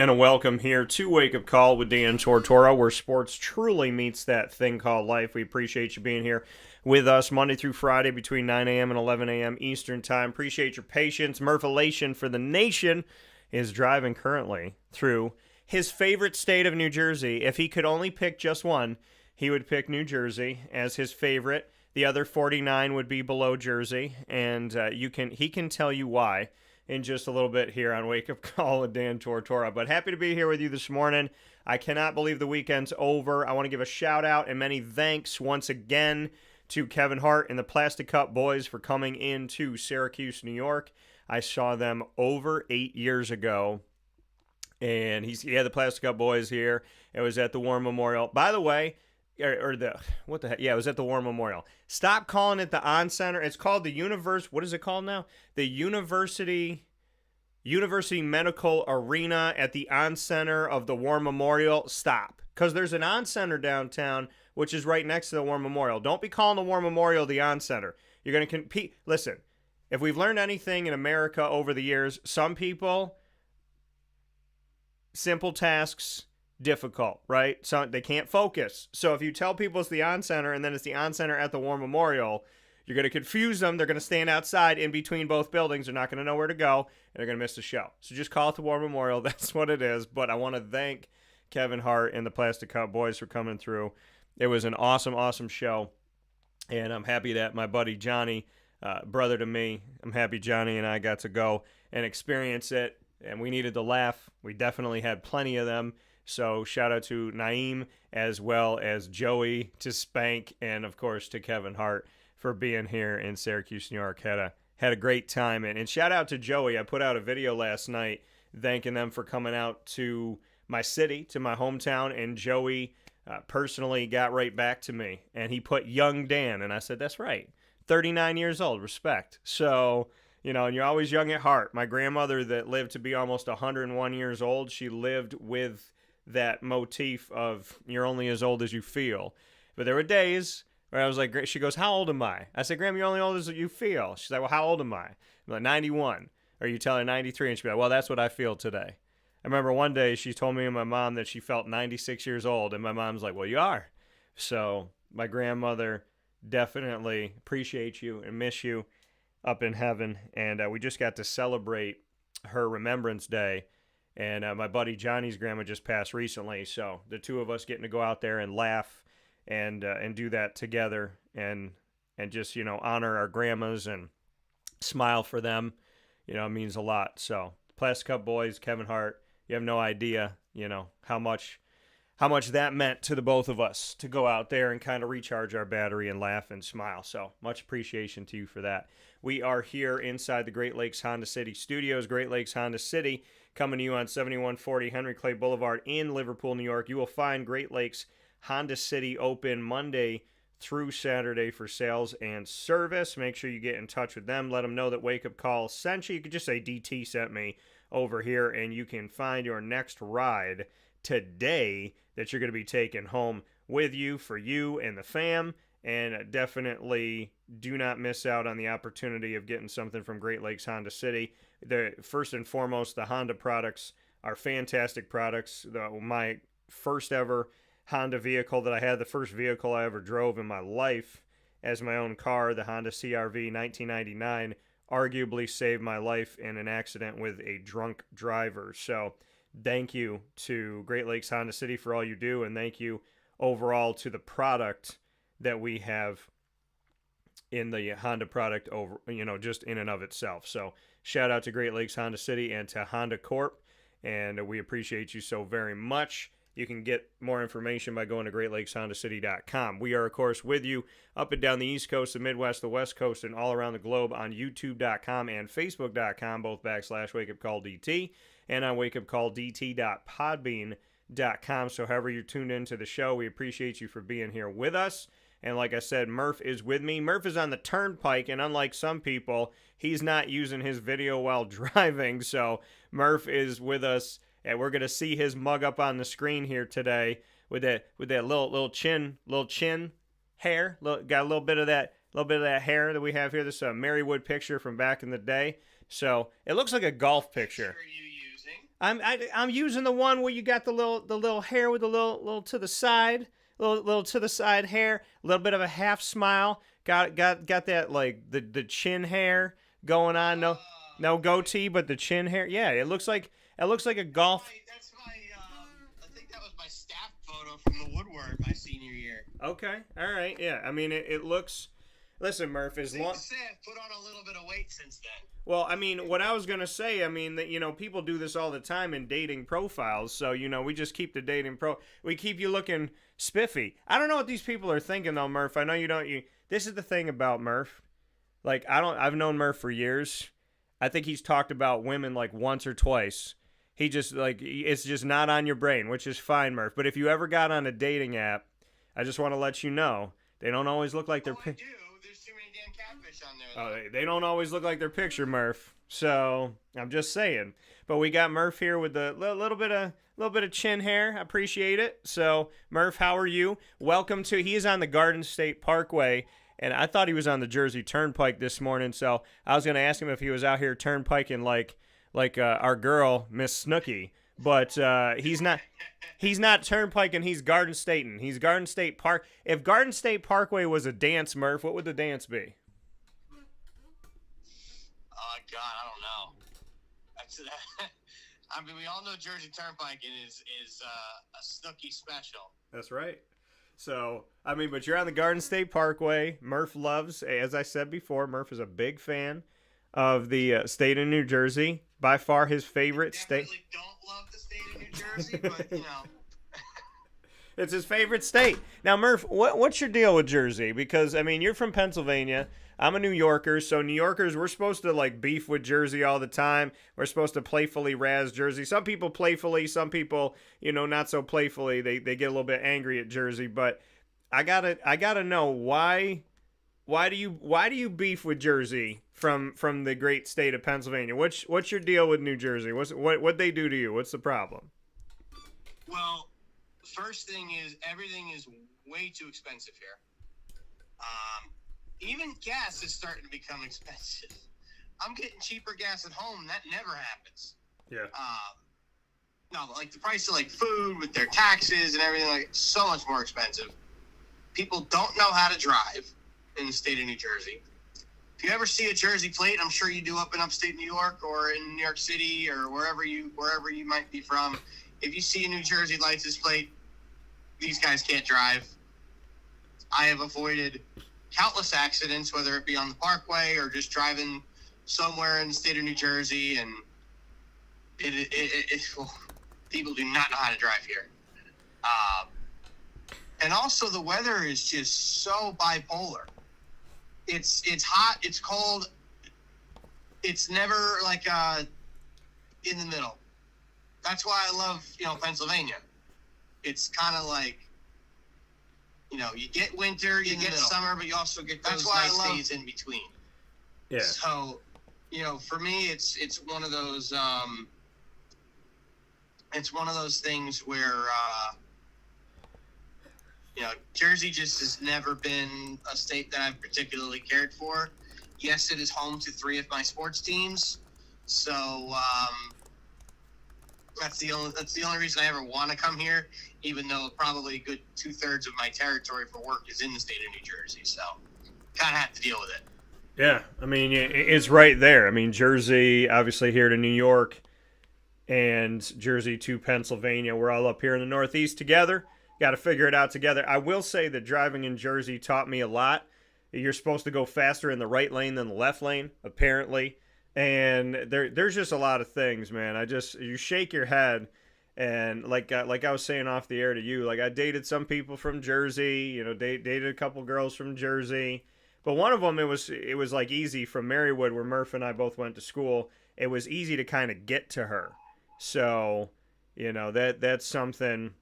and welcome here to Wake Up Call with Dan Tortora, where sports truly meets that thing called life. We appreciate you being here with us Monday through Friday between 9 a.m. and 11 a.m. Eastern Time. Appreciate your patience. Murphalation for the nation is driving currently through his favorite state of New Jersey. If he could only pick just one, he would pick New Jersey as his favorite. The other 49 would be below Jersey, and he can tell you why in just a little bit here on Wake Up Call with Dan Tortora. But happy to be here with you this morning. I cannot believe the weekend's over. I want to give a shout out and many thanks once again to Kevin Hart and the Plastic Cup Boys for coming into Syracuse, New York. I saw them over 8 years ago, and he had the Plastic Cup Boys here. It was at the War Memorial. By the way, what the heck? Yeah, it was at the War Memorial. Stop calling it the On Center. It's called the what is it called now? The University Medical Arena at the On Center of the War Memorial. Stop. Because there's an On Center downtown, which is right next to the War Memorial. Don't be calling the War Memorial the On Center. You're going to compete. Listen, if we've learned anything in America over the years, some people, simple tasks, difficult, right? So they can't focus. So if you tell people it's the On Center and then it's the On Center at the War Memorial, you're going to confuse them. They're going to stand outside in between both buildings. They're not going to know where to go, and they're going to miss the show. So just call it the War Memorial. That's what it is. But I want to thank Kevin Hart and the Plastic Cup Boys for coming through. It was an awesome, awesome show, and I'm happy that my buddy Johnny, brother to me, I'm happy Johnny and I got to go and experience it, and we needed to laugh. We definitely had plenty of them. So shout out to Naeem as well as Joey, to Spank, and of course to Kevin Hart for being here in Syracuse, New York. Had a great time. And shout out to Joey. I put out a video last night thanking them for coming out to my city, to my hometown, and Joey personally got right back to me. And he put young Dan, and I said, that's right. 39 years old, respect. So, and you're always young at heart. My grandmother that lived to be almost 101 years old, she lived with that motif of you're only as old as you feel. But there were days where I was like, she goes, how old am I? I said, Grandma, you're only old as you feel. She's like, well, how old am I? I'm like, 91. Or you tell her 93, and she'd be like, well, that's what I feel today. I remember one day she told me and my mom that she felt 96 years old, and my mom's like, well, you are. So my grandmother definitely appreciates you and miss you up in heaven, and we just got to celebrate her Remembrance Day. And my buddy Johnny's grandma just passed recently, so the two of us getting to go out there and laugh and do that together and just, honor our grandmas and smile for them, means a lot. So Plastic Cup Boys, Kevin Hart, you have no idea, how much that meant to the both of us to go out there and kind of recharge our battery and laugh and smile. So much appreciation to you for that. We are here inside the Great Lakes Honda City Studios, Great Lakes Honda City, coming to you on 7140 Henry Clay Boulevard in Liverpool, New York. You will find Great Lakes Honda City open Monday through Saturday for sales and service. Make sure you get in touch with them. Let them know that Wake Up Call sent you. You could just say DT sent me over here, and you can find your next ride today that you're going to be taking home with you for you and the fam. And definitely do not miss out on the opportunity of getting something from Great Lakes Honda City. First and foremost, the Honda products are fantastic products. My first ever Honda vehicle that I had, the first vehicle I ever drove in my life as my own car, the Honda CR-V 1999, arguably saved my life in an accident with a drunk driver. So thank you to Great Lakes Honda City for all you do, and thank you overall to the product that we have in the Honda product over, just in and of itself. So shout out to Great Lakes Honda City and to Honda Corp, and we appreciate you so very much. You can get more information by going to GreatLakesHondaCity.com. We are, of course, with you up and down the East Coast, the Midwest, the West Coast, and all around the globe on YouTube.com and Facebook.com, both /WakeUpCallDT, and on WakeUpCallDT.podbean.com. So however you're tuned into the show, we appreciate you for being here with us. And like I said, Murph is with me. Murph is on the turnpike, and unlike some people, he's not using his video while driving. So Murph is with us, and we're gonna see his mug up on the screen here today with that little chin hair. Got a little bit of that hair that we have here. This Marywood picture from back in the day. So it looks like a golf picture. I'm using the one where you got the little hair with the little to the side, little to the side hair, a little bit of a half smile. Got that like the chin hair going on. No goatee, but the chin hair. Yeah, it looks like a golf. That's my. I think that was my staff photo from the woodwork my senior year. Okay, all right, yeah. I mean, it looks. Listen, Murph, as long. I've put on a little bit of weight since then. Well, I mean, what I was gonna say, I mean that people do this all the time in dating profiles. So we just keep the we keep you looking spiffy. I don't know what these people are thinking though, Murph. I know you don't. This is the thing about Murph. Like I've known Murph for years. I think he's talked about women like once or twice. He just it's just not on your brain, which is fine, Murph. But if you ever got on a dating app, I just want to let you know they don't always look like their. I do. There's too many damn catfish on there. They don't always look like their picture, Murph. So I'm just saying. But we got Murph here with a little bit of chin hair. I appreciate it. So Murph, how are you? Welcome to. He is on the Garden State Parkway, and I thought he was on the Jersey Turnpike this morning. So I was gonna ask him if he was out here turnpiking like our girl Miss Snooky. But he's not. He's not turnpiking. He's Garden Stating. He's Garden State Park. If Garden State Parkway was a dance, Murph, what would the dance be? God, I don't know. That's I mean, we all know Jersey Turnpike is a Snooki special. That's right. So, I mean, but you're on the Garden State Parkway. Murph loves, as I said before, Murph is a big fan of the state of New Jersey. By far his favorite state. I don't love the state of New Jersey, but, It's his favorite state. Now, Murph, what's your deal with Jersey? Because, I mean, you're from Pennsylvania. I'm a New Yorker, so New Yorkers, we're supposed to, beef with Jersey all the time. We're supposed to playfully razz Jersey. Some people playfully, some people, not so playfully. They get a little bit angry at Jersey. But I gotta know, why do you beef with Jersey from the great state of Pennsylvania? What's your deal with New Jersey? What they do to you? What's the problem? Well, first thing is everything is way too expensive here. Even gas is starting to become expensive. I'm getting cheaper gas at home. That never happens. Yeah. No, the price of food with their taxes and everything, so much more expensive. People don't know how to drive in the state of New Jersey. If you ever see a Jersey plate, I'm sure you do up in upstate New York or in New York City or wherever you might be from. If you see a New Jersey license plate, these guys can't drive. I have avoided countless accidents, whether it be on the Parkway or just driving somewhere in the state of New Jersey, and people do not know how to drive here. And also the weather is just so bipolar. It's hot, it's cold. It's never in the middle. That's why I love, Pennsylvania. It's kind of you get winter, you get summer, but you also get those nice days in between. Yeah. So, for me, it's one of those things where Jersey just has never been a state that I've particularly cared for. Yes, it is home to 3 of my sports teams, so that's the only reason I ever want to come here, even though probably a good 2/3 of my territory for work is in the state of New Jersey. So, kind of have to deal with it. Yeah, I mean, it's right there. I mean, Jersey, obviously here to New York, and Jersey to Pennsylvania. We're all up here in the Northeast together. Got to figure it out together. I will say that driving in Jersey taught me a lot. You're supposed to go faster in the right lane than the left lane, apparently. And there's just a lot of things, man. You shake your head, and like I was saying off the air to you, I dated some people from Jersey, dated a couple girls from Jersey, but one of them it was easy from Marywood, where Murph and I both went to school. It was easy to kind of get to her, so that's something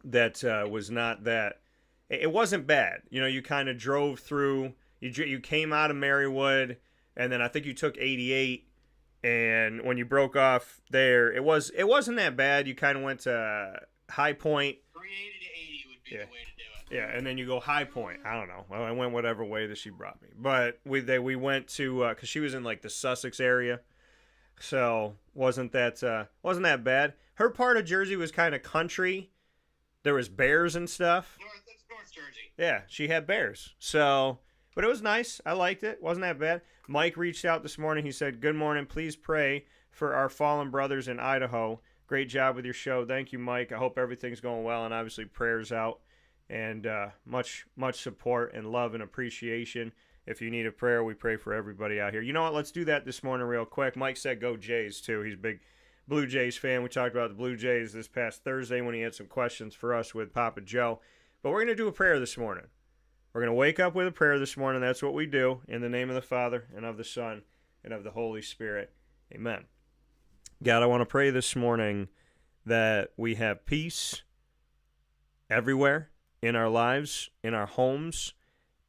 that was not that. It wasn't bad, you kind of drove through. You came out of Marywood. And then I think you took 88, and when you broke off there, it wasn't that bad. You kind of went to High Point. 380 to 80 would be the way to do it. Yeah, and then you go High Point. I don't know. Well, I went whatever way that she brought me. But we went to, because she was in the Sussex area. So wasn't that bad. Her part of Jersey was kind of country. There was bears and stuff. That's North Jersey. Yeah, she had bears. So, but it was nice. I liked it. Wasn't that bad. Mike reached out this morning. He said, "Good morning. Please pray for our fallen brothers in Idaho. Great job with your show. Thank you, Mike. I hope everything's going well, and obviously prayers out and much support and love and appreciation. If you need a prayer, we pray for everybody out here. You know what? Let's do that this morning real quick. Mike said go Jays, too. He's a big Blue Jays fan. We talked about the Blue Jays this past Thursday when he had some questions for us with Papa Joe. But we're going to do a prayer this morning. We're going to wake up with a prayer this morning. That's what we do. In the name of the Father, and of the Son, and of the Holy Spirit. Amen. God, I want to pray this morning that we have peace everywhere in our lives, in our homes,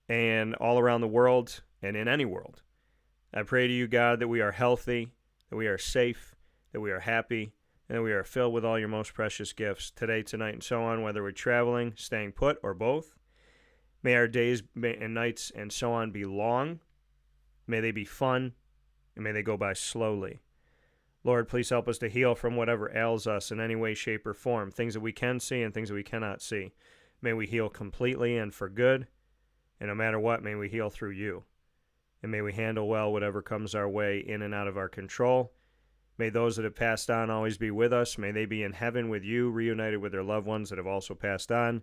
and all around the world, and in any world. I pray to you, God, that we are healthy, that we are safe, that we are happy, and that we are filled with all your most precious gifts today, tonight, and so on, whether we're traveling, staying put, or both. May our days and nights and so on be long. May they be fun, and may they go by slowly. Lord, please help us to heal from whatever ails us in any way, shape, or form, things that we can see and things that we cannot see. May we heal completely and for good. And no matter what, may we heal through you. And may we handle well whatever comes our way in and out of our control. May those that have passed on always be with us. May they be in heaven with you, reunited with their loved ones that have also passed on.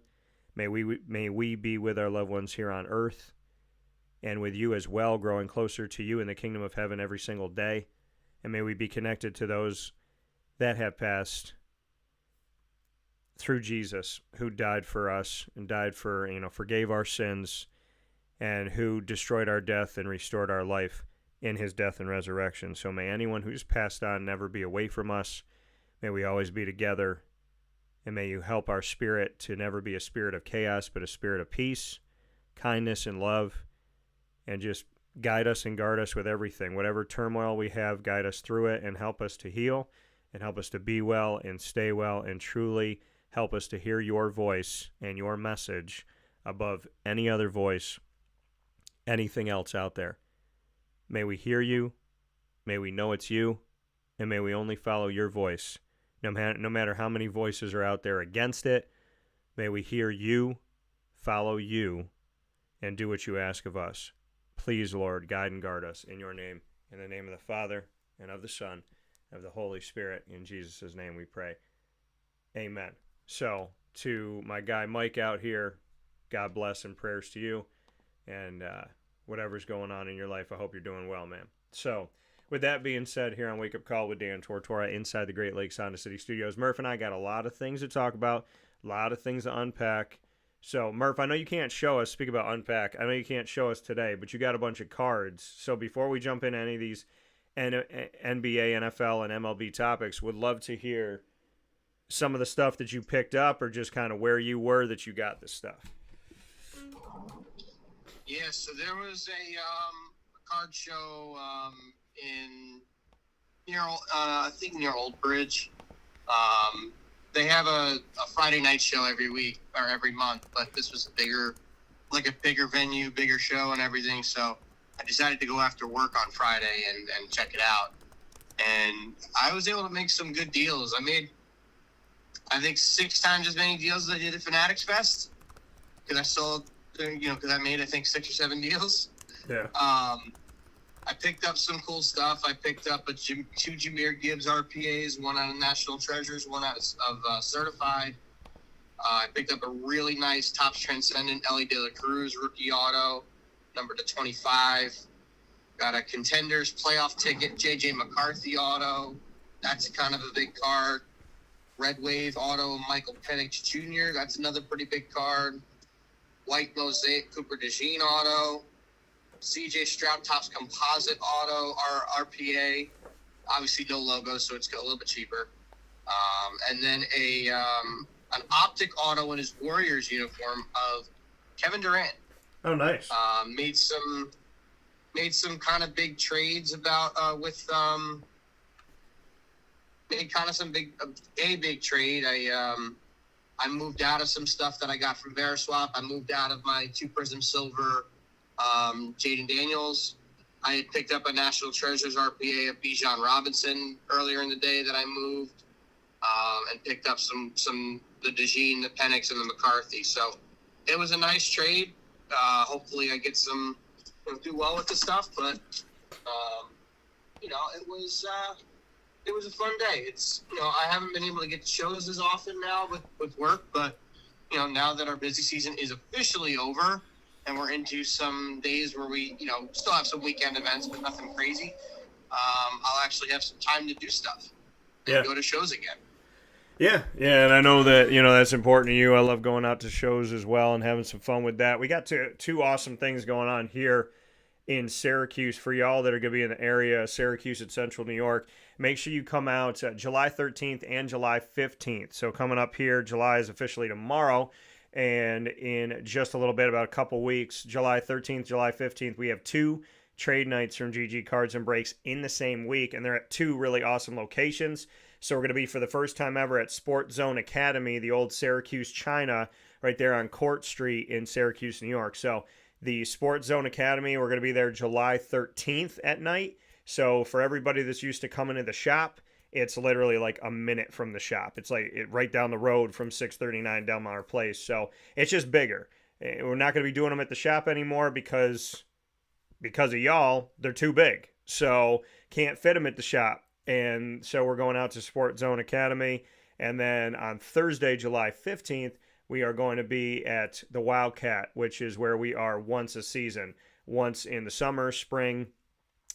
May we be with our loved ones here on earth and with you as well, growing closer to you in the kingdom of heaven every single day. And may we be connected to those that have passed through Jesus, who died for us and died for, forgave our sins, and who destroyed our death and restored our life in his death and resurrection. So may anyone who's passed on never be away from us. May we always be together. And may you help our spirit to never be a spirit of chaos, but a spirit of peace, kindness, and love. And just guide us and guard us with everything. Whatever turmoil we have, guide us through it and help us to heal and help us to be well and stay well, and truly help us to hear your voice and your message above any other voice, anything else out there. May we hear you, may we know it's you, and may we only follow your voice. No matter how many voices are out there against it, may we hear you, follow you, and do what you ask of us. Please, Lord, guide and guard us in your name, in the name of the Father, and of the Son, and of the Holy Spirit. In Jesus' name we pray. Amen. So, to my guy Mike out here, God bless and prayers to you. And whatever's going on in your life, I hope you're doing well, man. So, with that being said, here on Wake Up Call with Dan Tortora inside the Great Lakes Honda City Studios, Murph and I got a lot of things to talk about, a lot of things to unpack. So, Murph, I know you can't show us, speak about unpack, I know you can't show us today, but you got a bunch of cards. So, before we jump into any of these NBA, NFL, and MLB topics, would love to hear some of the stuff that you picked up, or just kind of where you were that you got this stuff. Yeah, so there was a card show in I think near Old Bridge. They have a Friday night show every week or every month, but this was a bigger venue, bigger show and everything. So I decided to go after work on Friday and check it out. And I was able to make some good deals. I made, I think, 6 times as many deals as I did at Fanatics Fest, because I sold, because I made, I think, 6 or 7 deals. Yeah. I picked up some cool stuff. I picked up 2 Jahmyr Gibbs RPAs, one out of National Treasures, one out of Certified. I picked up a really nice Topps Transcendent Ellie De La Cruz rookie auto, number to 25. Got a Contenders playoff ticket, J.J. McCarthy auto. That's kind of a big card. Red Wave auto, Michael Penix Jr. That's another pretty big card. White Mosaic Cooper DeJean auto. CJ Stroud Topps Composite auto, RPA. Obviously no logo, so it's a little bit cheaper. And then an optic auto in his Warriors uniform of Kevin Durant. Oh, nice. Made some kind of big trades made kind of a big trade. I moved out of some stuff that I got from Veriswap. I moved out of my 2 Prism Silver Jaden Daniels. I had picked up a National Treasures RPA of Bijan Robinson earlier in the day that I moved, and picked up the DeJean, the Penix, and the McCarthy. So it was a nice trade. Hopefully I get do well with the stuff, but it was a fun day. It's I haven't been able to get to shows as often now with work, but now that our busy season is officially over and we're into some days where we still have some weekend events, but nothing crazy, I'll actually have some time to do stuff and go to shows again. Yeah, and I know that, that's important to you. I love going out to shows as well and having some fun with that. We got two awesome things going on here in Syracuse for y'all that are going to be in the area, Syracuse and Central New York. Make sure you come out July 13th and July 15th. So coming up here, July is officially tomorrow, and in just a little bit, about a couple weeks, July 13th, July 15th, we have two trade nights from GG Cards and Breaks in the same week, and they're at two really awesome locations. So we're going to be, for the first time ever, at Sport Zone Academy, the old Syracuse China, right there on Court Street in Syracuse, New York. So the Sport Zone Academy, we're going to be there July 13th at night. So for everybody that's used to coming to the shop, it's literally like a minute from the shop. It's like right down the road from 639 Delmar Place. So it's just bigger. We're not going to be doing them at the shop anymore because of y'all. They're too big. So can't fit them at the shop. And so we're going out to Sport Zone Academy. And then on Thursday, July 15th, we are going to be at the Wildcat, which is where we are once a season, once in the summer, spring,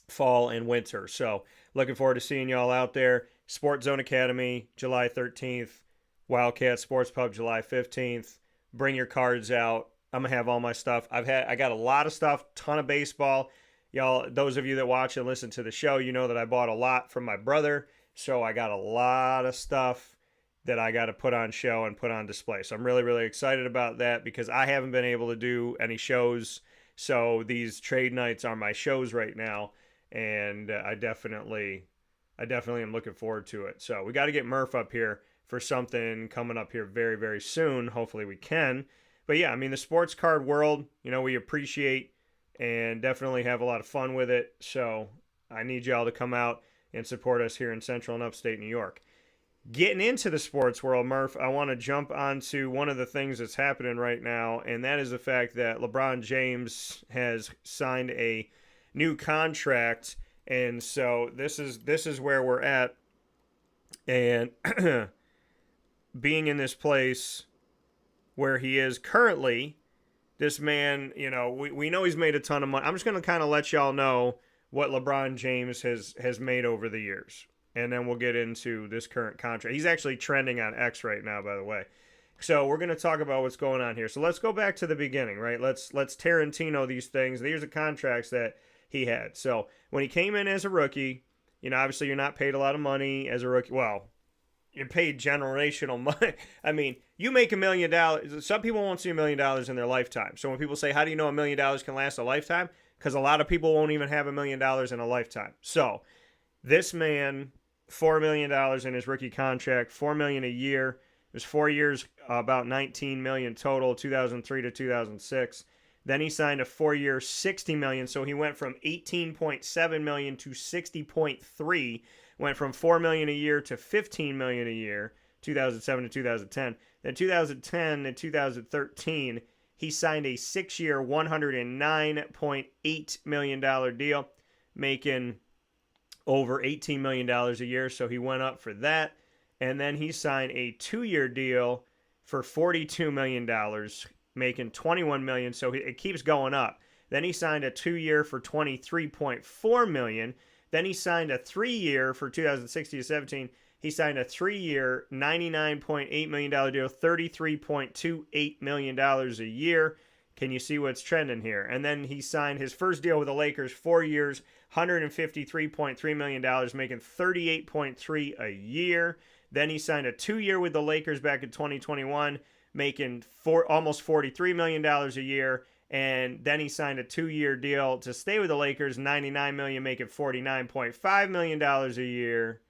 fall, and winter. So looking forward to seeing y'all out there. Sport Zone Academy, July 13th. Wildcat Sports Pub, July 15th. Bring your cards out. I'm going to have all my stuff. I got a lot of stuff, ton of baseball. Y'all, those of you that watch and listen to the show, you know that I bought a lot from my brother. So I got a lot of stuff that I got to put on show and put on display. So I'm really, really excited about that because I haven't been able to do any shows. So these trade nights are my shows right now. And I definitely am looking forward to it. So we got to get Murph up here for something coming up here very, very soon. Hopefully we can. But yeah, I mean, the sports card world, we appreciate and definitely have a lot of fun with it. So I need y'all to come out and support us here in Central and Upstate New York. Getting into the sports world, Murph, I want to jump onto one of the things that's happening right now, and that is the fact that LeBron James has signed a new contract, and so this is where we're at. And being in this place where he is currently, this man, we know he's made a ton of money. I'm just going to kind of let y'all know what LeBron James has made over the years. And then we'll get into this current contract. He's actually trending on X right now, by the way. So we're going to talk about what's going on here. So let's go back to the beginning, right? Let's Tarantino these things. These are the contracts that he had. So when he came in as a rookie, obviously you're not paid a lot of money as a rookie. Well, you're paid generational money. I mean, you make $1 million. Some people won't see $1 million in their lifetime. So when people say, how do you know $1 million can last a lifetime? Because a lot of people won't even have $1 million in a lifetime. So this man, $4 million in his rookie contract, $4 million a year. It was 4 years, about $19 million total, 2003 to 2006. Then he signed a 4-year, $60 million. So he went from $18.7 million to $60.3. Went from $4 million a year to $15 million a year, 2007 to 2010. Then 2010 and 2013, he signed a 6-year, $109.8 million deal, making over $18 million a year. So he went up for that. And then he signed a 2-year deal for $42 million, making $21 million. So it keeps going up. Then he signed a 2-year for $23.4 million. Then he signed a 3-year for 2016 to 17. He signed a 3-year, $99.8 million deal, $33.28 million a year. Can you see what's trending here? And then he signed his first deal with the Lakers, 4 years, $153.3 million, making $38.3 a year. Then he signed a 2-year with the Lakers back in 2021, making almost $43 million a year. And then he signed a 2-year deal to stay with the Lakers, $99 million, making $49.5 million a year.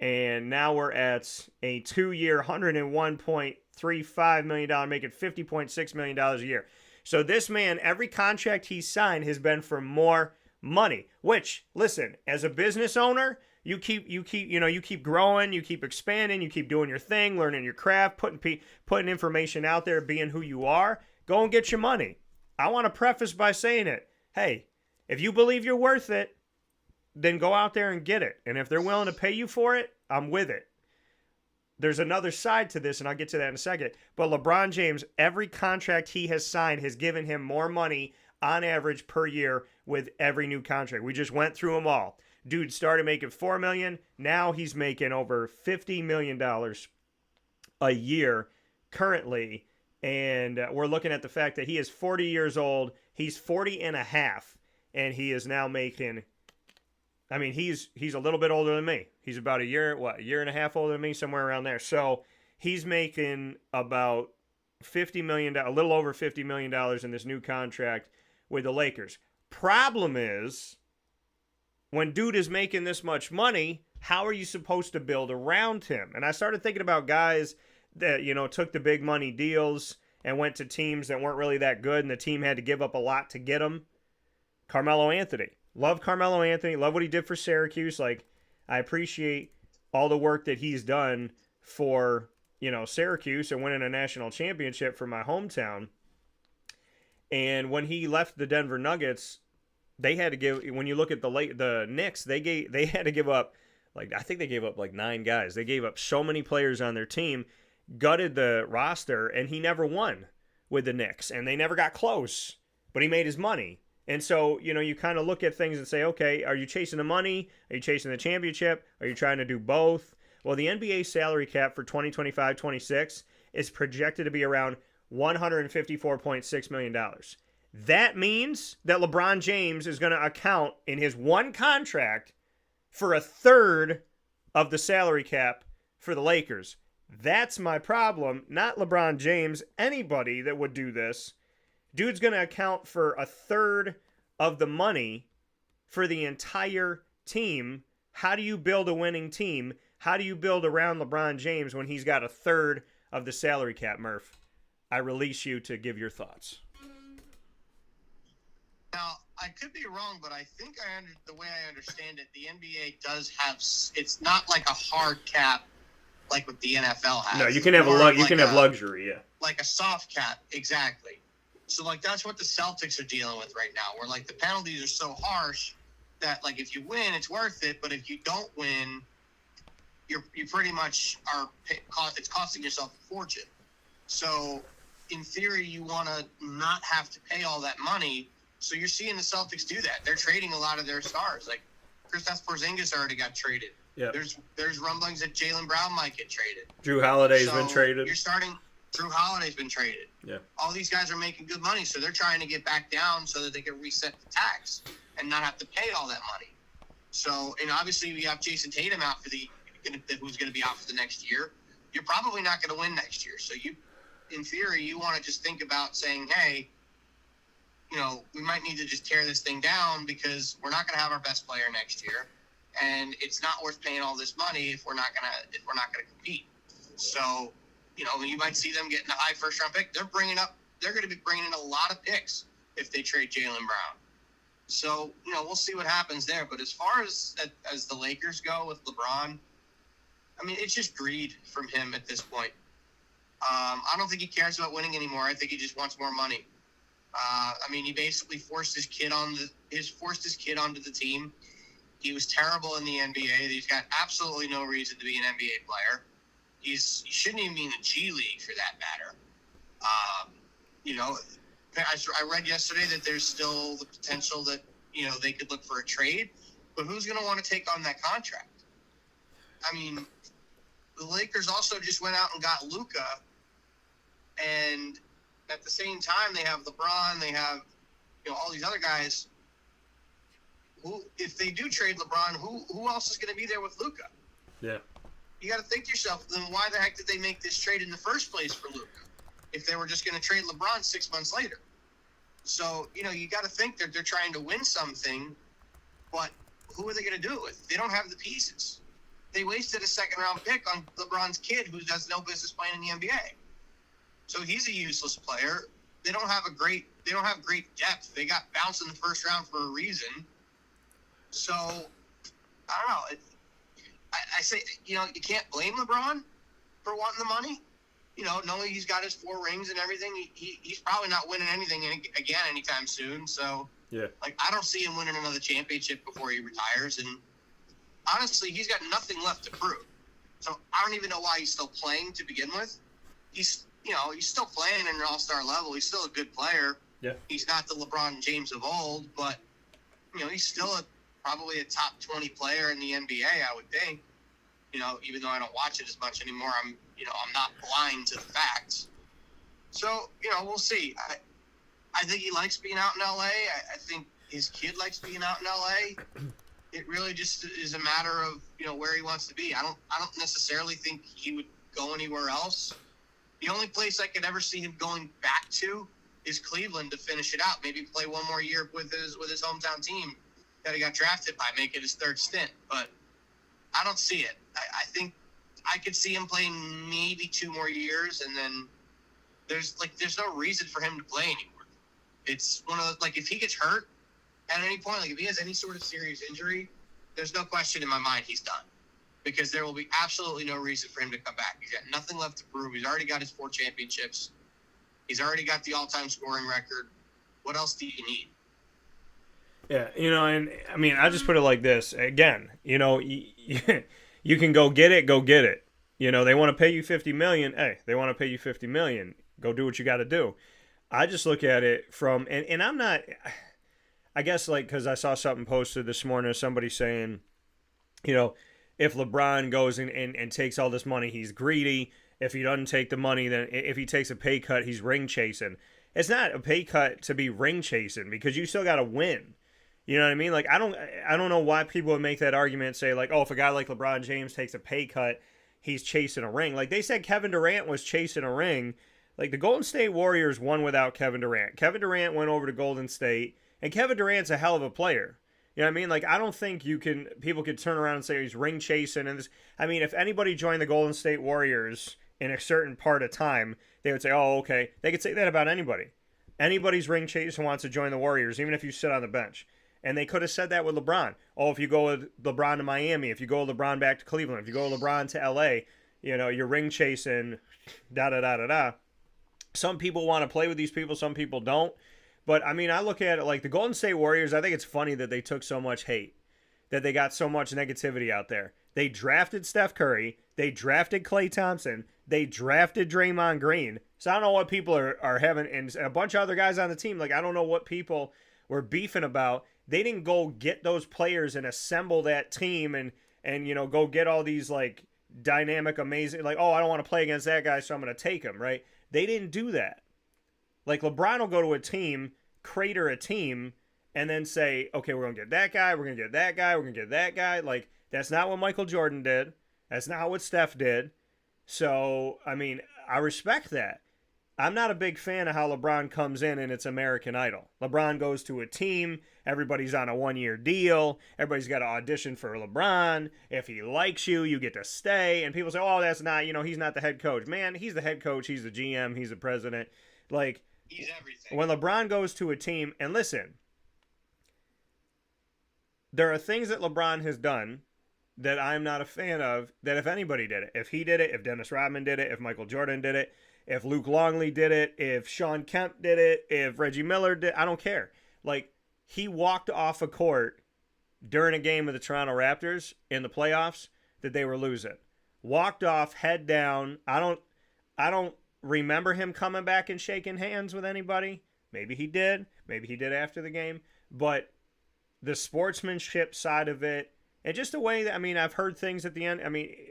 And now we're at a 2-year, $101.35 million, making $50.6 million a year. So this man, every contract he signed has been for more money. Which, listen, as a business owner, you keep growing, you keep expanding, you keep doing your thing, learning your craft, putting information out there, being who you are. Go and get your money. I want to preface by saying it. Hey, if you believe you're worth it, then go out there and get it. And if they're willing to pay you for it, I'm with it. There's another side to this, and I'll get to that in a second. But LeBron James, every contract he has signed has given him more money on average per year with every new contract. We just went through them all. Dude started making $4 million. Now he's making over $50 million a year currently. And we're looking at the fact that he is 40 years old. He's 40 and a half. And he is now making, I mean, he's a little bit older than me. He's about a year and a half older than me, somewhere around there. So he's making about $50 million, a little over $50 million in this new contract with the Lakers. Problem is, when dude is making this much money, how are you supposed to build around him? And I started thinking about guys that, took the big money deals and went to teams that weren't really that good, and the team had to give up a lot to get them. Carmelo Anthony. Love Carmelo Anthony. Love what he did for Syracuse. Like, I appreciate all the work that he's done for, Syracuse and winning a national championship for my hometown. And when he left the Denver Nuggets, they had to give, when you look at the Knicks, they had to give up, I think they gave up 9 guys. They gave up so many players on their team, gutted the roster, and he never won with the Knicks. And they never got close, but he made his money. And so, you kind of look at things and say, okay, are you chasing the money? Are you chasing the championship? Are you trying to do both? Well, the NBA salary cap for 2025-26 is projected to be around $154.6 million. That means that LeBron James is going to account in his one contract for a third of the salary cap for the Lakers. That's my problem. Not LeBron James. Anybody that would do this. Dude's going to account for a third of the money for the entire team. How do you build a winning team? How do you build around LeBron James when he's got a third of the salary cap, Murph? I release you to give your thoughts. Now, I could be wrong, but I think the way I understand it, the NBA does have, it's not like a hard cap like what the NFL has. No, you can have have luxury, yeah. Like a soft cap, exactly. So, that's what the Celtics are dealing with right now, where, the penalties are so harsh that, if you win, it's worth it, but if you don't win, you pretty much it's costing yourself a fortune. So, in theory, you want to not have to pay all that money, so you're seeing the Celtics do that. They're trading a lot of their stars. Kristaps Porzingis already got traded. Yeah. There's rumblings that Jaylen Brown might get traded. Drew Holiday's been traded. Drew Holiday's been traded. Yeah. All these guys are making good money, so they're trying to get back down so that they can reset the tax and not have to pay all that money. So, and obviously we have Jason Tatum out who's going to be out for the next year. You're probably not going to win next year. So in theory, you want to just think about saying, hey, we might need to just tear this thing down because we're not going to have our best player next year, and it's not worth paying all this money if we're not going to compete. So, you might see them getting a high first-round pick. They're going to be bringing in a lot of picks if they trade Jaylen Brown. So, we'll see what happens there. But as far as the Lakers go with LeBron, I mean, it's just greed from him at this point. I don't think he cares about winning anymore. I think he just wants more money. He basically forced his kid onto the team. He was terrible in the NBA. He's got absolutely no reason to be an NBA player. He shouldn't even be in the G League for that matter. I read yesterday that there's still the potential that, they could look for a trade, but who's going to want to take on that contract? I mean, the Lakers also just went out and got Luka, and at the same time they have LeBron, they have, all these other guys. Who, if they do trade LeBron, who else is going to be there with Luka? Yeah. You got to think to yourself, then why the heck did they make this trade in the first place for Luka if they were just going to trade LeBron 6 months later? So, you got to think that they're trying to win something, but who are they going to do it with? They don't have the pieces. They wasted a second-round pick on LeBron's kid who has no business playing in the NBA. So he's a useless player. They don't have great depth. They got bounced in the first round for a reason. So I don't know. I say, you can't blame LeBron for wanting the money. Knowing he's got his 4 rings and everything, he's probably not winning anything again anytime soon. So, Yeah. I don't see him winning another championship before he retires. And honestly, he's got nothing left to prove. So I don't even know why he's still playing to begin with. He's still playing at an all-star level. He's still a good player. Yeah. He's not the LeBron James of old, but he's still probably a top 20 player in the NBA, I would think. Even though I don't watch it as much anymore, I'm not blind to the facts. So, we'll see. I think he likes being out in LA. I think his kid likes being out in LA. It really just is a matter of, where he wants to be. I don't necessarily think he would go anywhere else. The only place I could ever see him going back to is Cleveland to finish it out. Maybe play one more year with his hometown team that he got drafted by, make it his 3rd stint. But I don't see it. I think I could see him playing maybe 2 more years, and then there's no reason for him to play anymore. It's one of those, if he gets hurt at any point, if he has any sort of serious injury, there's no question in my mind he's done, because there will be absolutely no reason for him to come back. He's got nothing left to prove. He's already got his 4 championships. He's already got the all-time scoring record. What else do you need? Yeah, and I mean, I just put it like this. Again, you can go get it. They want to pay you $50 million. Hey, they want to pay you $50 million. Go do what you got to do. I just look at it from, and I'm not, I guess, because I saw something posted this morning of somebody saying, if LeBron goes and takes all this money, he's greedy. If he doesn't take the money, then if he takes a pay cut, he's ring chasing. It's not a pay cut to be ring chasing, because you still got to win. You know what I mean? I don't know why people would make that argument and say, if a guy like LeBron James takes a pay cut, he's chasing a ring. They said Kevin Durant was chasing a ring. The Golden State Warriors won without Kevin Durant. Kevin Durant went over to Golden State, and Kevin Durant's a hell of a player. You know what I mean? I don't think people could turn around and say he's ring chasing. And this, I mean, if anybody joined the Golden State Warriors in a certain part of time, they would say, oh, okay. They could say that about anybody. Anybody's ring chasing wants to join the Warriors, even if you sit on the bench. And they could have said that with LeBron. Oh, if you go with LeBron to Miami, if you go with LeBron back to Cleveland, if you go with LeBron to LA, you're ring chasing, da-da-da-da-da. Some people want to play with these people, some people don't. But, I mean, I look at it the Golden State Warriors, I think it's funny that they took so much hate, that they got so much negativity out there. They drafted Steph Curry, they drafted Klay Thompson, they drafted Draymond Green. So I don't know what people are having, and a bunch of other guys on the team, I don't know what people were beefing about. They didn't go get those players and assemble that team and go get all these dynamic, amazing, oh, I don't want to play against that guy, so I'm going to take him, right? They didn't do that. LeBron will go to a team, crater a team, and then say, okay, we're going to get that guy, we're going to get that guy, we're going to get that guy. That's not what Michael Jordan did. That's not what Steph did. So, I mean, I respect that. I'm not a big fan of how LeBron comes in and it's American Idol. LeBron goes to a team, everybody's on a 1-year deal, everybody's got to audition for LeBron. If he likes you, you get to stay. And people say, oh, that's not, he's not the head coach. Man, he's the head coach, he's the GM, he's the president. He's everything. When LeBron goes to a team, and listen, there are things that LeBron has done that I'm not a fan of, that if anybody did it, if he did it, if Dennis Rodman did it, if Michael Jordan did it, if Luke Longley did it, if Sean Kemp did it, if Reggie Miller did, I don't care. He walked off a court during a game with the Toronto Raptors in the playoffs that they were losing. Walked off, head down. I don't remember him coming back and shaking hands with anybody. Maybe he did. Maybe he did after the game. But the sportsmanship side of it, and just the way that, I've heard things at the end.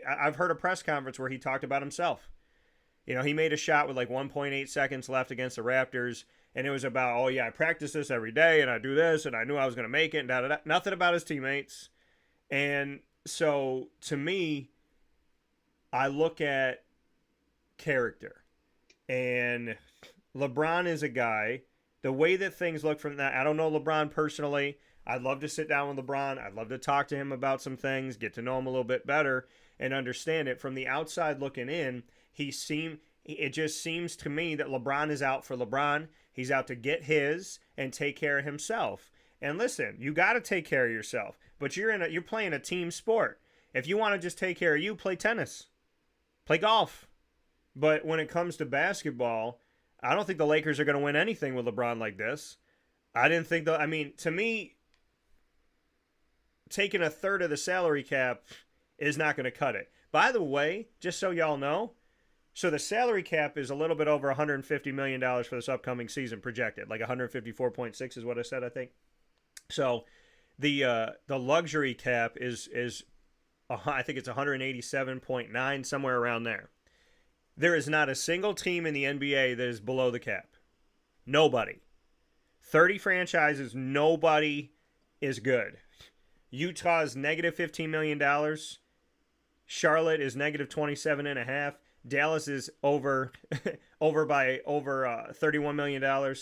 I've heard a press conference where he talked about himself. He made a shot with 1.8 seconds left against the Raptors, and it was about, oh, yeah, I practice this every day, and I do this, and I knew I was going to make it, and da-da-da. Nothing about his teammates. And so, to me, I look at character. And LeBron is a guy, the way that things look from that, I don't know LeBron personally. I'd love to sit down with LeBron. I'd love to talk to him about some things, get to know him a little bit better, and understand it. From the outside looking in, it just seems to me that LeBron is out for LeBron. He's out to get his and take care of himself. And listen, you got to take care of yourself, but you're playing a team sport. If you want to just take care of you, play tennis, play golf. But when it comes to basketball, I don't think the Lakers are going to win anything with LeBron like this. I didn't think I mean, to me, taking a third of the salary cap is not going to cut it. By the way, just so y'all know, so the salary cap is a little bit over $150 million for this upcoming season projected. Like 154.6 is what I said, I think. So the luxury cap is I think it's 187.9, somewhere around there. There is not a single team in the NBA that is below the cap. Nobody. 30 franchises, nobody is good. Utah's negative $15 million. Charlotte is negative 27.5. Dallas is over by $31 million.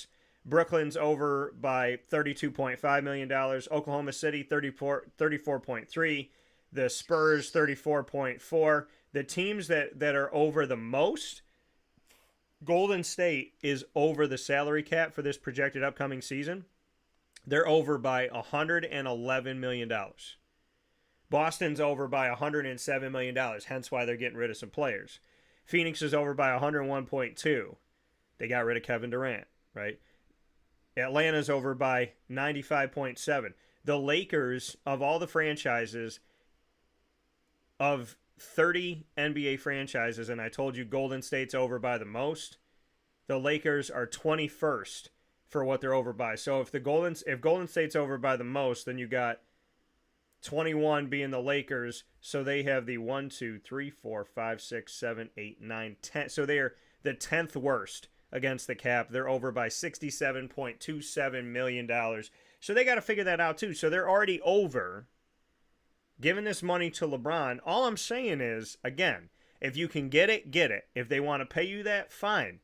Brooklyn's over by $32.5 million. Oklahoma City 34.3. The Spurs 34.4. The teams that are over the most, Golden State is over the salary cap for this projected upcoming season. They're over by $111 million. Boston's over by $107 million, hence why they're getting rid of some players. Phoenix is over by 101.2. They got rid of Kevin Durant, right? Atlanta's over by 95.7. The Lakers, of all the franchises, of 30 NBA franchises, and I told you Golden State's over by the most, the Lakers are 21st for what they're over by. So if Golden State's over by the most, then you got 21 being the Lakers. So they have the 1, 2, 3, 4, 5, 6, 7, 8, 9, 10. So they are the 10th worst against the cap. They're over by $67.27 million. So they got to figure that out too. So they're already over. Giving this money to LeBron, all I'm saying is, again, if you can get it, get it. If they want to pay you that, fine.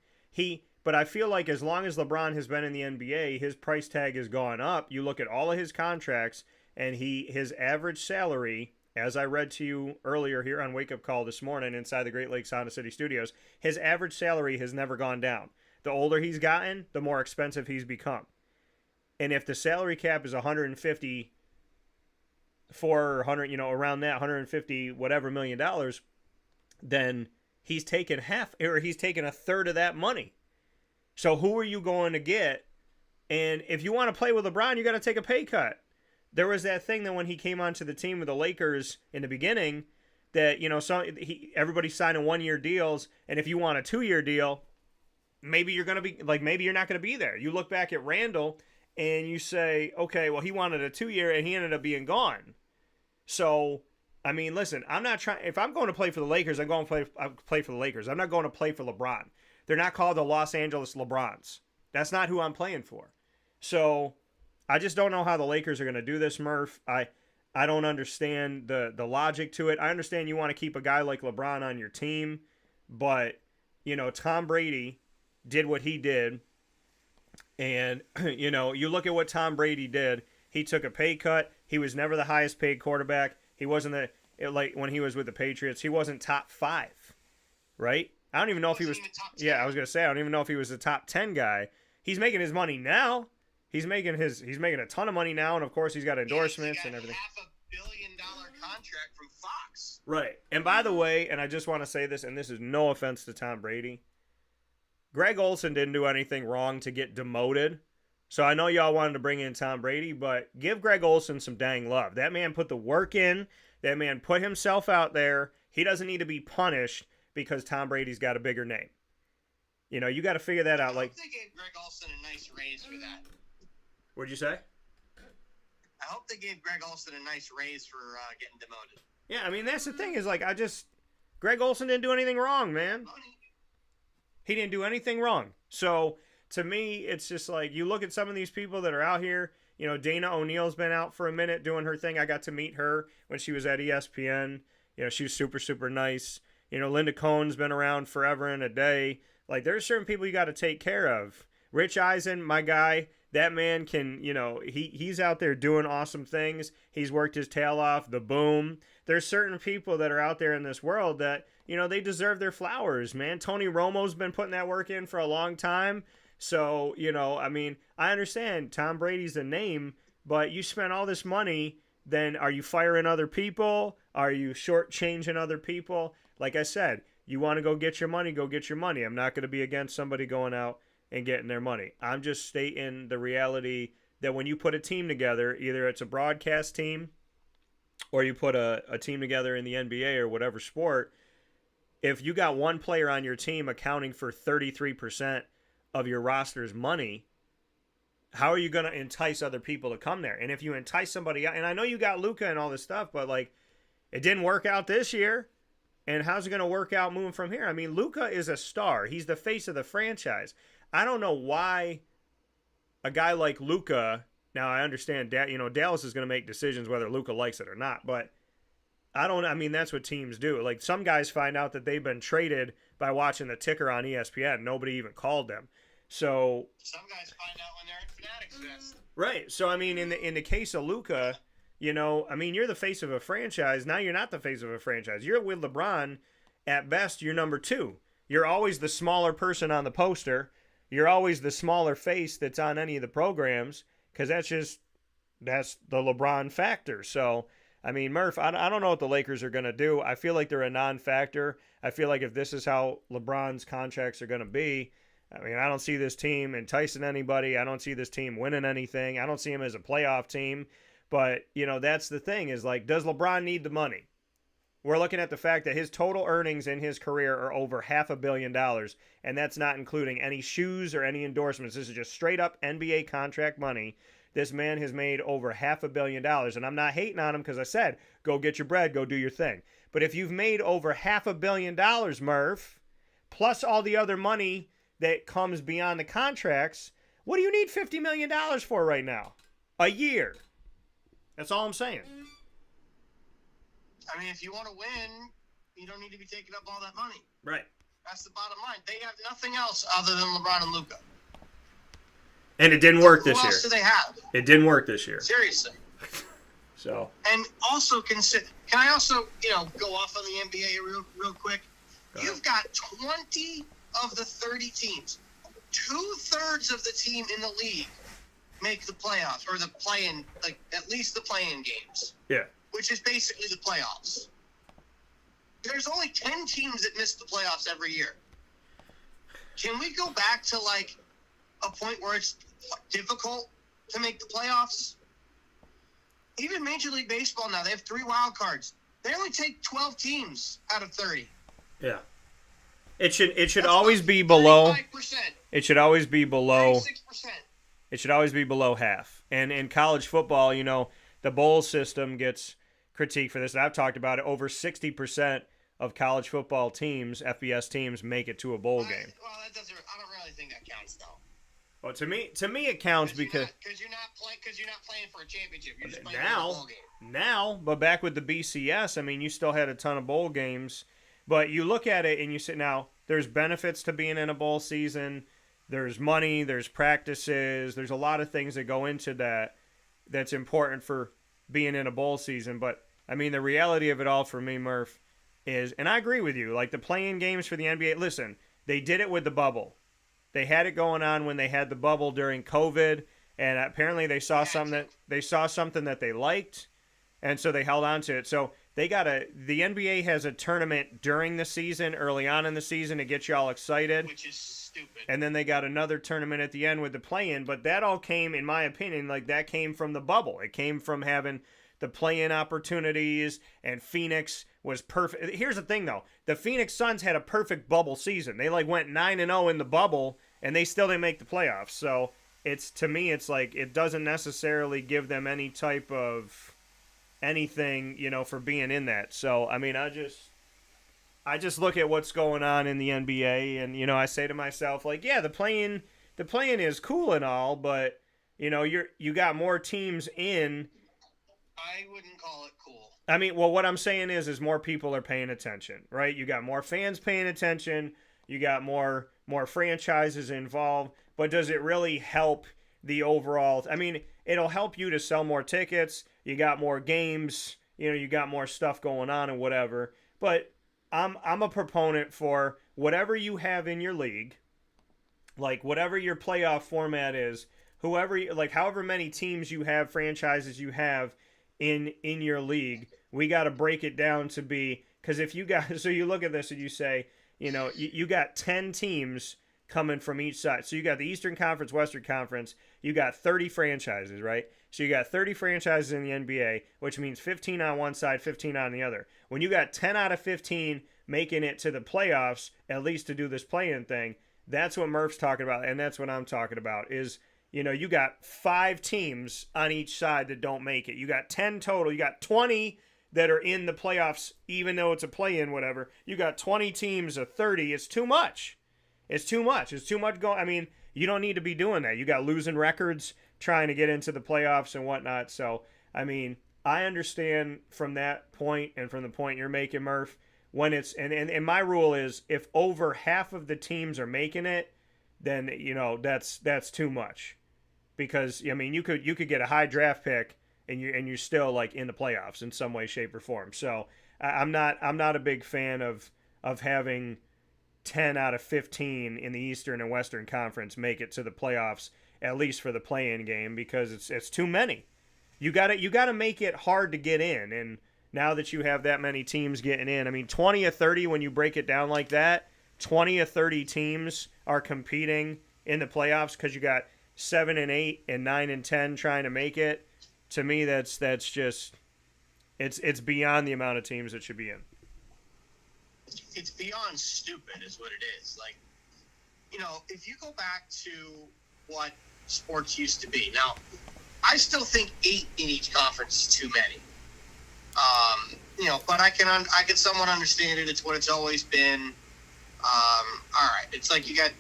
But I feel like as long as LeBron has been in the NBA, his price tag has gone up. You look at all of his contracts, and his average salary, as I read to you earlier here on Wake Up Call this morning inside the Great Lakes Honda City Studios, his average salary has never gone down. The older he's gotten, the more expensive he's become. And if the salary cap is 150 around that 150 whatever million dollars, then he's taken a third of that money. So who are you going to get? And if you want to play with LeBron, you got to take a pay cut. There was that thing that when he came onto the team with the Lakers in the beginning, that everybody signing 1-year deals, and if you want a 2-year deal, maybe you're not going to be there. You look back at Randall and you say, okay, well, he wanted a 2-year and he ended up being gone. So, I mean, listen, I'm not trying. If I'm going to play for the Lakers, I'm going to play for the Lakers. I'm not going to play for LeBron. They're not called the Los Angeles LeBrons. That's not who I'm playing for. So, I just don't know how the Lakers are going to do this, Murph. I don't understand the logic to it. I understand you want to keep a guy like LeBron on your team, but, Tom Brady did what he did. And, you look at what Tom Brady did. He took a pay cut. He was never the highest paid quarterback. He wasn't when he was with the Patriots, he wasn't top 5, right? I don't even know if he was. Yeah, I was gonna say I don't even know if he was a top 10 guy. He's making his money now. He's making a ton of money now, and of course he's got endorsements and everything. $500 million contract from Fox. Right. And by the way, and I just want to say this, and this is no offense to Tom Brady, Greg Olson didn't do anything wrong to get demoted. So I know y'all wanted to bring in Tom Brady, but give Greg Olson some dang love. That man put the work in. That man put himself out there. He doesn't need to be punished because Tom Brady's got a bigger name. You got to figure that out. I hope they gave Greg Olson a nice raise for that. What'd you say? I hope they gave Greg Olson a nice raise for getting demoted. Yeah, I mean, that's the thing is, Greg Olson didn't do anything wrong, man. He didn't do anything wrong. So, to me, it's just like, you look at some of these people that are out here. Dana O'Neal's been out for a minute doing her thing. I got to meet her when she was at ESPN. She was super, super nice. Linda Cohn's been around forever and a day. Like, there's certain people you got to take care of. Rich Eisen, my guy, that man can, he's out there doing awesome things. He's worked his tail off, the boom. There's certain people that are out there in this world that, they deserve their flowers, man. Tony Romo's been putting that work in for a long time. So, I understand Tom Brady's a name, but you spent all this money. Then are you firing other people? Are you shortchanging other people? Like I said, you want to go get your money, go get your money. I'm not going to be against somebody going out and getting their money. I'm just stating the reality that when you put a team together, either it's a broadcast team or you put a team together in the NBA or whatever sport, if you got one player on your team accounting for 33% of your roster's money, how are you going to entice other people to come there? And if you entice somebody out, and I know you got Luka and all this stuff, but like it didn't work out this year. And how's it going to work out moving from here? I mean, Luka is a star. He's the face of the franchise. I don't know why a guy like Luka, now I understand Dallas is going to make decisions whether Luka likes it or not, but I mean, that's what teams do. Like some guys find out that they've been traded by watching the ticker on ESPN. Nobody even called them. So some guys find out when they're at Fanatics Fest. Right. So I mean, in the case of Luka, I mean, you're the face of a franchise. Now you're not the face of a franchise. You're with LeBron. At best, you're number 2. You're always the smaller person on the poster. You're always the smaller face that's on any of the programs because that's the LeBron factor. So, I mean, Murph, I don't know what the Lakers are going to do. I feel like they're a non-factor. I feel like if this is how LeBron's contracts are going to be, I mean, I don't see this team enticing anybody. I don't see this team winning anything. I don't see him as a playoff team. But, that's the thing is like, does LeBron need the money? We're looking at the fact that his total earnings in his career are over $500 million, and that's not including any shoes or any endorsements. This is just straight up NBA contract money. This man has made over $500 million, and I'm not hating on him because I said, go get your bread, go do your thing. But if you've made over $500 million, Murph, plus all the other money that comes beyond the contracts, what do you need $50 million for right now? A year. That's all I'm saying. I mean, if you want to win, you don't need to be taking up all that money. Right. That's the bottom line. They have nothing else other than LeBron and Luka. And it didn't work this year. Who else do they have? It didn't work this year. Seriously. So. And also consider. Can I also, go off on the NBA real quick? You've got 20 of the 30 teams. 2/3 of the team in the league make the playoffs or the play-in, like at least the play-in games. Yeah. Which is basically the playoffs. There's only 10 teams that miss the playoffs every year. Can we go back to like a point where it's difficult to make the playoffs? Even Major League Baseball now, they have 3 wild cards. They only take 12 teams out of 30. Yeah. It should always be below. 35%. It should always be below. 36%. It should always be below half. And in college football, the bowl system gets critique for this, and I've talked about it. Over 60% of college football teams, FBS teams, make it to a bowl game. Well, that doesn't. I don't really think that counts, though. Well, to me, it counts because you're not playing for a championship. You're just playing for a bowl game. Now, but back with the BCS, I mean, you still had a ton of bowl games. But you look at it and you say, now there's benefits to being in a bowl season. There's money. There's practices. There's a lot of things that go into that. That's important for being in a bowl season. But, I mean, the reality of it all for me, Murph, is, and I agree with you, like the play-in games for the NBA, listen, they did it with the bubble. They had it going on when they had the bubble during COVID, and apparently they saw something that they liked, and so they held on to it. So the NBA has a tournament during the season, early on in the season, to get you all excited. Which is stupid. And then they got another tournament at the end with the play-in, but that all came, in my opinion, like that came from the bubble. It came from having the play-in opportunities, and Phoenix was perfect. Here's the thing, though. The Phoenix Suns had a perfect bubble season. They went 9-0 in the bubble, and they still didn't make the playoffs. So to me, it's like it doesn't necessarily give them any type of anything, for being in that. So, I mean, I just look at what's going on in the NBA, and, I say to myself, like, yeah, the play-in is cool and all, but, you got more teams in. I wouldn't call it cool. I mean, well, what I'm saying is more people are paying attention, right? You got more fans paying attention. You got more franchises involved. But does it really help the overall? I mean, it'll help you to sell more tickets. You got more games. You got more stuff going on and whatever. But I'm a proponent for whatever you have in your league, like whatever your playoff format is, however many teams you have, franchises you have in your league, we got to break it down to be, because if you got, so you look at this and you say, you got 10 teams coming from each side. So you got the Eastern Conference, Western Conference, you got 30 franchises, right? So you got 30 franchises in the NBA, which means 15 on one side, 15 on the other. When you got 10 out of 15 making it to the playoffs, at least to do this play-in thing, that's what Murph's talking about, and that's what I'm talking about is, you got 5 teams on each side that don't make it. You got 10 total. You got 20 that are in the playoffs, even though it's a play-in, whatever. You got 20 teams of 30. It's too much. It's too much. It's too much going. I mean, you don't need to be doing that. You got losing records trying to get into the playoffs and whatnot. So, I mean, I understand from that point and from the point you're making, Murph, when it's, and my rule is if over half of the teams are making it, then, that's too much. Because, I mean, you could get a high draft pick and you're still like in the playoffs in some way, shape, or form. So I'm not a big fan of having 10 out of 15 in the Eastern and Western Conference make it to the playoffs, at least for the play-in game, because it's too many. You got to make it hard to get in, and now that you have that many teams getting in, I mean 20 or 30 when you break it down like that, 20 or 30 teams are competing in the playoffs because you got 7 and 8 and 9 and 10 trying to make it. To me, that's just it's beyond the amount of teams that should be in. It's beyond stupid is what it is. Like, if you go back to what sports used to be. Now, I still think 8 in each conference is too many. But I can somewhat understand it. It's what it's always been. All right. It's like you got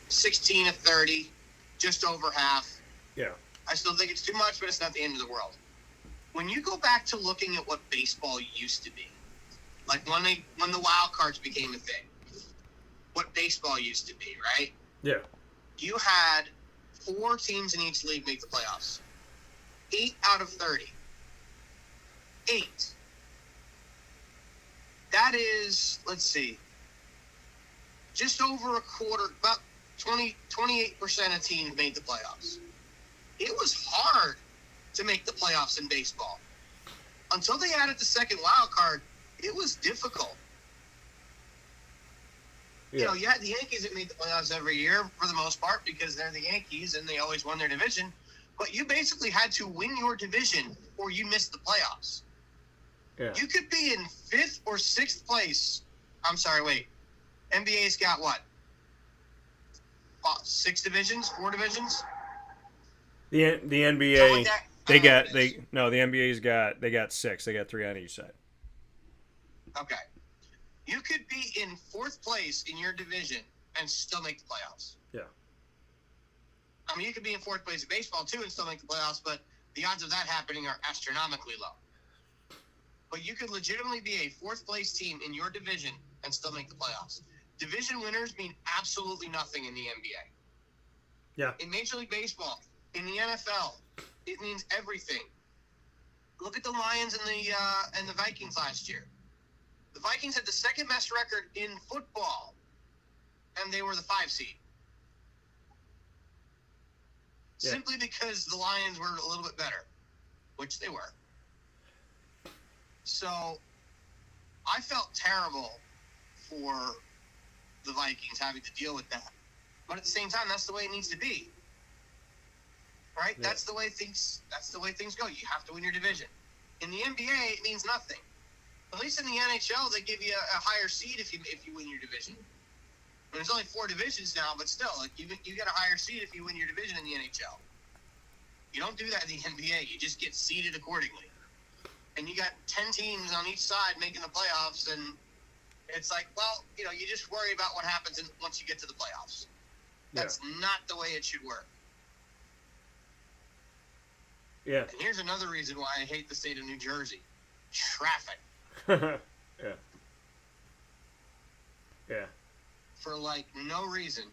16 of 30, just over half. Yeah. I still think it's too much, but it's not the end of the world. When you go back to looking at what baseball used to be, like when the wild cards became a thing, what baseball used to be, right? Yeah. You had 4 teams in each league make the playoffs. 8 out of 30. 8. That is, let's see, just over a quarter, about 28% of teams made the playoffs. It was hard to make the playoffs in baseball. Until they added the second wild card, it was difficult. Yeah. You had the Yankees that made the playoffs every year for the most part because they're the Yankees and they always won their division. But you basically had to win your division or you missed the playoffs. Yeah. You could be in 5th or 6th place. I'm sorry, wait. NBA's got what? 6 divisions? 4 divisions? The NBA Something like that? the NBA's got 6. They got 3 on each side. Okay. You could be in 4th place in your division and still make the playoffs. Yeah. I mean, you could be in 4th place in baseball too and still make the playoffs, but the odds of that happening are astronomically low. But you could legitimately be a 4th place team in your division and still make the playoffs. Division winners mean absolutely nothing in the NBA. Yeah. In Major League Baseball, in the NFL, it means everything. Look at the Lions and the Vikings last year. The Vikings had the second best record in football, and they were the 5 seed. Yeah. Simply because the Lions were a little bit better, which they were. So, I felt terrible for the Vikings having to deal with that. But at the same time, that's the way it needs to be. Right? Yeah. That's the way things go. You have to win your division. In the NBA, it means nothing. At least in the NHL, they give you a higher seed if you win your division. There's only 4 divisions now, but still, like you get a higher seed if you win your division in the NHL. You don't do that in the NBA. You just get seeded accordingly. And you got 10 teams on each side making the playoffs, and it's like, well, you just worry about what happens once you get to the playoffs. That's not the way it should work. Yeah. And here's another reason why I hate the state of New Jersey. Traffic. Yeah. Yeah. For, no reason.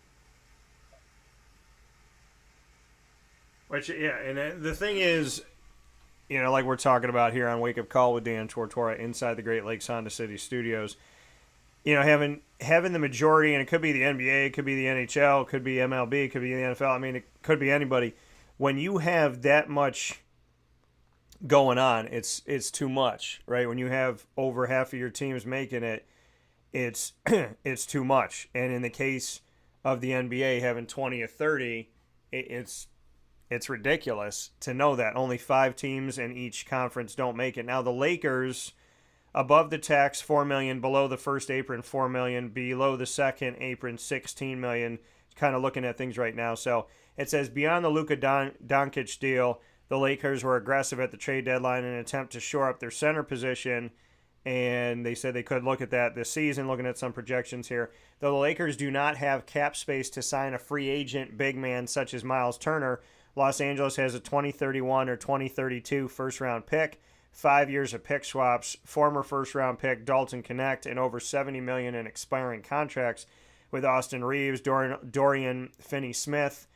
Which, yeah, and the thing is, like we're talking about here on Wake Up Call with Dan Tortora inside the Great Lakes Honda City Studios, having the majority, and it could be the NBA, it could be the NHL, it could be MLB, it could be the NFL, I mean, it could be anybody, when you have that much going on, it's too much, right? When you have over half of your teams making it, it's it's too much. And in the case of the NBA having 20 or 30, it's ridiculous to know that only 5 teams in each conference don't make it. Now the Lakers, above the tax, $4 million, below the first apron, $4 million, below the second apron, $16 million. Kind of looking at things right now. So it says beyond the Luka Doncic deal, the Lakers were aggressive at the trade deadline in an attempt to shore up their center position, and they said they could look at that this season, looking at some projections here. Though the Lakers do not have cap space to sign a free agent big man such as Miles Turner, Los Angeles has a 2031 or 2032 first-round pick, 5 years of pick swaps, former first-round pick Dalton Knecht, and over $70 million in expiring contracts with Austin Reeves, Dorian Finney-Smith,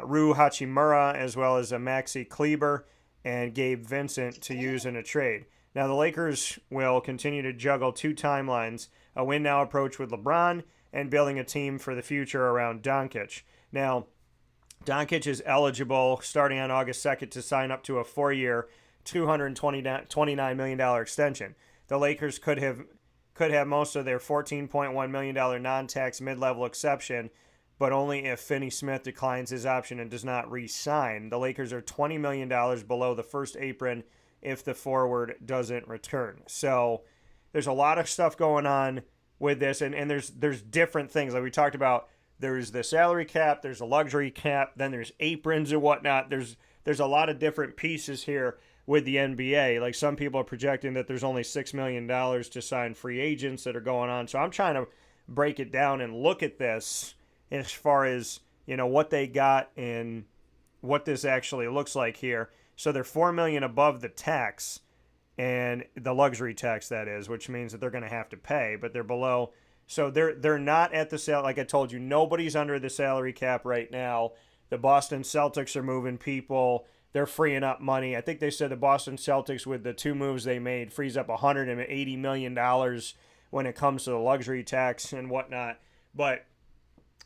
Rui Hachimura, as well as a Maxi Kleber and Gabe Vincent to use in a trade. Now, the Lakers will continue to juggle 2 timelines, a win-now approach with LeBron and building a team for the future around Doncic. Now, Doncic is eligible starting on August 2nd to sign up to a 4-year, $229 million extension. The Lakers could have most of their $14.1 million non-tax mid-level exception, but only if Finney-Smith declines his option and does not re-sign. The Lakers are $20 million below the first apron if the forward doesn't return. So there's a lot of stuff going on with this, and there's different things. Like we talked about, there's the salary cap, there's a luxury cap, then there's aprons and whatnot. There's a lot of different pieces here with the NBA. Like some people are projecting that there's only $6 million to sign free agents that are going on. So I'm trying to break it down and look at this as far as, what they got and what this actually looks like here. So they're $4 million above the tax, and the luxury tax, that is, which means that they're going to have to pay, but they're below. So they're not at the sale. Like I told you, nobody's under the salary cap right now. The Boston Celtics are moving people. They're freeing up money. I think they said the Boston Celtics, with the 2 moves they made, frees up $180 million when it comes to the luxury tax and whatnot. But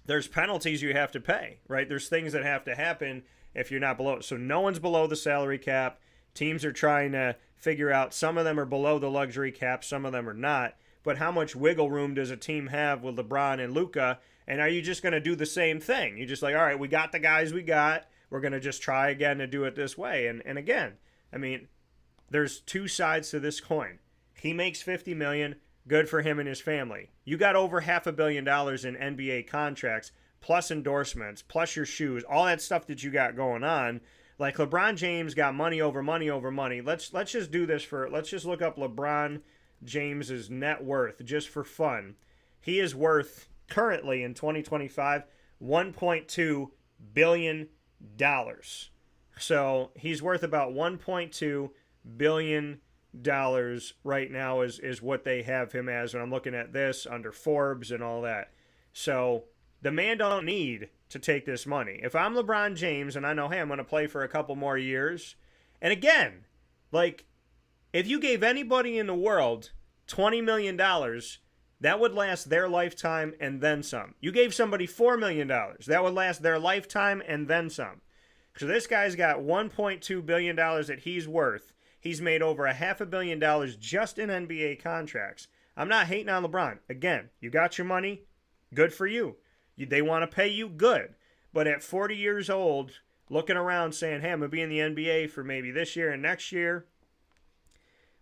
there's penalties you have to pay, right? There's things that have to happen if you're not below. So no one's below the salary cap. Teams are trying to figure out, some of them are below the luxury cap, some of them are not. But how much wiggle room does a team have with LeBron and Luka? And are you just going to do the same thing? You're just like, all right, we got the guys we got. We're going to just try again to do it this way. And again, I mean, there's 2 sides to this coin. He makes $50 million. Good for him and his family. You got over $500 million in NBA contracts, plus endorsements, plus your shoes, all that stuff that you got going on. Like LeBron James got money over money over money. Let's just do this let's just look up LeBron James's net worth just for fun. He is worth currently in 2025 $1.2 billion. So he's worth about $1.2 billion right now is what they have him as when I'm looking at this under Forbes and all that. So the man don't need to take this money. If I'm LeBron James and I know, hey, I'm going to play for a couple more years, and again, like, if you gave anybody in the world $20 million, that would last their lifetime and then some. You gave somebody $4 million, that would last their lifetime and then some. So this guy's got $1.2 billion that he's worth. He's made over $500 million just in NBA contracts. I'm not hating on LeBron. Again, you got your money, good for you. They want to pay you, good. But at 40 years old, looking around saying, hey, I'm going to be in the NBA for maybe this year and next year,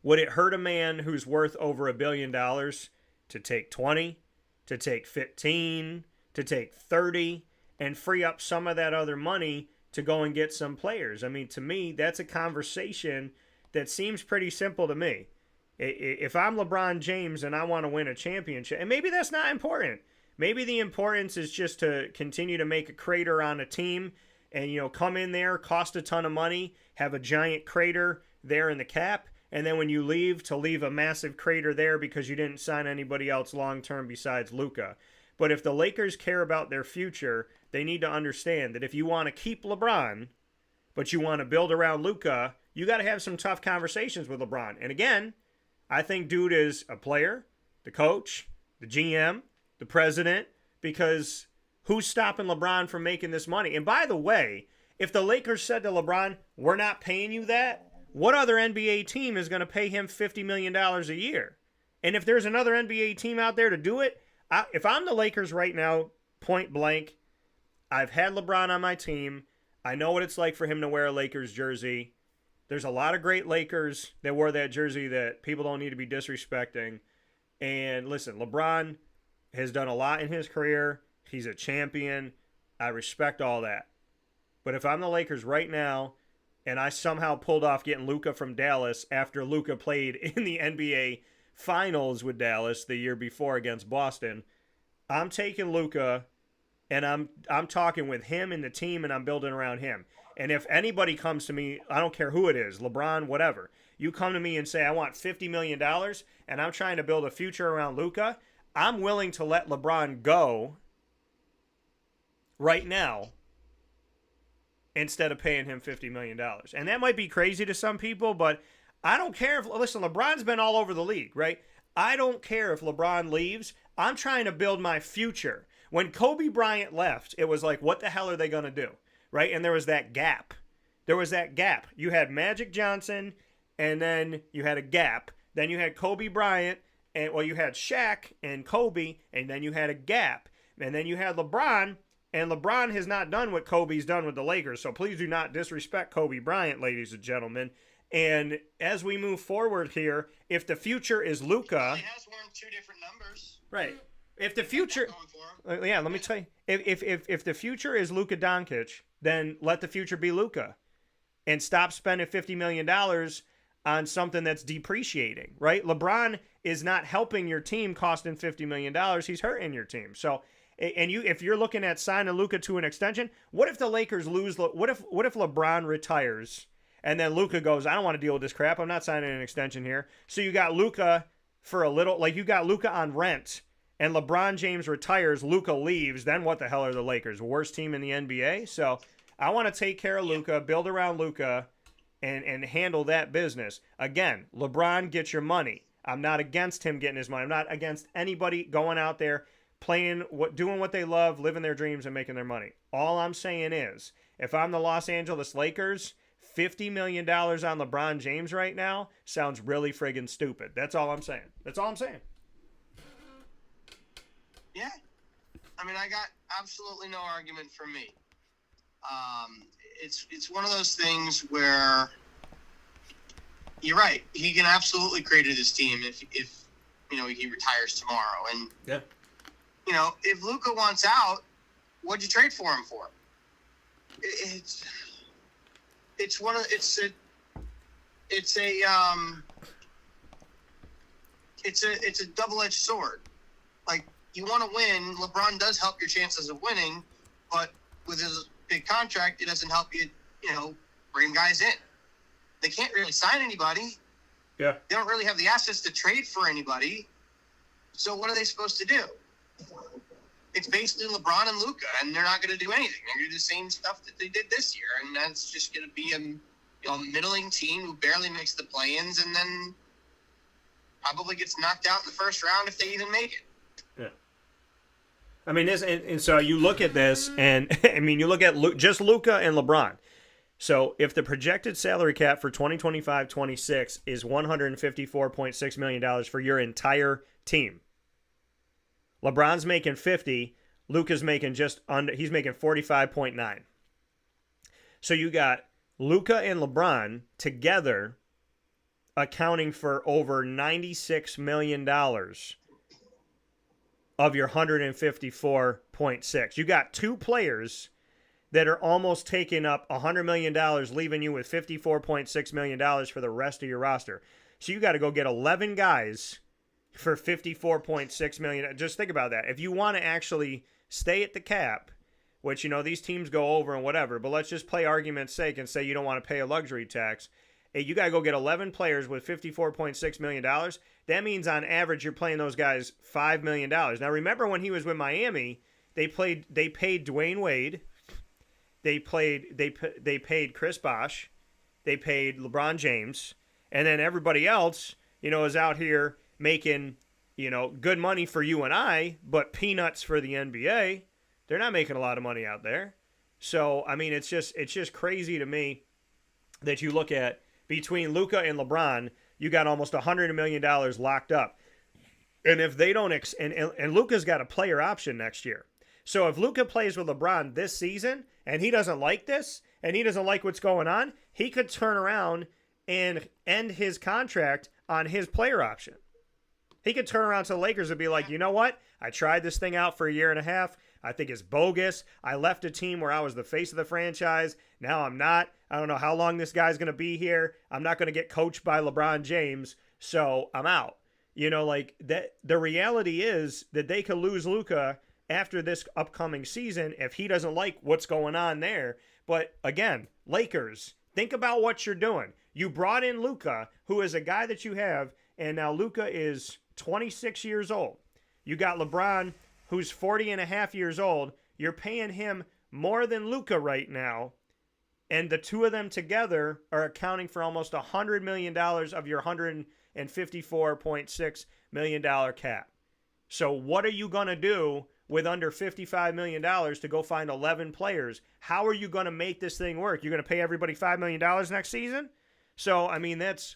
would it hurt a man who's worth over $1 billion to take 20, to take 15, to take 30, and free up some of that other money to go and get some players? I mean, to me, that's a conversation that seems pretty simple to me. If I'm LeBron James and I want to win a championship, and maybe that's not important. Maybe the importance is just to continue to make a crater on a team and, come in there, cost a ton of money, have a giant crater there in the cap, and then when you leave, to leave a massive crater there because you didn't sign anybody else long-term besides Luka. But if the Lakers care about their future, they need to understand that if you want to keep LeBron, but you want to build around Luka, you got to have some tough conversations with LeBron. And again, I think dude is a player, the coach, the GM, the president, because who's stopping LeBron from making this money? And by the way, If the Lakers said to LeBron, we're not paying you that, what other NBA team is going to pay him $50 million a year? And if there's another NBA team out there to do it, if I'm the Lakers right now, point blank, I've had LeBron on my team. I know what it's like for him to wear a Lakers jersey. There's a lot of great Lakers that wore that jersey that people don't need to be disrespecting. And listen, LeBron has done a lot in his career. He's a champion. I respect all that. But if I'm the Lakers right now and I somehow pulled off getting Luka from Dallas after Luka played in the NBA Finals with Dallas the year before against Boston, I'm taking Luka and I'm talking with him and the team and I'm building around him. And if anybody comes to me, I don't care who it is, LeBron, whatever, you come to me and say, I want $50 million and I'm trying to build a future around Luka, I'm willing to let LeBron go right now instead of paying him $50 million. And that might be crazy to some people, but I don't care if, listen, LeBron's been all over the league, right? I don't care if LeBron leaves. I'm trying to build my future. When Kobe Bryant left, it was like, what the hell are they going to do? Right? And there was that gap. You had Magic Johnson, and then you had a gap. Then you had Kobe Bryant, and you had Shaq and Kobe, and then you had a gap. And then you had LeBron, and LeBron has not done what Kobe's done with the Lakers. So please do not disrespect Kobe Bryant, ladies and gentlemen. And as we move forward here, if the future is Luka, he has worn 2 different numbers. Right. If the future, yeah, let me tell you, if the future is Luka Doncic, then let the future be Luka, and stop spending $50 million on something that's depreciating. Right? LeBron is not helping your team, costing $50 million. He's hurting your team. So, and if you're looking at signing Luka to an extension, what if the Lakers lose? What if LeBron retires? And then Luka goes, I don't want to deal with this crap. I'm not signing an extension here. So you got Luka for a little, like you got Luka on rent, and LeBron James retires, Luka leaves. Then what the hell are the Lakers? Worst team in the NBA? So I want to take care of Luka, build around Luka, and handle that business. Again, LeBron gets your money. I'm not against him getting his money. I'm not against anybody going out there playing, doing what they love, living their dreams, and making their money. All I'm saying is, if I'm the Los Angeles Lakers, $50 million on LeBron James right now sounds really friggin' stupid. That's all I'm saying. Yeah. I mean, I got absolutely no argument from me. It's one of those things where you're right. He can absolutely create this team if he retires tomorrow. And yeah, if Luka wants out, what'd you trade for him for? It's a double-edged sword. Like, you want to win. LeBron does help your chances of winning, but with his big contract, it doesn't help you, bring guys in. They can't really sign anybody. Yeah. They don't really have the assets to trade for anybody. So what are they supposed to do? It's basically LeBron and Luka, and they're not going to do anything. They're going to do the same stuff that they did this year, and that's just going to be a middling team who barely makes the play-ins and then probably gets knocked out in the first round if they even make it. Yeah. I mean, and so you look at this, and I mean, you look at just Luka and LeBron. So if the projected salary cap for 2025-26 is $154.6 million for your entire team, LeBron's making 50, Luka's making he's making 45.9. So you got Luka and LeBron together accounting for over $96 million of your 154.6. You got 2 players that are almost taking up $100 million, leaving you with $54.6 million for the rest of your roster. So you got to go get 11 guys for $54.6 million. Just think about that. If you want to actually stay at the cap, which, these teams go over and whatever, but let's just play argument's sake and say you don't want to pay a luxury tax. You got to go get 11 players with $54.6 million. That means on average you're playing those guys $5 million. Now remember when he was with Miami, they paid Dwayne Wade, they paid Chris Bosh, they paid LeBron James, and then everybody else, is out here making, good money for you and I, but peanuts for the NBA. They're not making a lot of money out there. So I mean, it's just crazy to me that you look at between Luka and LeBron, you got almost $100 million locked up. And if they don't, and Luka's got a player option next year. So if Luka plays with LeBron this season and he doesn't like this and he doesn't like what's going on, he could turn around and end his contract on his player option. He could turn around to the Lakers and be like, you know what? I tried this thing out for a year and a half. I think it's bogus. I left a team where I was the face of the franchise. Now I'm not. I don't know how long this guy's going to be here. I'm not going to get coached by LeBron James, so I'm out. You know, like that. The reality is that they could lose Luka after this upcoming season if he doesn't like what's going on there. But again, Lakers, think about what you're doing. You brought in Luka, who is a guy that you have, and now Luka is 26 years old. You got LeBron, who's 40 and a half years old. You're paying him more than Luka right now. And the two of them together are accounting for almost $100 million of your $154.6 million cap. So what are you going to do with under $55 million to go find 11 players? How are you going to make this thing work? You're going to pay everybody $5 million next season? So, I mean, this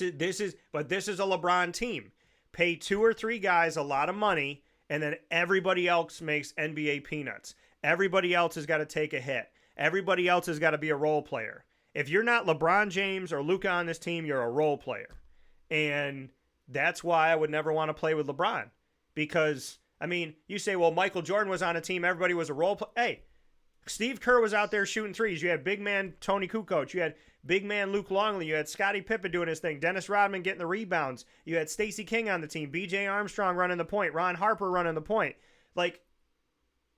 is a LeBron team. Pay 2 or 3 guys a lot of money, and then everybody else makes NBA peanuts. Everybody else has got to take a hit. Everybody else has got to be a role player. If you're not LeBron James or Luka on this team, you're a role player. And that's why I would never want to play with LeBron. Because, I mean, you say, well, Michael Jordan was on a team, everybody was a role player. Hey, Steve Kerr was out there shooting threes. You had big man Tony Kukoc. You had big man Luke Longley. You had Scottie Pippen doing his thing. Dennis Rodman getting the rebounds. You had Stacey King on the team. B.J. Armstrong running the point. Ron Harper running the point. Like,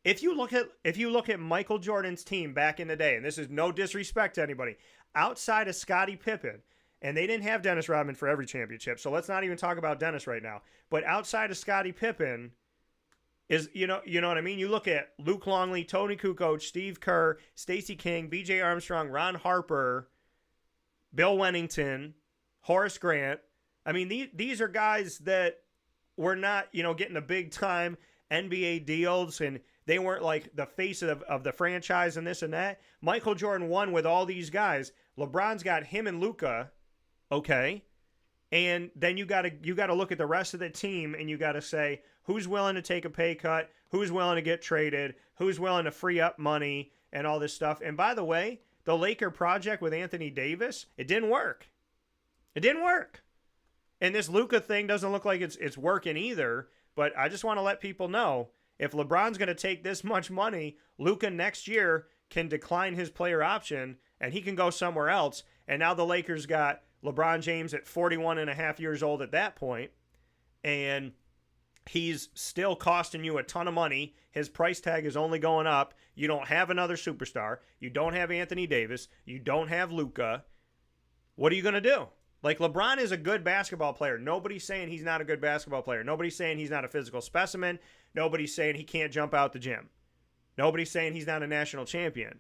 if you look at Michael Jordan's team back in the day, and this is no disrespect to anybody, outside of Scottie Pippen, and they didn't have Dennis Rodman for every championship, so let's not even talk about Dennis right now. But outside of Scottie Pippen, is you know what I mean? You look at Luke Longley, Tony Kukoc, Steve Kerr, Stacey King, B.J. Armstrong, Ron Harper, Bill Wennington, Horace Grant. I mean, these are guys that were not, getting the big time NBA deals, and they weren't like the face of the franchise and this and that. Michael Jordan won with all these guys. LeBron's got him and Luka, okay? And then you got to look at the rest of the team, and you got to say who's willing to take a pay cut, who's willing to get traded, who's willing to free up money and all this stuff. And by the way, the Laker project with Anthony Davis, it didn't work. It didn't work. And this Luka thing doesn't look like it's working either, but I just want to let people know, if LeBron's going to take this much money, Luka next year can decline his player option and he can go somewhere else. And now the Lakers got LeBron James at 41 and a half years old at that point, and he's still costing you a ton of money. His price tag is only going up. You don't have another superstar. You don't have Anthony Davis. You don't have Luka. What are you going to do? Like, LeBron is a good basketball player. Nobody's saying he's not a good basketball player. Nobody's saying he's not a physical specimen. Nobody's saying he can't jump out the gym. Nobody's saying he's not a national champion.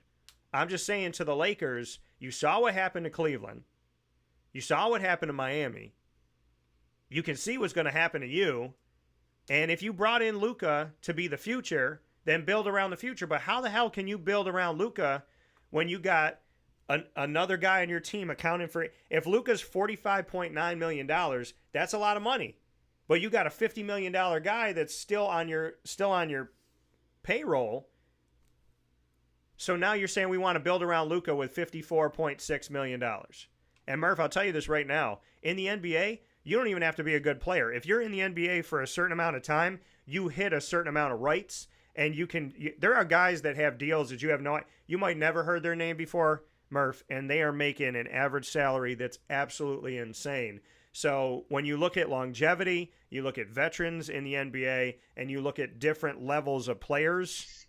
I'm just saying to the Lakers, you saw what happened to Cleveland. You saw what happened to Miami. You can see what's going to happen to you. And if you brought in Luka to be the future, then build around the future. But how the hell can you build around Luka when you got another guy on your team accounting for it? If Luka's $45.9 million, that's a lot of money. But you got a $50 million guy that's still on your payroll. So now you're saying we want to build around Luka with $54.6 million. And Murph, I'll tell you this right now. In the NBA, you don't even have to be a good player. If you're in the NBA for a certain amount of time, you hit a certain amount of rights, and there are guys that have deals that you might never heard their name before, Murph, and they are making an average salary that's absolutely insane. So when you look at longevity, you look at veterans in the NBA, and you look at different levels of players,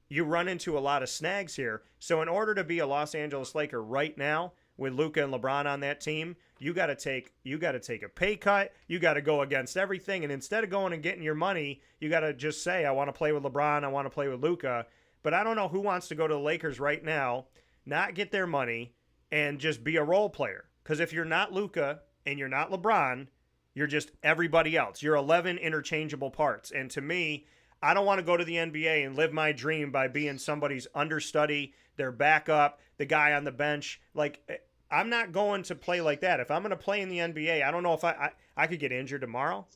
you run into a lot of snags here. So in order to be a Los Angeles Laker right now, with Luka and LeBron on that team, you got to take a pay cut. You got to go against everything, and instead of going and getting your money, you got to just say, I want to play with LeBron, I want to play with Luka. But I don't know who wants to go to the Lakers right now, not get their money, and just be a role player. Because if you're not Luka and you're not LeBron, you're just everybody else. You're 11 interchangeable parts. And to me, I don't want to go to the NBA and live my dream by being somebody's understudy, their backup, the guy on the bench. Like, I'm not going to play like that. If I'm going to play in the NBA, I don't know if I could get injured tomorrow.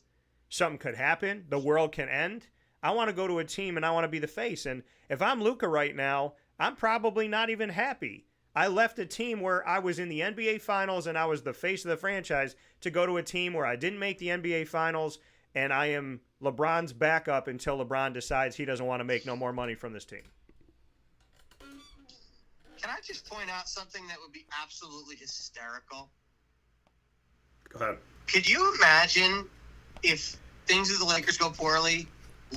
Something could happen. The world can end. I want to go to a team and I want to be the face. And if I'm Luka right now, I'm probably not even happy. I left a team where I was in the NBA Finals and I was the face of the franchise to go to a team where I didn't make the NBA Finals and I am LeBron's backup until LeBron decides he doesn't want to make no more money from this team. Can I just point out something that would be absolutely hysterical? Go ahead. Could you imagine if things with the Lakers go poorly,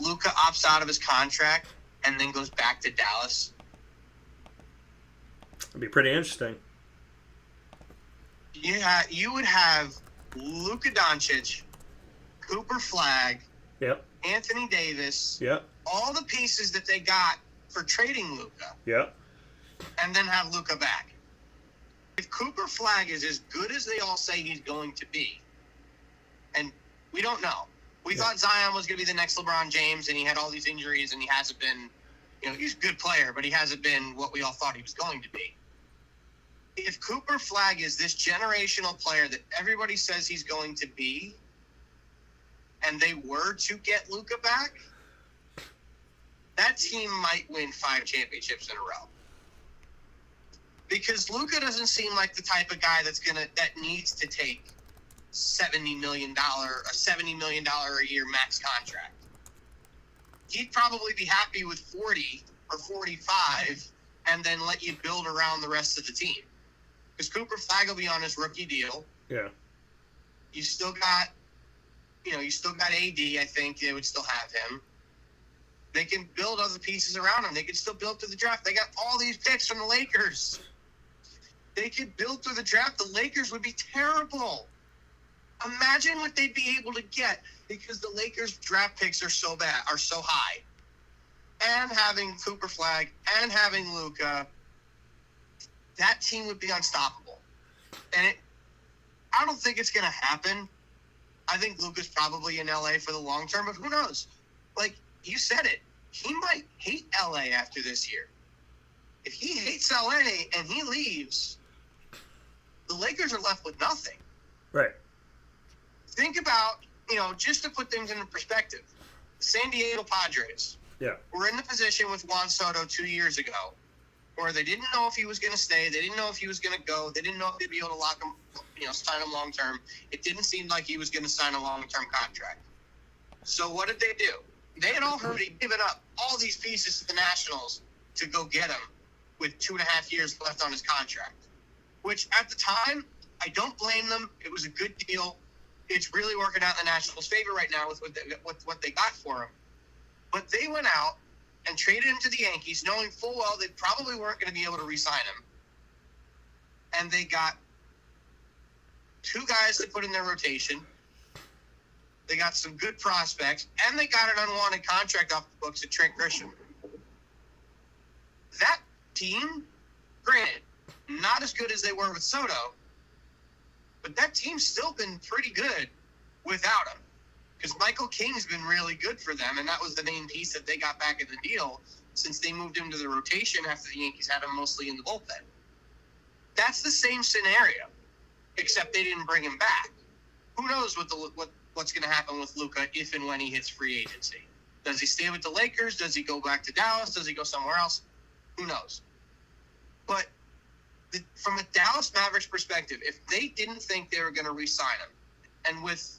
Luka opts out of his contract and then goes back to Dallas? It'd be pretty interesting. You would have Luka Doncic, Cooper Flagg, Yep. Anthony Davis, Yep. all the pieces that they got for trading Luka, Yep. and then have Luka back. If Cooper Flagg is as good as they all say he's going to be, and we don't know. We thought Zion was going to be the next LeBron James, and he had all these injuries, and he hasn't been, he's a good player, but he hasn't been what we all thought he was going to be. If Cooper Flagg is this generational player that everybody says he's going to be, and they were to get Luka back, that team might win 5 championships in a row. Because Luka doesn't seem like the type of guy that needs to take $70 million a year max contract. He'd probably be happy with 40 or 45 and then let you build around the rest of the team. Because Cooper Flagg will be on his rookie deal. Yeah. You still got AD, I think they would still have him. They can build other pieces around him. They can still build through the draft. They got all these picks from the Lakers. They could build through the draft. The Lakers would be terrible. Imagine what they'd be able to get because the Lakers draft picks are so high. And having Cooper Flagg and having Luka, that team would be unstoppable. And I don't think it's going to happen. I think Luka's probably in LA for the long term, but who knows? Like you said it, he might hate LA after this year. If he hates LA and he leaves, the Lakers are left with nothing. Right. Think about, just to put things into perspective, the San Diego Padres were in the position with Juan Soto 2 years ago where they didn't know if he was going to stay. They didn't know if he was going to go. They didn't know if they'd be able to lock him, sign him long term. It didn't seem like he was going to sign a long-term contract. So what did they do? They had all heard he'd given up all these pieces to the Nationals to go get him with 2.5 years left on his contract, which at the time, I don't blame them. It was a good deal. It's really working out in the Nationals' favor right now with what they got for him. But they went out and traded him to the Yankees, knowing full well they probably weren't going to be able to re-sign him. And they got 2 guys to put in their rotation. They got some good prospects, and they got an unwanted contract off the books at Trent Grisham. That team, granted, not as good as they were with Soto, but that team's still been pretty good without him. Because Michael King's been really good for them, and that was the main piece that they got back in the deal since they moved him to the rotation after the Yankees had him mostly in the bullpen. That's the same scenario, except they didn't bring him back. Who knows what's going to happen with Luka if and when he hits free agency? Does he stay with the Lakers? Does he go back to Dallas? Does he go somewhere else? Who knows? But from a Dallas Mavericks perspective, if they didn't think they were going to re-sign him, and with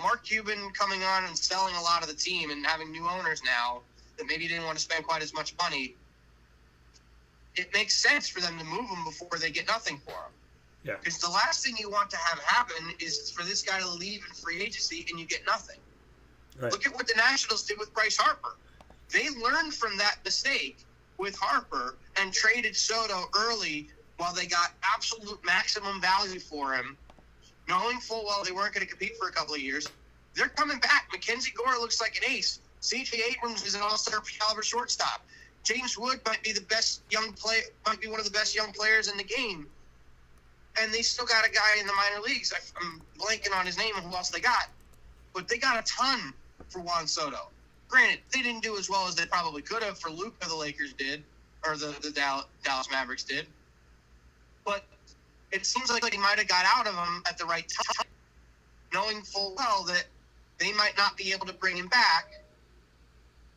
Mark Cuban coming on and selling a lot of the team and having new owners now that maybe didn't want to spend quite as much money, it makes sense for them to move him before they get nothing for him. Yeah. Because the last thing you want to have happen is for this guy to leave in free agency and you get nothing. Right. Look at what the Nationals did with Bryce Harper. They learned from that mistake with Harper and traded Soto early while they got absolute maximum value for him, knowing full well they weren't going to compete for a couple of years. They're coming back. Mackenzie Gore looks like an ace. C.J. Abrams is an all-star caliber shortstop. James Wood might be one of the best young players in the game. And they still got a guy in the minor leagues. I'm blanking on his name and who else they got. But they got a ton for Juan Soto. Granted, they didn't do as well as they probably could have for Luka, the Lakers did, or the Dallas Mavericks did. But it seems like he might have got out of them at the right time, knowing full well that they might not be able to bring him back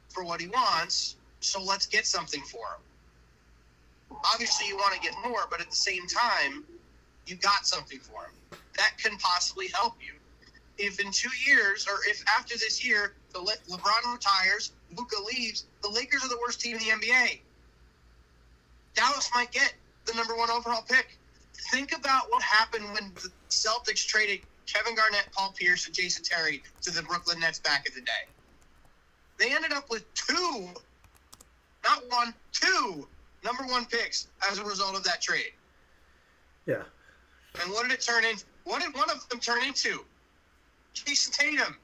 for what he wants, so let's get something for him. Obviously, you want to get more, but at the same time, you got something for him. That can possibly help you. If in 2 years, or if after this year, LeBron retires, Luka leaves, the Lakers are the worst team in the NBA. Dallas might get the number 1 overall pick. Think about what happened when the Celtics traded Kevin Garnett, Paul Pierce, and Jason Terry to the Brooklyn Nets back in the day. They ended up with 2, not 1, 2 number 1 picks as a result of that trade. Yeah. And what did it turn into? What did one of them turn into? Jason Tatum.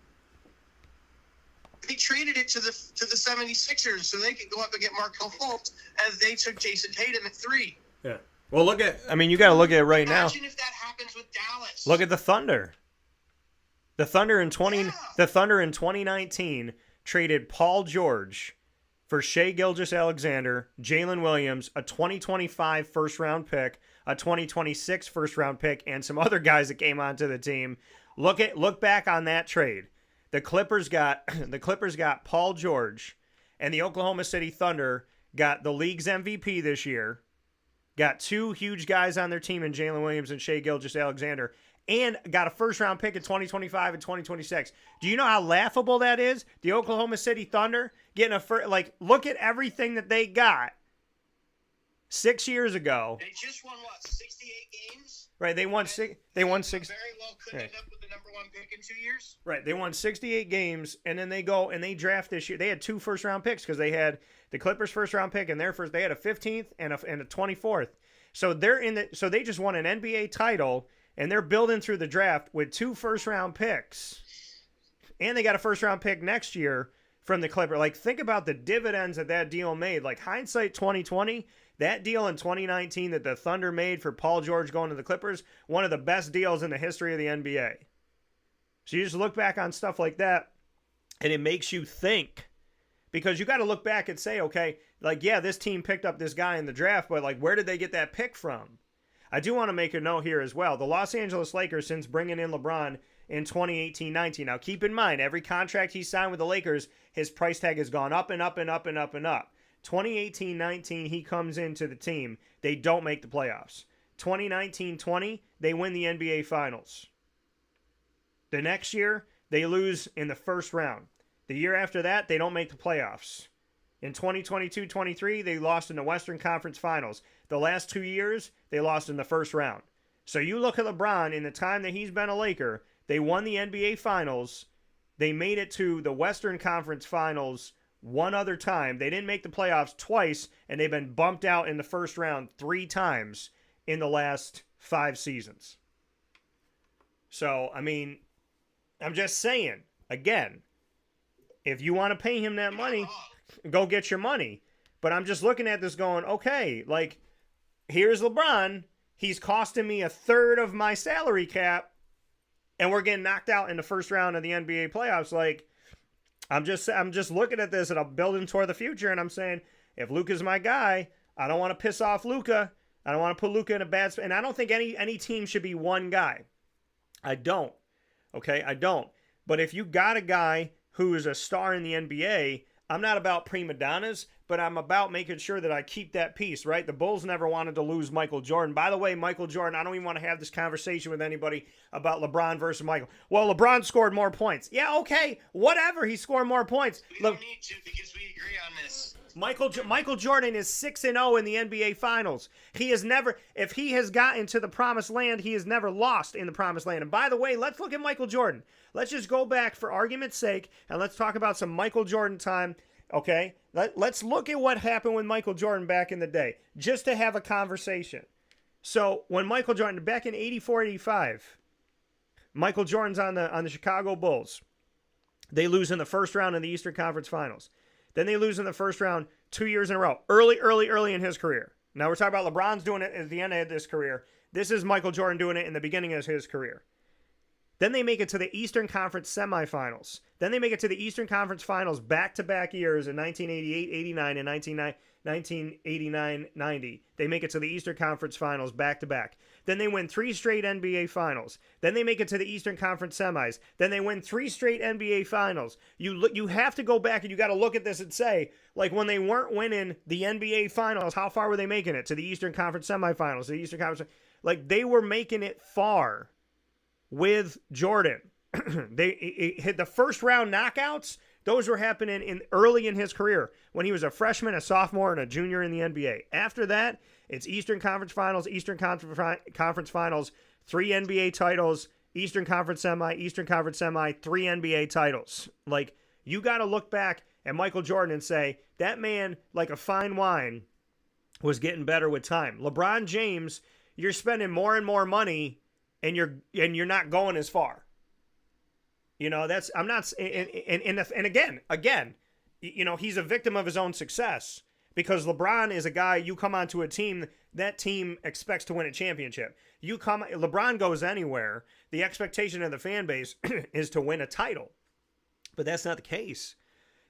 They traded it to the 76ers so they could go up and get Markelle Fultz, as they took Jason Tatum at 3. Yeah. Well, you got to look at it right now. Imagine if that happens with Dallas. Look at the Thunder. The Thunder in 2019 traded Paul George for Shai Gilgeous-Alexander, Jalen Williams, a 2025 first-round pick, a 2026 first-round pick, and some other guys that came onto the team. Look back on that trade. The Clippers got Paul George, and the Oklahoma City Thunder got the league's MVP this year, got 2 huge guys on their team in Jalen Williams and Shai Gilgeous-Alexander, and got a first-round pick in 2025 and 2026. Do you know how laughable that is? The Oklahoma City Thunder getting look at everything that they got 6 years ago. They just won, 68 games? Right, they won 6. They won 6. Very well could end up with the number 1 pick in 2 years. Right, they won 68 games, and then they go and they draft this year. They had 2 first-round picks because they had the Clippers' first-round pick and their first. They had a 15th and a 24th. So so they just won an NBA title, and they're building through the draft with 2 first-round picks, and they got a first-round pick next year from the Clippers. Think about the dividends that deal made. Hindsight 2020. That deal in 2019 that the Thunder made for Paul George going to the Clippers, one of the best deals in the history of the NBA. So you just look back on stuff like that, and it makes you think. Because you got to look back and say, okay, this team picked up this guy in the draft, but where did they get that pick from? I do want to make a note here as well. The Los Angeles Lakers, since bringing in LeBron in 2018-19, now keep in mind, every contract he signed with the Lakers, his price tag has gone up and up and up and up and up. 2018-19, he comes into the team. They don't make the playoffs. 2019-20, they win the NBA Finals. The next year, they lose in the first round. The year after that, they don't make the playoffs. In 2022-23, they lost in the Western Conference Finals. The last 2 years, they lost in the first round. So you look at LeBron, in the time that he's been a Laker, they won the NBA Finals. They made it to the Western Conference Finals one other time. They didn't make the playoffs twice, and they've been bumped out in the first round 3 times in the last 5 seasons. So, I'm just saying, again, if you want to pay him that money, go get your money. But I'm just looking at this going, okay, here's LeBron. He's costing me a third of my salary cap, and we're getting knocked out in the first round of the NBA playoffs. I'm just looking at this, and I'm building toward the future, and I'm saying, if Luka's my guy, I don't want to piss off Luka. I don't want to put Luka in a bad spot. And I don't think any team should be one guy. I don't. Okay, I don't. But if you got a guy who is a star in the NBA, I'm not about prima donnas, but I'm about making sure that I keep that peace, right? The Bulls never wanted to lose Michael Jordan. By the way, Michael Jordan, I don't even want to have this conversation with anybody about LeBron versus Michael. Well, LeBron scored more points. Yeah, okay, whatever. He scored more points. We don't need to, because we agree on this. Michael Jordan is 6-0 in the NBA Finals. He has never, if he has gotten to the promised land, he has never lost in the promised land. And by the way, let's look at Michael Jordan. Let's just go back for argument's sake, and let's talk about some Michael Jordan time, okay? Let's look at what happened with Michael Jordan back in the day, just to have a conversation. So when Michael Jordan, back in 84-85, Michael Jordan's on the Chicago Bulls. They lose in the first round of the Eastern Conference Finals. Then they lose in the first round 2 years in a row. Early in his career. Now we're talking about LeBron's doing it at the end of his career. This is Michael Jordan doing it in the beginning of his career. Then they make it to the Eastern Conference semifinals. Then they make it to the Eastern Conference finals back-to-back years in 1988, 89, and 1989, 90. They make it to the Eastern Conference finals back-to-back. Then they win 3 straight NBA finals. Then they make it to the Eastern Conference semis. Then they win 3 straight NBA finals. You have to go back and you got to look at this and say, like, when they weren't winning the NBA finals, how far were they making it? To the Eastern Conference semifinals, to the Eastern Conference. Like, they were making it far with Jordan. They hit the first round knockouts. Those were happening early in his career when he was a freshman, a sophomore, and a junior in the NBA. After that, it's Eastern Conference Finals, Eastern Conference Finals, 3 NBA titles, Eastern Conference Semi, 3 NBA titles. Like, you got to look back at Michael Jordan and say, that man, like a fine wine, was getting better with time. LeBron James, you're spending more and more money, and you're not going as far. You know, that's, I'm not, and again, you know, he's a victim of his own success, because LeBron is a guy, you come onto a team, that team expects to win a championship. LeBron goes anywhere, the expectation of the fan base is to win a title. But that's not the case.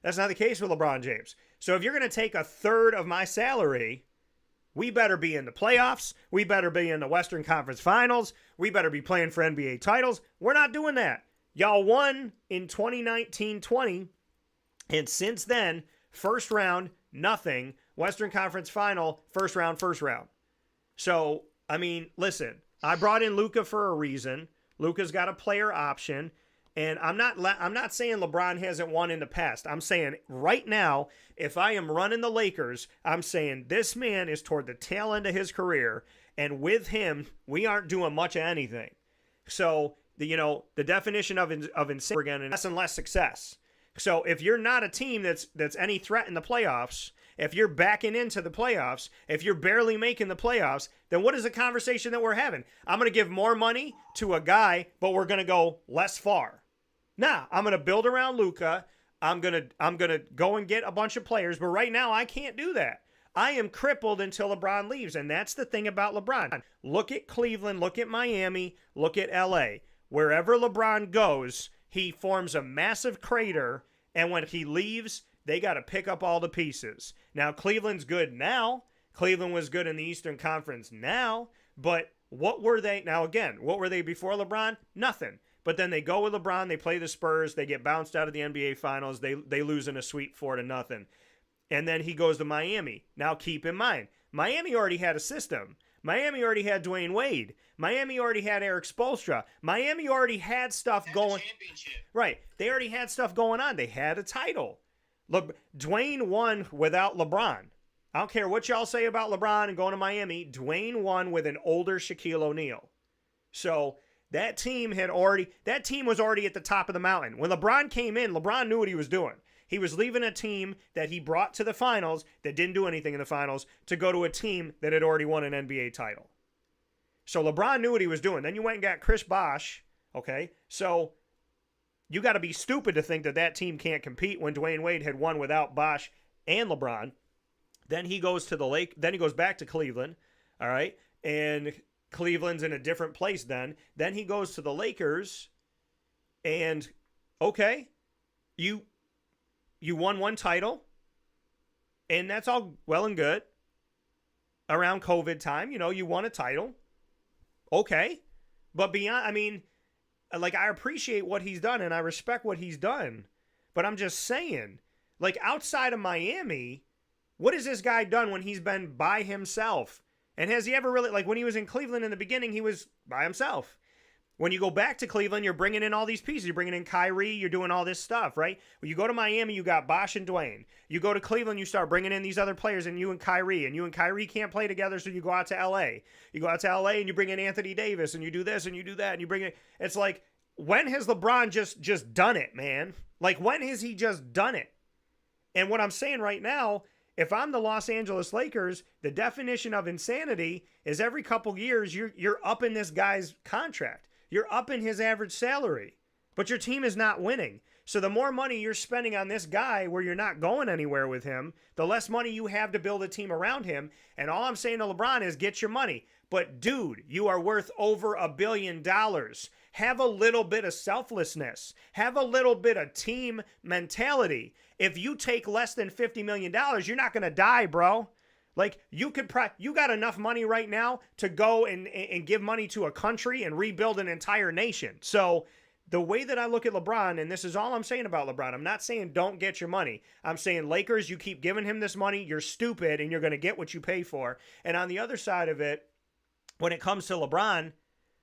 That's not the case with LeBron James. So if you're going to take a third of my salary, we better be in the playoffs. We better be in the Western Conference Finals. We better be playing for NBA titles. We're not doing that. Y'all won in 2019-20, and since then, first round, nothing. Western Conference Final, first round. So, I mean, listen, I brought in Luka for a reason. Luka's got a player option, and I'm not saying LeBron hasn't won in the past. I'm saying right now, if I am running the Lakers, I'm saying this man is toward the tail end of his career, and with him, we aren't doing much of anything. So, the definition of insanity again, and less and less success. So if you're not a team that's any threat in the playoffs, if you're backing into the playoffs, if you're barely making the playoffs, then what is the conversation that we're having? I'm going to give more money to a guy, but we're going to go less far. Nah, I'm going to build around Luka. I'm going to go and get a bunch of players, but right now I can't do that. I am crippled until LeBron leaves, and that's the thing about LeBron. Look at Cleveland, look at Miami, look at LA. Wherever LeBron goes, he forms a massive crater, and when he leaves, they got to pick up all the pieces. Now, Cleveland's good now. Cleveland was good in the Eastern Conference now, but what were they? Now, again, what were they before LeBron? Nothing. But then they go with LeBron, they play the Spurs, they get bounced out of the NBA Finals, they lose in a sweep 4-0. And then he goes to Miami. Now, keep in mind, Miami already had a system. Miami already had Dwayne Wade. Miami already had Eric Spoelstra. Miami already had stuff going. Right. They already had stuff going on. They had a title. Dwayne won without LeBron. I don't care what y'all say about LeBron and going to Miami. Dwayne won with an older Shaquille O'Neal. So that team was already at the top of the mountain. When LeBron came in, LeBron knew what he was doing. He was leaving a team that he brought to the finals that didn't do anything in the finals to go to a team that had already won an NBA title. So LeBron knew what he was doing. Then you went and got Chris Bosh, okay? So you got to be stupid to think that team can't compete when Dwayne Wade had won without Bosh and LeBron. Then he goes to then he goes back to Cleveland, all right? And Cleveland's in a different place then. Then he goes to the Lakers, and okay, you won one title, and that's all well and good. Around COVID time, you won a title. Okay. But beyond, I appreciate what he's done, and I respect what he's done. But I'm just saying, outside of Miami, what has this guy done when he's been by himself? And has he ever really, when he was in Cleveland in the beginning, he was by himself. When you go back to Cleveland, you're bringing in all these pieces. You're bringing in Kyrie. You're doing all this stuff, right? When you go to Miami, you got Bosh and Dwayne. You go to Cleveland, you start bringing in these other players, and you and Kyrie can't play together, so you go out to L.A. You go out to L.A. and you bring in Anthony Davis, and you do this and you do that, and you bring in. It's like, when has LeBron just done it, man? When has he just done it? And what I'm saying right now, if I'm the Los Angeles Lakers, the definition of insanity is every couple years you're upping this guy's contract. You're upping his average salary, but your team is not winning. So the more money you're spending on this guy where you're not going anywhere with him, the less money you have to build a team around him. And all I'm saying to LeBron is get your money. But dude, you are worth over $1 billion. Have a little bit of selflessness. Have a little bit of team mentality. If you take less than $50 million, you're not going to die, bro. Like, you got enough money right now to go and give money to a country and rebuild an entire nation. So the way that I look at LeBron, and this is all I'm saying about LeBron, I'm not saying don't get your money. I'm saying, Lakers, you keep giving him this money, you're stupid, and you're going to get what you pay for. And on the other side of it, when it comes to LeBron,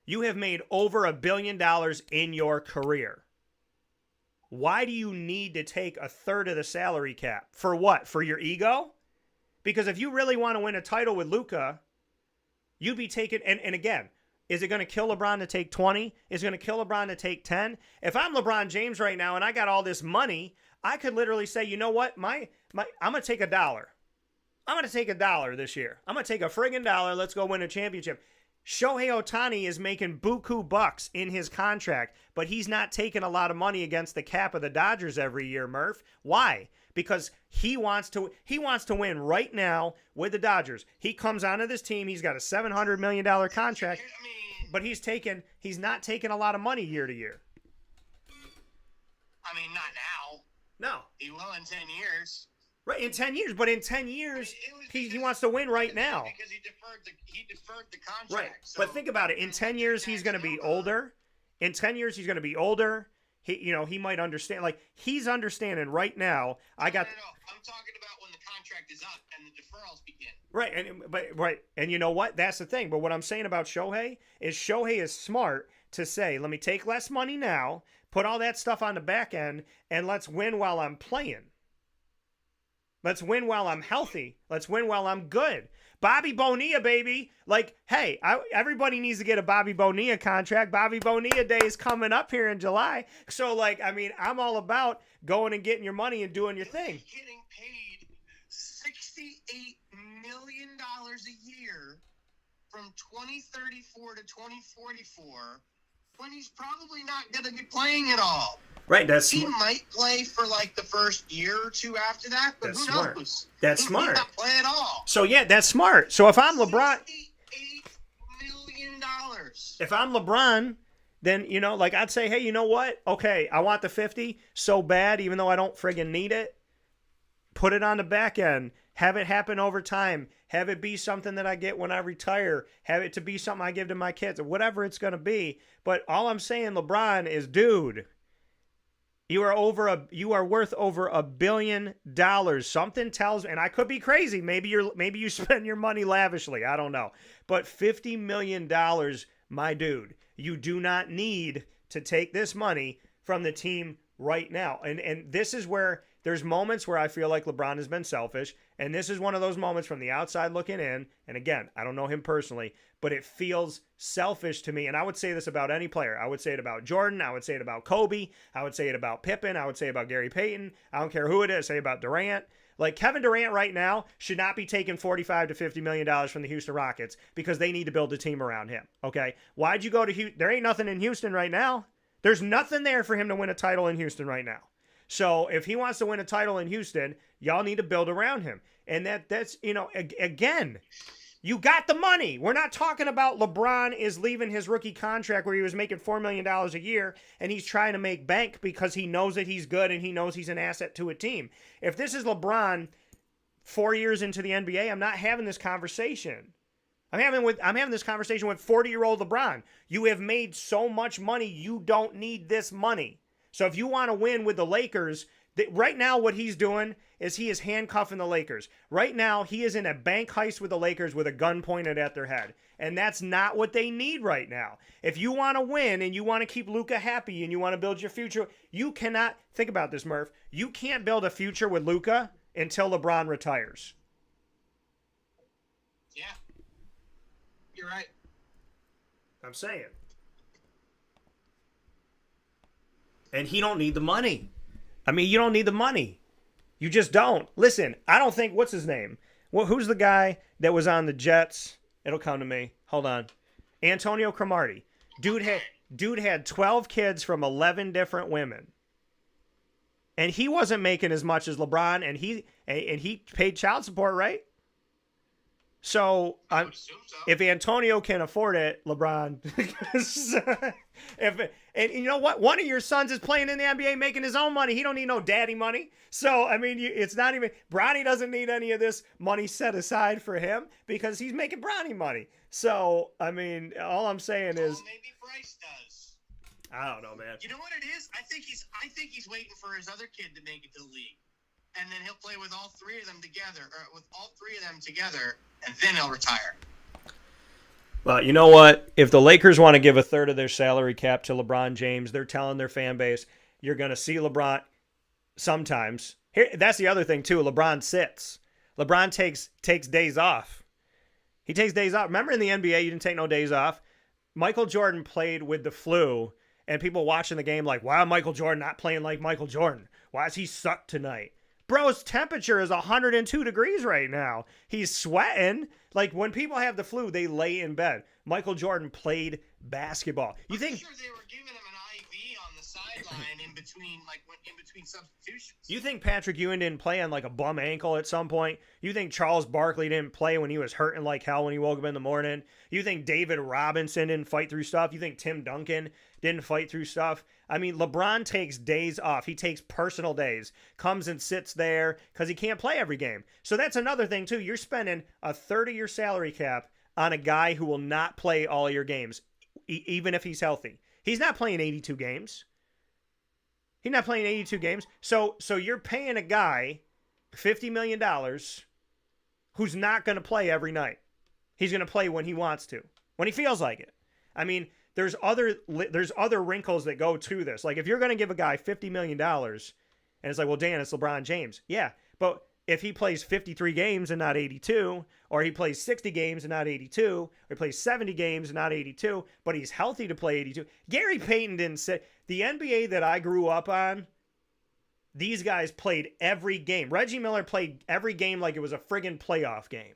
you have made over $1 billion in your career. Why do you need to take a third of the salary cap? For what? For your ego? Because if you really want to win a title with Luka, you'd be taking, and again, is it going to kill LeBron to take 20? Is it going to kill LeBron to take 10? If I'm LeBron James right now and I got all this money, I could literally say, you know what? I'm going to take $1. I'm going to take $1 this year. I'm going to take a friggin' dollar. Let's go win a championship. Shohei Ohtani is making buku bucks in his contract, but he's not taking a lot of money against the cap of the Dodgers every year, Murph. Why? Because he wants to win right now with the Dodgers. He comes onto this team. He's got a $700 million contract, but he's not taking a lot of money year to year. I mean, not now. No. He will in 10 years. Right, in 10 years. But in 10 years, he wants to win right now. Because he deferred the contract. Right, so but think about it. In 10 years, he's going to be older. In 10 years, he's going to be older. He might understand. Like, he's understanding right now. No. I'm talking about when the contract is up and the deferrals begin. Right, and you know what? That's the thing. But what I'm saying about Shohei is smart to say, let me take less money now, put all that stuff on the back end, and let's win while I'm playing. Let's win while I'm healthy. Let's win while I'm good. Bobby Bonilla, baby. Like, hey, everybody needs to get a Bobby Bonilla contract. Bobby Bonilla Day is coming up here in July. So, like, I mean, I'm all about going and getting your money and doing your thing. He's getting paid $68 million a year from 2034 to 2044 when he's probably not going to be playing at all. Right, he might play for like the first year or two after that, but that's who smart. Knows? That's he smart. Might not play at all. So yeah, that's smart. So if I'm LeBron, $68 million. If I'm LeBron, then like I'd say, hey, you know what? Okay, I want the 50 so bad, even though I don't friggin' need it. Put it on the back end. Have it happen over time. Have it be something that I get when I retire. Have it to be something I give to my kids, or whatever it's gonna be. But all I'm saying, LeBron, is, dude, you are worth over $1 billion. Something tells me, and I could be crazy. Maybe you spend your money lavishly. I don't know. But $50 million, my dude, you do not need to take this money from the team right now. And this is where there's moments where I feel like LeBron has been selfish. And this is one of those moments from the outside looking in. And again, I don't know him personally, but it feels selfish to me. And I would say this about any player. I would say it about Jordan. I would say it about Kobe. I would say it about Pippen. I would say it about Gary Payton. I don't care who it is. Say about Durant. Like, Kevin Durant right now should not be taking $45 to $50 million from the Houston Rockets because they need to build a team around him. Okay? Why'd you go to Houston? There ain't nothing in Houston right now. There's nothing there for him to win a title in Houston right now. So if he wants to win a title in Houston, y'all need to build around him. And that's, again, you got the money. We're not talking about LeBron is leaving his rookie contract where he was making $4 million a year and he's trying to make bank because he knows that he's good and he knows he's an asset to a team. If this is LeBron 4 years into the NBA, I'm not having this conversation. I'm having this conversation with 40-year-old LeBron. You have made so much money, you don't need this money. So if you want to win with the Lakers, right now what he's doing is he is handcuffing the Lakers. Right now he is in a bank heist with the Lakers with a gun pointed at their head. And that's not what they need right now. If you want to win and you want to keep Luka happy and you want to build your future, you cannot, think about this, Murph, you can't build a future with Luka until LeBron retires. Yeah. You're right. I'm saying. And he don't need the money. I mean, you don't need the money. You just don't. Listen, I don't think, what's his name? Well, who's the guy that was on the Jets? It'll come to me. Hold on. Antonio Cromartie. Dude had 12 kids from 11 different women. and he wasn't making as much as LeBron, and he paid child support, right? So, I would assume so. if Antonio can afford it, LeBron, and you know what? One of your sons is playing in the NBA, making his own money. He don't need no daddy money. So, I mean, it's not even, Bronny doesn't need any of this money set aside for him because he's making Bronny money. So, I mean, all I'm saying is, well, maybe Bryce does. I don't know, man. You know what it is? I think he's waiting for his other kid to make it to the league, and then he'll play with all three of them together, and then he'll retire. Well, you know what? If the Lakers want to give a third of their salary cap to LeBron James, they're telling their fan base, you're going to see LeBron sometimes. Here, that's the other thing, too. LeBron sits. LeBron takes days off. He takes days off. Remember in the NBA, you didn't take no days off? Michael Jordan played with the flu, and people watching the game like, why is Michael Jordan not playing like Michael Jordan? Why is he suck tonight? Bro's temperature is 102 degrees right now. He's sweating. Like, when people have the flu, they lay in bed. Michael Jordan played basketball. You think? I'm sure they were giving him an IV on the sideline in between substitutions. You think Patrick Ewing didn't play on like a bum ankle at some point? You think Charles Barkley didn't play when he was hurting like hell when he woke up in the morning? You think David Robinson didn't fight through stuff? You think Tim Duncan didn't fight through stuff? I mean, LeBron takes days off. He takes personal days, comes and sits there because he can't play every game. So that's another thing, too. You're spending a third of your salary cap on a guy who will not play all your games, even if he's healthy. He's not playing 82 games. He's not playing 82 games. So you're paying a guy $50 million who's not going to play every night. He's going to play when he wants to, when he feels like it. I mean, there's other wrinkles that go to this. Like, if you're going to give a guy $50 million, and it's like, well, Dan, it's LeBron James. Yeah, but if he plays 53 games and not 82, or he plays 60 games and not 82, or he plays 70 games and not 82, but he's healthy to play 82. Gary Payton didn't say, the NBA that I grew up on, these guys played every game. Reggie Miller played every game like it was a friggin' playoff game.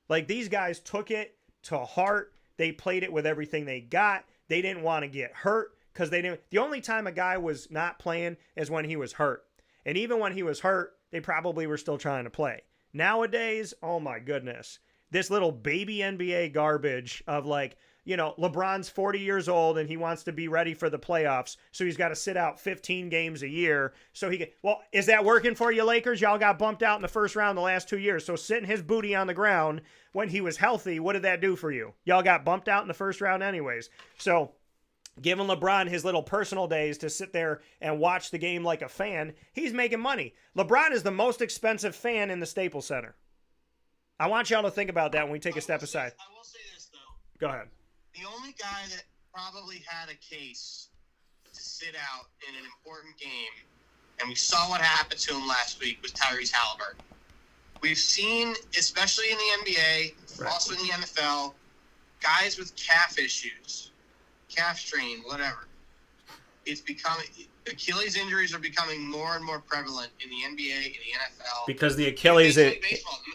Like, these guys took it to heart. They played it with everything they got. They didn't want to get hurt because they didn't. The only time a guy was not playing is when he was hurt. And even when he was hurt, they probably were still trying to play. Nowadays, oh my goodness, this little baby NBA garbage of like, you know, LeBron's 40 years old and he wants to be ready for the playoffs, so he's got to sit out 15 games a year so he can. Well, is that working for you, Lakers? Y'all got bumped out in the first round the last 2 years, so sitting his booty on the ground when he was healthy, what did that do for you? Y'all got bumped out in the first round anyways. So giving LeBron his little personal days to sit there and watch the game like a fan, he's making money. LeBron is the most expensive fan in the Staples Center. I want y'all to think about that when we take a step aside. I will say this, though. Go ahead. The only guy that probably had a case to sit out in an important game, and we saw what happened to him last week, was Tyrese Halliburton. We've seen, especially in the NBA, also in the NFL, guys with calf issues, calf strain, whatever. It's becoming, Achilles injuries are becoming more and more prevalent in the NBA, in the NFL. Because the Achilles,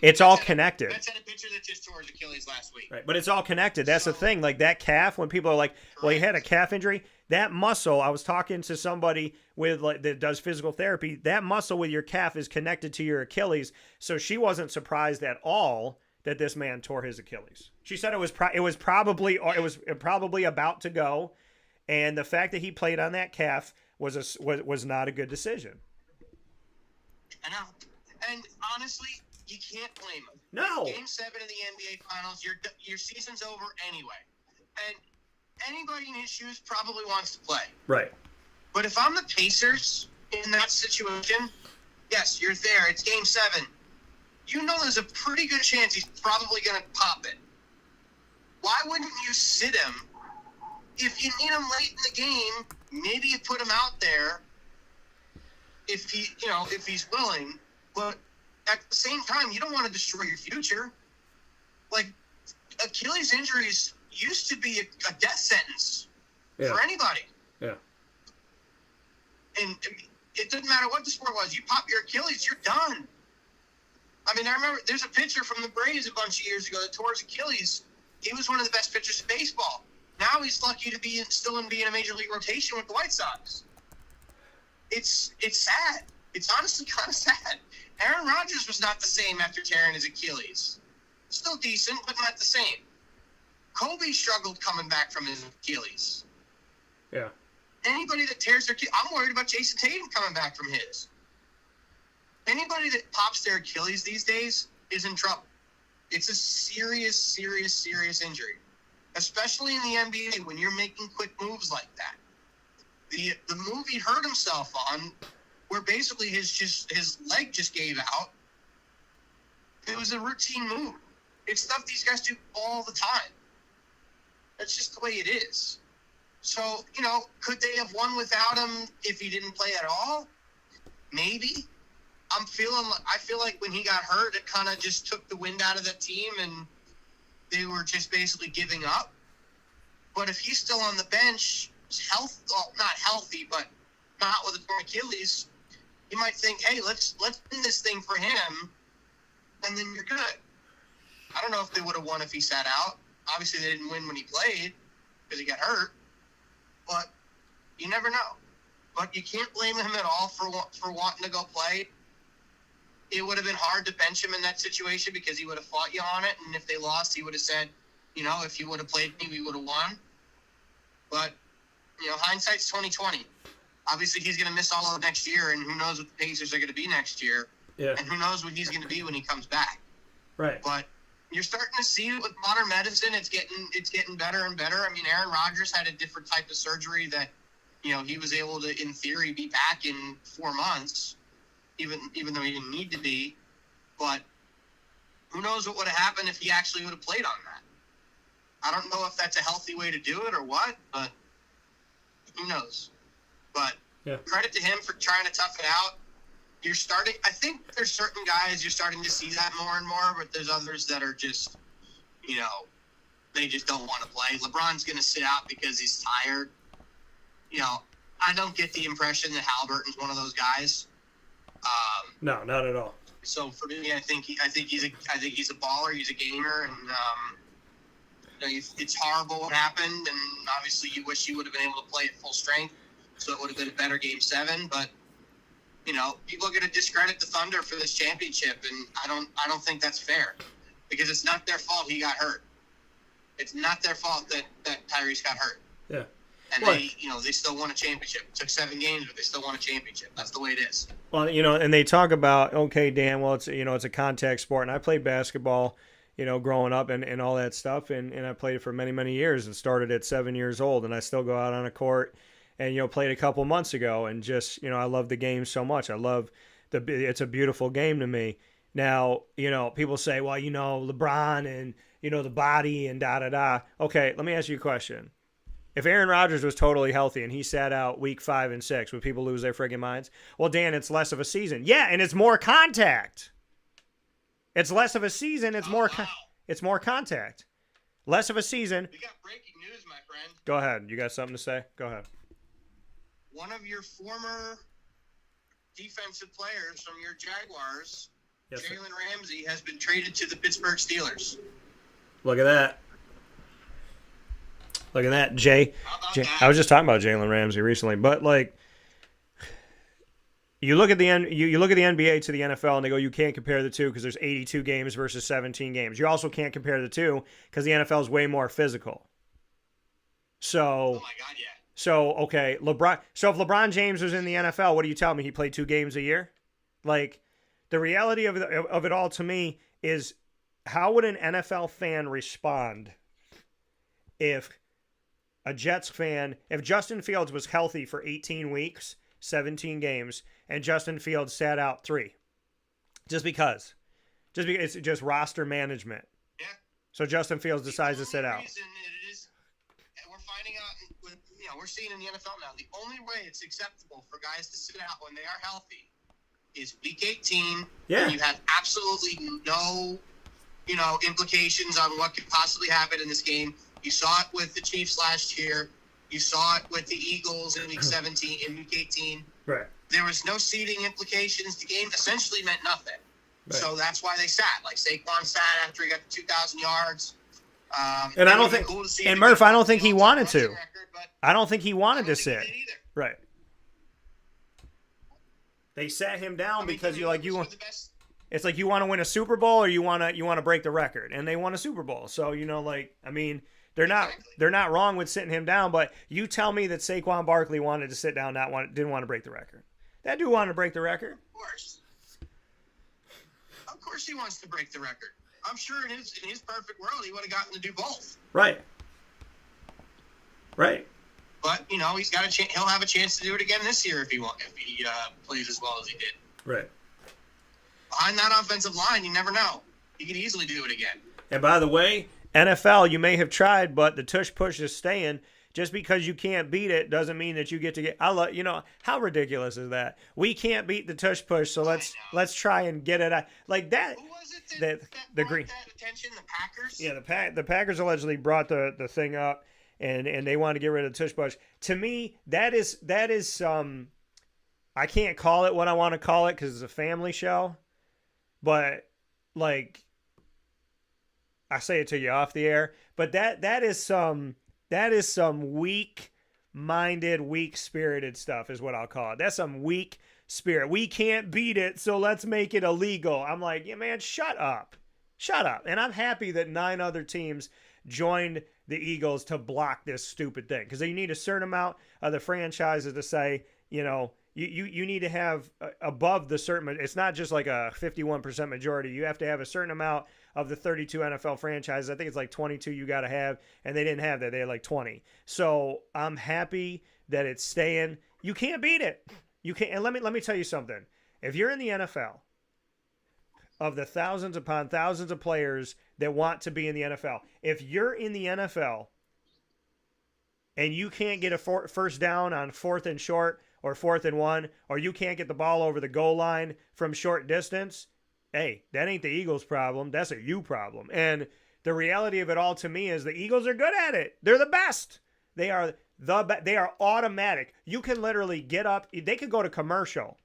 it's all connected. Mets had a pitcher that just tore his Achilles last week. Right, but it's all connected. That's the thing. Like that calf, when people are like, well, he had a calf injury, that muscle, I was talking to somebody with that does physical therapy, that muscle with your calf is connected to your Achilles. So she wasn't surprised at all that this man tore his Achilles. She said it was probably about to go. And the fact that he played on that calf was not a good decision. I know. And honestly, you can't blame him. No. Game 7 of the NBA Finals, your season's over anyway. And anybody in his shoes probably wants to play. Right. But if I'm the Pacers in that situation, yes, you're there. It's Game 7. You know there's a pretty good chance he's probably going to pop it. Why wouldn't you sit him? If you need him late in the game, maybe you put him out there if he's willing. But at the same time, you don't want to destroy your future. Like, Achilles injuries used to be a death sentence for anybody. Yeah. And it doesn't matter what the sport was. You pop your Achilles, you're done. I mean, I remember there's a pitcher from the Braves a bunch of years ago that tore his Achilles. He was one of the best pitchers in baseball. Now he's lucky to be in a major league rotation with the White Sox. it's sad. It's honestly kind of sad. Aaron Rodgers was not the same after tearing his Achilles. Still decent, but not the same. Kobe struggled coming back from his Achilles. Yeah. Anybody that tears their Achilles, I'm worried about Jason Tatum coming back from his. Anybody that pops their Achilles these days is in trouble. It's a serious, serious, serious injury, especially in the NBA when you're making quick moves like that. The move he hurt himself on, where basically his leg just gave out, it was a routine move. It's stuff these guys do all the time. That's just the way it is. So, could they have won without him if he didn't play at all? Maybe. I feel like when he got hurt, it kind of just took the wind out of that team and they were just basically giving up. But if he's still on the bench, not healthy, but not with a torn Achilles, you might think, hey, let's win this thing for him, and then you're good. I don't know if they would have won if he sat out. Obviously, they didn't win when he played because he got hurt. But you never know. But you can't blame him at all for wanting to go play. It would have been hard to bench him in that situation because he would have fought you on it. And if they lost, he would have said, if you would have played me, we would have won. But, hindsight's 20/20. Obviously, he's going to miss all of next year, and who knows what the Pacers are going to be next year. Yeah. And who knows what he's going to be when he comes back. Right. But you're starting to see it with modern medicine. It's getting better and better. I mean, Aaron Rodgers had a different type of surgery that, he was able to, in theory, be back in 4 months, even though he didn't need to be. But who knows what would have happened if he actually would have played on that. I don't know if that's a healthy way to do it or what, but who knows. But Credit to him for trying to tough it out. I think there's certain guys you're starting to see that more and more, but there's others that are just, they just don't want to play. LeBron's going to sit out because he's tired. I don't get the impression that Halliburton's one of those guys. No, not at all. So for me, I think he's a baller. He's a gamer, and it's horrible what happened. And obviously, you wish you would have been able to play at full strength, so it would have been a better Game 7. But people are going to discredit the Thunder for this championship, and I don't think that's fair because it's not their fault he got hurt. It's not their fault that Tyrese got hurt. Yeah. And they still won a championship. It took 7 games, but they still won a championship. That's the way it is. Well, and they talk about, okay, Dan, well, it's a contact sport, and I played basketball, growing up and all that stuff, and I played it for many, many years and started at 7 years old, and I still go out on a court and, played a couple months ago, and just, I love the game so much. I love it's a beautiful game to me. Now, people say, well, LeBron and, the body and da-da-da. Okay, let me ask you a question. If Aaron Rodgers was totally healthy and he sat out week 5 and 6, would people lose their friggin' minds? Well, Dan, it's less of a season. Yeah, and it's more contact. It's less of a season. It's it's more contact. Less of a season. We got breaking news, my friend. Go ahead. You got something to say? Go ahead. One of your former defensive players from your Jaguars, yes, Jalen Ramsey, has been traded to the Pittsburgh Steelers. Look at that. Look at that, Jay. I was just talking about Jalen Ramsey recently, but you look at the NBA to the NFL, and they go, you can't compare the two because there's 82 games versus 17 games. You also can't compare the two because the NFL is way more physical. So, oh my God, yeah. So okay, LeBron. So if LeBron James was in the NFL, what do you tell me? He played 2 games a year. The reality of it all to me is, how would an NFL fan respond if a Jets fan, if Justin Fields was healthy for 18 weeks, 17 games, and Justin Fields sat out 3? Just because it's just roster management. Yeah. So Justin Fields decides to sit out. We're finding out, we're seeing in the NFL now, the only way it's acceptable for guys to sit out when they are healthy is week 18. Yeah. And you have absolutely no, implications on what could possibly happen in this game. You saw it with the Chiefs last year. You saw it with the Eagles in week 17, in week 18. Right. There was no seeding implications. The game essentially meant nothing. Right. So that's why they sat. Like Saquon sat after he got to 2,000 yards. And I don't think, and Murph, I don't think he wanted to. I don't think he wanted to sit. Either. Right. They sat him down I mean, because he was the best. it's like you want to win a Super Bowl or you want to break the record, and they won a Super Bowl. So like I mean, they're not wrong with sitting him down, but you tell me that Saquon Barkley wanted to sit down, didn't want to break the record. That dude wanted to break the record. Of course, he wants to break the record. I'm sure in his perfect world, he would have gotten to do both. Right. But he's got a chance. He'll have a chance to do it again this year if he plays as well as he did. Right. Behind that offensive line, you never know. He could easily do it again. And by the way, NFL, you may have tried, but the tush push is staying. Just because you can't beat it doesn't mean that you get to get. How ridiculous is that? We can't beat the tush push, so let's try and get it out like that. Who was it that the brought green that attention? The Packers. Yeah, the Packers allegedly brought the thing up, and they wanted to get rid of the tush push. To me, that is I can't call it what I want to call it because it's a family show, but like I say it to you off the air, but that is some weak-minded, weak-spirited stuff is what I'll call it. That's some weak spirit. We can't beat it, so let's make it illegal. I'm like, yeah, man, shut up. And I'm happy that 9 other teams joined the Eagles to block this stupid thing because you need a certain amount of the franchises to say, you need to have above the certain. It's not just like a 51% majority. You have to have a certain amount of the 32 NFL franchises. I think it's like 22 you got to have, and they didn't have that. They had like 20. So I'm happy that it's staying. You can't beat it. You can't. And let me tell you something. If you're in the NFL, of the thousands upon thousands of players that want to be in the NFL, if you're in the NFL and you can't get a first down on 4th and short or 4th and 1, or you can't get the ball over the goal line from short distance, hey, that ain't the Eagles' problem. That's a you problem. And the reality of it all to me is the Eagles are good at it. They're the best. They are automatic. You can literally get up. They could go to commercial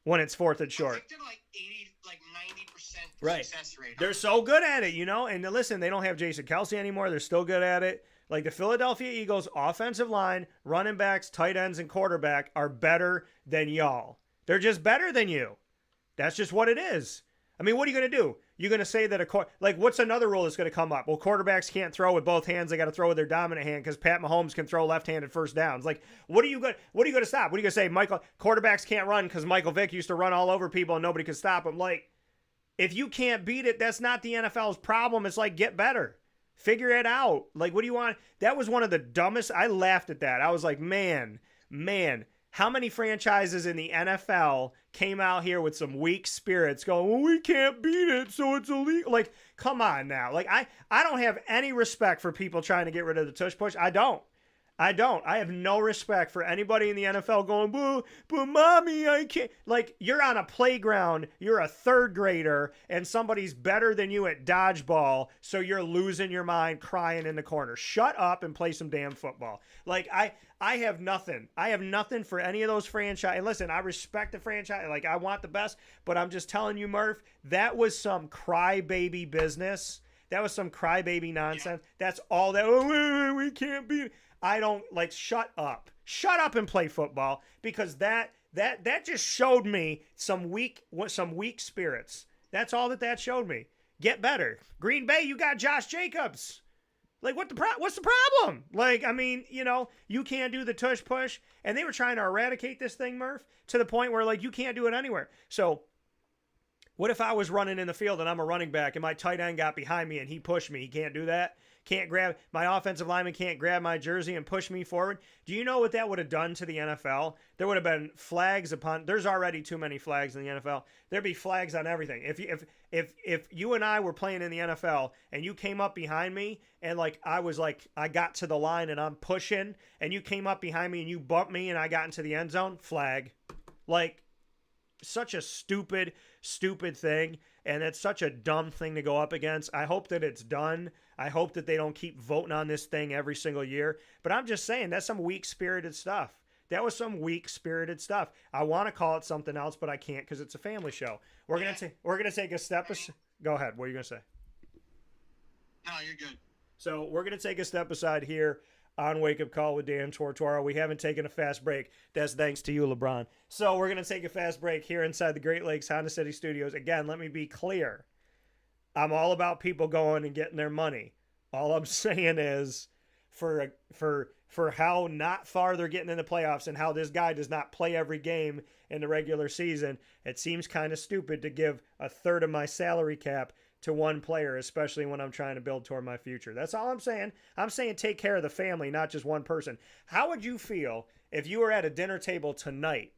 when it's 4th and short. They're like 90% Right. success rate. They're so good at it, And listen, they don't have Jason Kelce anymore. They're still good at it. Like the Philadelphia Eagles offensive line, running backs, tight ends, and quarterback are better than y'all. They're just better than you. That's just what it is. I mean, what are you going to do? You're going to say that what's another rule that's going to come up? Well, quarterbacks can't throw with both hands. They got to throw with their dominant hand because Pat Mahomes can throw left-handed first downs. Like, what are you going to stop? What are you going to say? Quarterbacks can't run because Michael Vick used to run all over people and nobody could stop him. Like, if you can't beat it, that's not the NFL's problem. It's like, get better. Figure it out. Like, what do you want? That was one of the dumbest. I laughed at that. I was like, man, how many franchises in the NFL came out here with some weak spirits going, well, we can't beat it, so it's illegal. Like, come on now. Like, I don't have any respect for people trying to get rid of the tush push. I don't. I have no respect for anybody in the NFL going, but mommy, I can't. Like, you're on a playground, you're a 3rd grader, and somebody's better than you at dodgeball, so you're losing your mind crying in the corner. Shut up and play some damn football. Like, I have nothing. I have nothing for any of those franchise. And listen, I respect the franchise. Like, I want the best, but I'm just telling you, Murph, that was some crybaby business. That was some crybaby nonsense. That's all that, we can't beat it. I don't shut up and play football because that just showed me some weak spirits. That's all that showed me. Get better. Green Bay, you got Josh Jacobs. Like, what's the problem? Like, I mean, you can't do the tush push, and they were trying to eradicate this thing, Murph, to the point where you can't do it anywhere. So what if I was running in the field and I'm a running back and my tight end got behind me and he pushed me? He can't do that. My offensive lineman can't grab my jersey and push me forward. Do you know what that would have done to the NFL? There would have been flags there's already too many flags in the NFL. There'd be flags on everything. If you and I were playing in the NFL and you came up behind me and I got to the line and I'm pushing and you came up behind me and you bumped me and I got into the end zone, flag. Like, such a stupid thing, and it's such a dumb thing to go up against. I hope that it's done. I hope that they don't keep voting on this thing every single year. But I'm just saying, that's some weak-spirited stuff. That was some weak-spirited stuff. I want to call it something else, but I can't because it's a family show. We're gonna take a step. Go ahead. What are you gonna say? No, you're good. So we're gonna take a step aside here. on Wake Up Call with Dan Tortora. We haven't taken a fast break. That's thanks to you, LeBron. So we're going to take a fast break here inside the Great Lakes Honda City Studios. Again, let me be clear. I'm all about people going and getting their money. All I'm saying is for how not far they're getting in the playoffs and how this guy does not play every game in the regular season, it seems kind of stupid to give a third of my salary cap to one player, especially when I'm trying to build toward my future. That's all I'm saying. I'm saying take care of the family, not just one person. How would you feel if you were at a dinner table tonight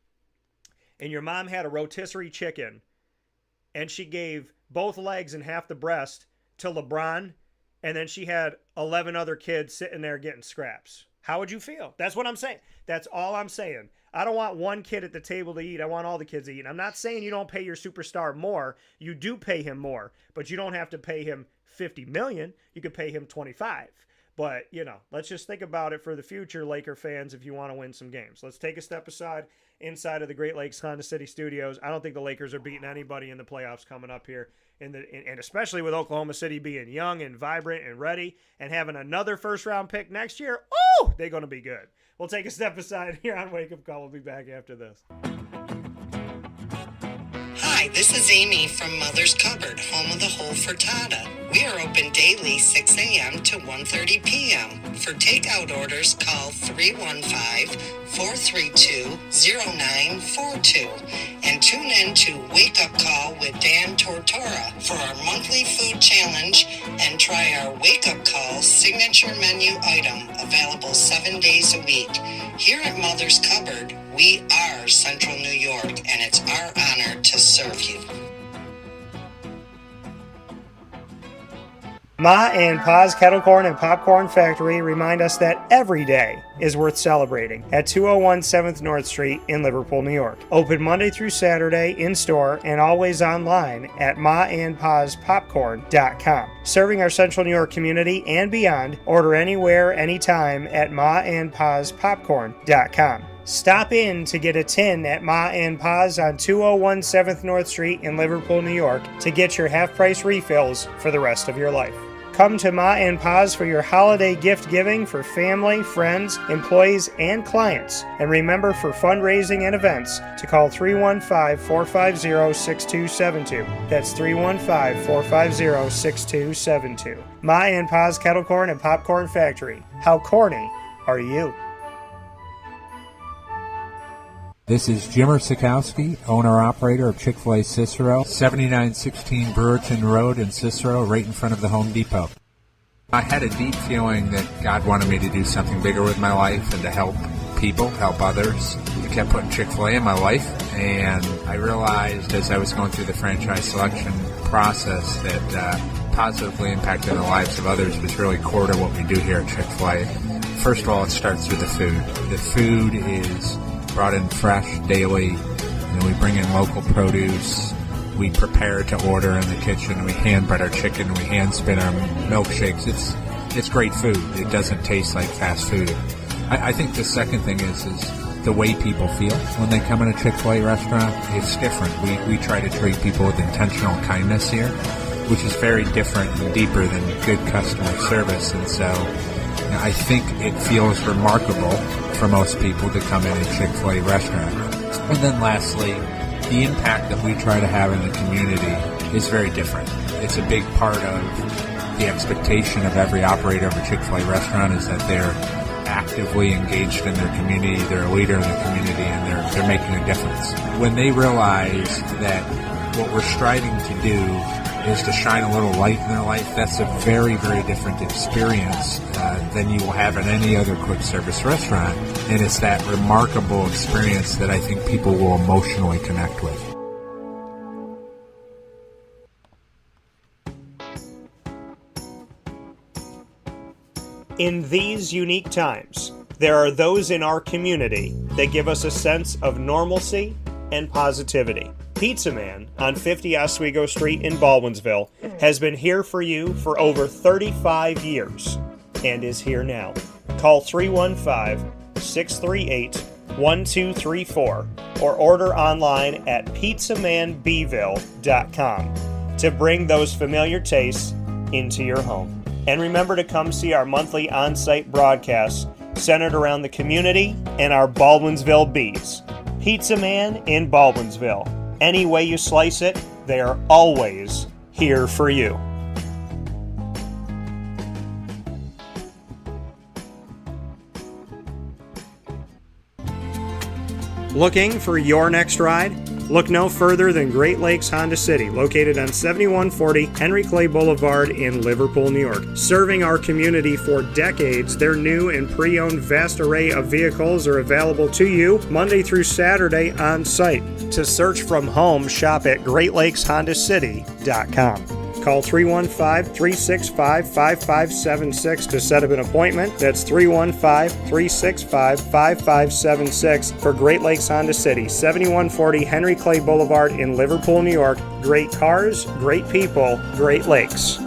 and your mom had a rotisserie chicken and she gave both legs and half the breast to LeBron, and then she had 11 other kids sitting there getting scraps? How would you feel? That's what I'm saying. That's all I'm saying. I don't want one kid at the table to eat. I want all the kids to eat. I'm not saying you don't pay your superstar more. You do pay him more, but you don't have to pay him $50 million. You could pay him 25. But, let's just think about it for the future, Laker fans, if you want to win some games. Let's take a step aside inside of the Great Lakes Honda City Studios. I don't think the Lakers are beating anybody in the playoffs coming up here, and especially with Oklahoma City being young and vibrant and ready and having another first-round pick next year. Oh, they're going to be good. We'll take a step aside here on Wake Up Call. We'll be back after this. Hi, this is Amy from Mother's Cupboard, home of the whole frittata. We are open daily 6 a.m. to 1:30 p.m. For takeout orders, call 315-432-0942 and tune in to Wake Up Call with Dan Tortora for our monthly food challenge and try our Wake Up Call signature menu item available 7 days a week. Here at Mother's Cupboard, we are Central New York, and it's our honor to serve you. Ma and Pa's Kettle Corn and Popcorn Factory remind us that every day is worth celebrating at 201 7th North Street in Liverpool, New York. Open Monday through Saturday in-store and always online at maandpaspopcorn.com. Serving our Central New York community and beyond, order anywhere, anytime at maandpaspopcorn.com. Stop in to get a tin at Ma and Pa's on 201 7th North Street in Liverpool, New York to get your half-price refills for the rest of your life. Come to Ma and Pa's for your holiday gift giving for family, friends, employees, and clients. And remember, for fundraising and events, to call 315-450-6272. That's 315-450-6272. Ma and Pa's Kettle Corn and Popcorn Factory. How corny are you? This is Jimmer Sikowski, owner-operator of Chick-fil-A Cicero, 7916 Brewerton Road in Cicero, right in front of the Home Depot. I had a deep feeling that God wanted me to do something bigger with my life and to help people, help others. I kept putting Chick-fil-A in my life, and I realized as I was going through the franchise selection process that positively impacting the lives of others was really core to what we do here at Chick-fil-A. First of all, it starts with the food. The food is brought in fresh daily, and we bring in local produce. We prepare to order in the kitchen. We hand bread our chicken. We hand spin our milkshakes. It's great food. It doesn't taste like fast food. I think the second thing is the way people feel when they come in a Chick-fil-A restaurant. It's different. We try to treat people with intentional kindness here, which is very different and deeper than good customer service. And so I think it feels remarkable for most people to come in a Chick-fil-A restaurant. And then lastly, the impact that we try to have in the community is very different. It's a big part of the expectation of every operator of a Chick-fil-A restaurant is that they're actively engaged in their community, they're a leader in the community, and they're making a difference. When they realize that what we're striving to do is to shine a little light in their life, that's a very, very different experience than you will have in any other quick service restaurant. And it's that remarkable experience that I think people will emotionally connect with. In these unique times, there are those in our community that give us a sense of normalcy and positivity. Pizza Man on 50 Oswego Street in Baldwinsville has been here for you for over 35 years and is here now. Call 315-638-1234 or order online at pizzamanbville.com to bring those familiar tastes into your home. And remember to come see our monthly on-site broadcasts centered around the community and our Baldwinsville Bees. Pizza Man in Baldwinsville. Any way you slice it, they are always here for you. Looking for your next ride? Look no further than Great Lakes Honda City, located on 7140 Henry Clay Boulevard in Liverpool, New York. Serving our community for decades, their new and pre-owned vast array of vehicles are available to you Monday through Saturday on site. To search from home, shop at GreatLakesHondaCity.com. Call 315-365-5576 to set up an appointment. That's 315-365-5576 for Great Lakes Honda City, 7140 Henry Clay Boulevard in Liverpool, New York. Great cars, great people, Great Lakes.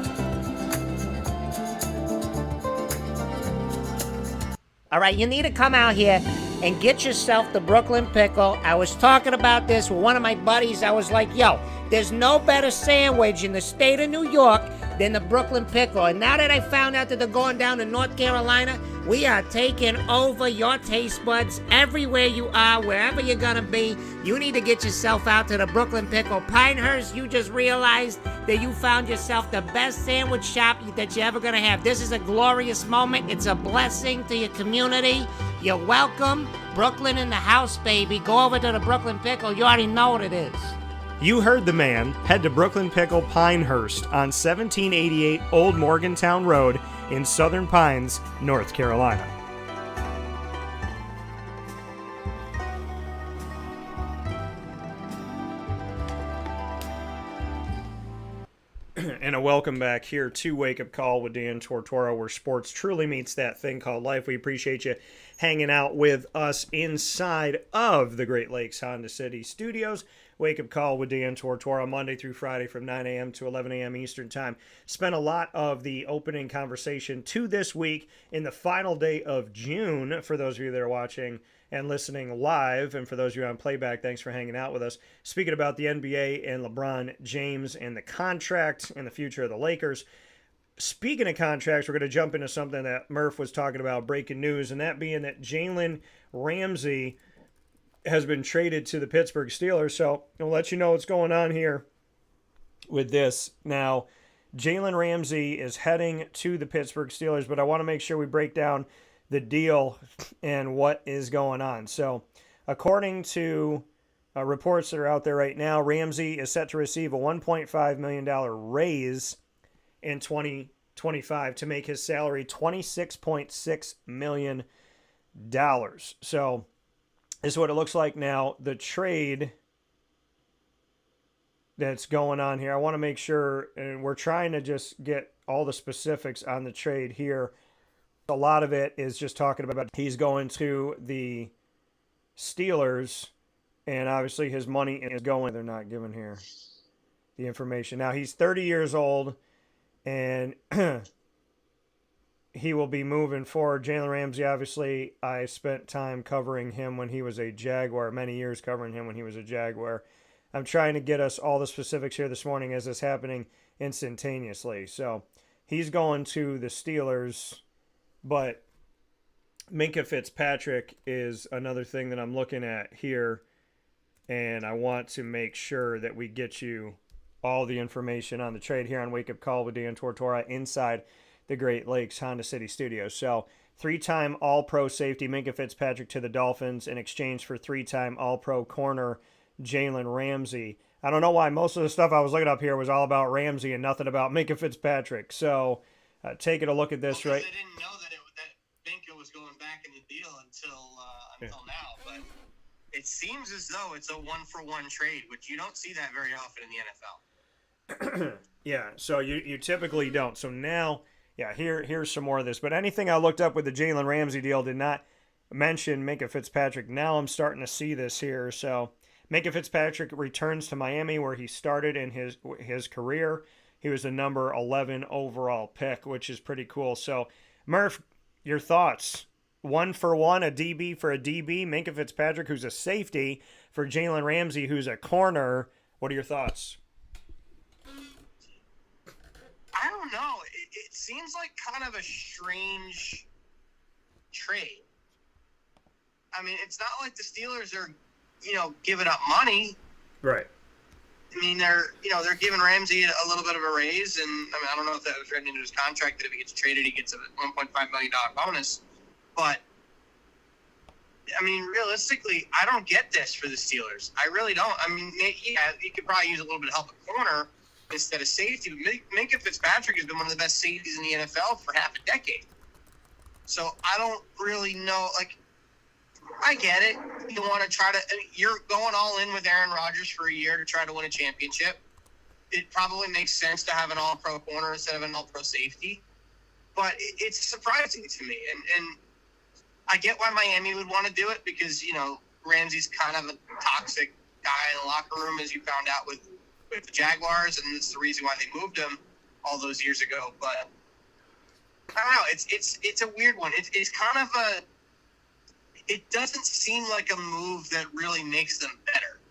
All right, you need to come out here and get yourself the Brooklyn Pickle. I was talking about this with one of my buddies. I was like, yo, there's no better sandwich in the state of New York than the Brooklyn Pickle. And now that I found out that they're going down to North Carolina, we are taking over your taste buds everywhere you are, wherever you're going to be. You need to get yourself out to the Brooklyn Pickle. Pinehurst, you just realized that you found yourself the best sandwich shop that you're ever going to have. This is a glorious moment. It's a blessing to your community. You're welcome. Brooklyn in the house, baby. Go over to the Brooklyn Pickle. You already know what it is. You heard the man. Head to Brooklyn Pickle Pinehurst on 1788 Old Morgantown Road in Southern Pines, North Carolina. And a welcome back here to Wake Up Call with Dan Tortora, where sports truly meets that thing called life. We appreciate you hanging out with us inside of the Great Lakes Honda City studios. Wake Up Call with Dan Tortora, Monday through Friday from 9 a.m. to 11 a.m. Eastern Time. Spent a lot of the opening conversation to this week in the final day of June, for those of you that are watching and listening live, and for those of you on playback, thanks for hanging out with us. Speaking about the NBA and LeBron James and the contract and the future of the Lakers. Speaking of contracts, we're going to jump into something that Murph was talking about, breaking news, and that being that Jalen Ramsey has been traded to the Pittsburgh Steelers. So I'll let you know what's going on here with this. Now, Jalen Ramsey is heading to the Pittsburgh Steelers, but I want to make sure we break down the deal and what is going on. So according to reports that are out there right now, Ramsey is set to receive a $1.5 million raise in 2025 to make his salary $26.6 million. So this is what it looks like now. The trade that's going on here, I want to make sure, and we're trying to just get all the specifics on the trade here. A lot of it is just talking about he's going to the Steelers, and obviously his money is going. They're not giving here the information. Now, he's 30 years old, and he will be moving forward. Jalen Ramsey, obviously, I spent time covering him when he was a Jaguar, many years covering him when he was a Jaguar. I'm trying to get us all the specifics here this morning as it's happening instantaneously. So he's going to the Steelers, but Minkah Fitzpatrick is another thing that I'm looking at here, and I want to make sure that we get you all the information on the trade here on Wake Up Call with Dan Tortora inside the Great Lakes Honda City Studios. So, three-time All-Pro safety Minkah Fitzpatrick to the Dolphins in exchange for three-time All-Pro corner Jalen Ramsey. I don't know why most of the stuff I was looking up here was all about Ramsey and nothing about Minkah Fitzpatrick. So, taking a look at this, right? I didn't know that Minkah was going back in the deal until now, but it seems as though it's a one-for-one trade, which you don't see that very often in the NFL. Yeah, so you typically don't. So now, yeah, here's some more of this. But anything I looked up with the Jalen Ramsey deal did not mention Minkah Fitzpatrick. Now I'm starting to see this here. So Minkah Fitzpatrick returns to Miami, where he started in his career. He was the number 11 overall pick, which is pretty cool. So, Murph, your thoughts? One for one, a DB for a DB. Minkah Fitzpatrick, who's a safety, for Jalen Ramsey, who's a corner. What are your thoughts? I don't don't know. It seems like kind of a strange trade. I mean, it's not like the Steelers are, giving up money. Right. I mean, they're giving Ramsey a little bit of a raise, and I mean, I don't know if that was written into his contract that if he gets traded, he gets a $1.5 million bonus. But I mean, realistically, I don't get this for the Steelers. I really don't. I mean, yeah, you could probably use a little bit of help at corner instead of safety. But Minkah Fitzpatrick has been one of the best safeties in the NFL for half a decade. So I don't really know. Like, I get it. You want to try to – you're going all in with Aaron Rodgers for a year to try to win a championship. It probably makes sense to have an all-pro corner instead of an all-pro safety. But it's surprising to me. And I get why Miami would want to do it because, Ramsey's kind of a toxic guy in the locker room, as you found out with the Jaguars, and that's the reason why they moved him all those years ago. But I don't know. It's a weird one. It's kind of a – it doesn't seem like a move that really makes them better.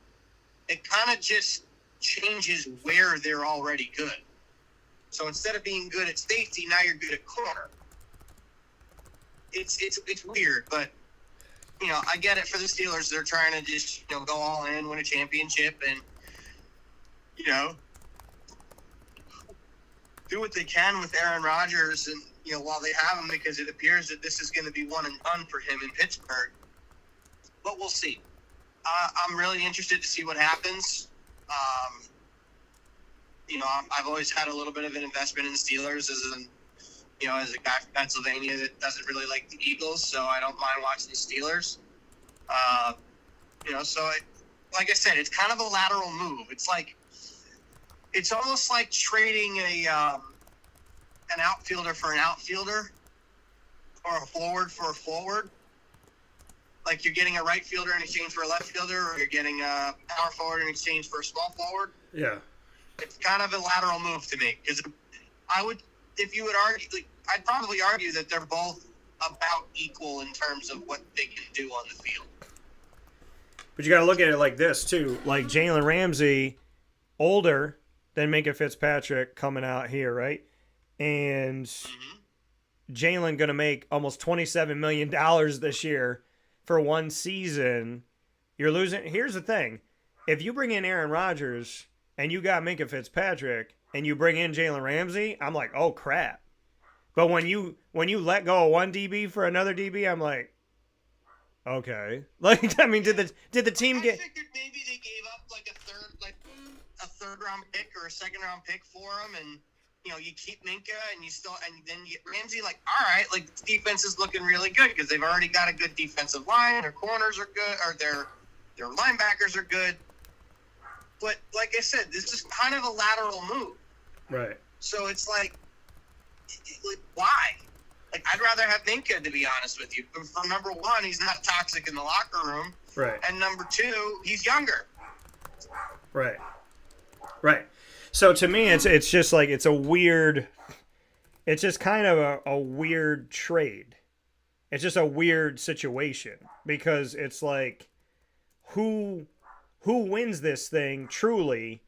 It kind of just changes where they're already good. So instead of being good at safety, now you're good at corner. It's weird, but I get it for the Steelers. They're trying to just go all in, win a championship, and do what they can with Aaron Rodgers, and while they have him, because it appears that this is going to be one and done for him in Pittsburgh. But we'll see. I'm really interested to see what happens. I've always had a little bit of an investment in the Steelers as a guy from Pennsylvania that doesn't really like the Eagles, so I don't mind watching the Steelers. Like I said, it's kind of a lateral move. It's almost like trading an outfielder for an outfielder or a forward for a forward. Like you're getting a right fielder in exchange for a left fielder, or you're getting a power forward in exchange for a small forward. Yeah. It's kind of a lateral move to me because I'd probably argue that they're both about equal in terms of what they can do on the field. But you got to look at it like this, too. Like Jalen Ramsey, older than Minkah Fitzpatrick coming out here, right? And Jalen going to make almost $27 million this year for one season. You're losing. Here's the thing. If you bring in Aaron Rodgers and you got Minkah Fitzpatrick and you bring in Jalen Ramsey, I'm like, oh, crap. But when you let go of one DB for another DB, I'm like, okay. Like, I mean, did the team get? I figured maybe they gave up like a third round pick or a second round pick for him, and you keep Minkah and then you get Ramsey. Like, all right, like the defense is looking really good because they've already got a good defensive line. Their corners are good, or their linebackers are good. But like I said, this is kind of a lateral move. Right. So it's like why? Like, I'd rather have Minkah, to be honest with you. For number one, he's not toxic in the locker room. Right. And number two, he's younger. Right. Right. So to me, it's just like it's just kind of a weird trade. It's just a weird situation because it's like who wins this thing truly.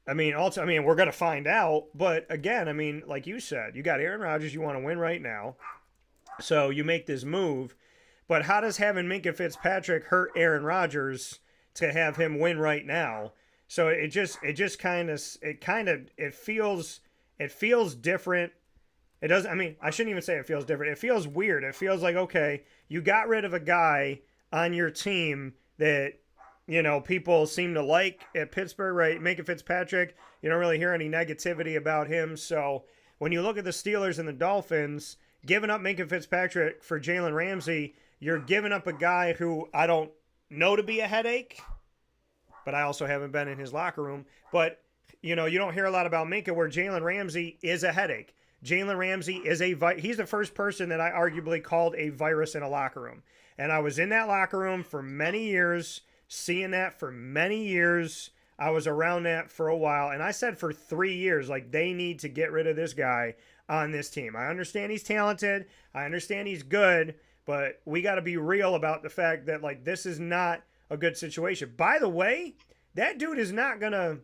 I mean, we're going to find out. But again, I mean, like you said, you got Aaron Rodgers. You want to win right now. So you make this move. But how does having Minkah Fitzpatrick hurt Aaron Rodgers to have him win right now? So it feels different. It doesn't, I mean, I shouldn't even say it feels different. It feels weird. It feels like, okay, you got rid of a guy on your team that, people seem to like at Pittsburgh, right? Minkah Fitzpatrick, you don't really hear any negativity about him. So when you look at the Steelers and the Dolphins, giving up Minkah Fitzpatrick for Jalen Ramsey, you're giving up a guy who I don't know to be a headache, but I also haven't been in his locker room. But, you don't hear a lot about Minkah where Jalen Ramsey is a headache. Jalen Ramsey is he's the first person that I arguably called a virus in a locker room. And I was in that locker room for many years, seeing that for many years. I was around that for a while. And I said for 3 years, like, they need to get rid of this guy on this team. I understand he's talented. I understand he's good. But we got to be real about the fact that, like, this is not a good situation. By the way, that dude is not going to,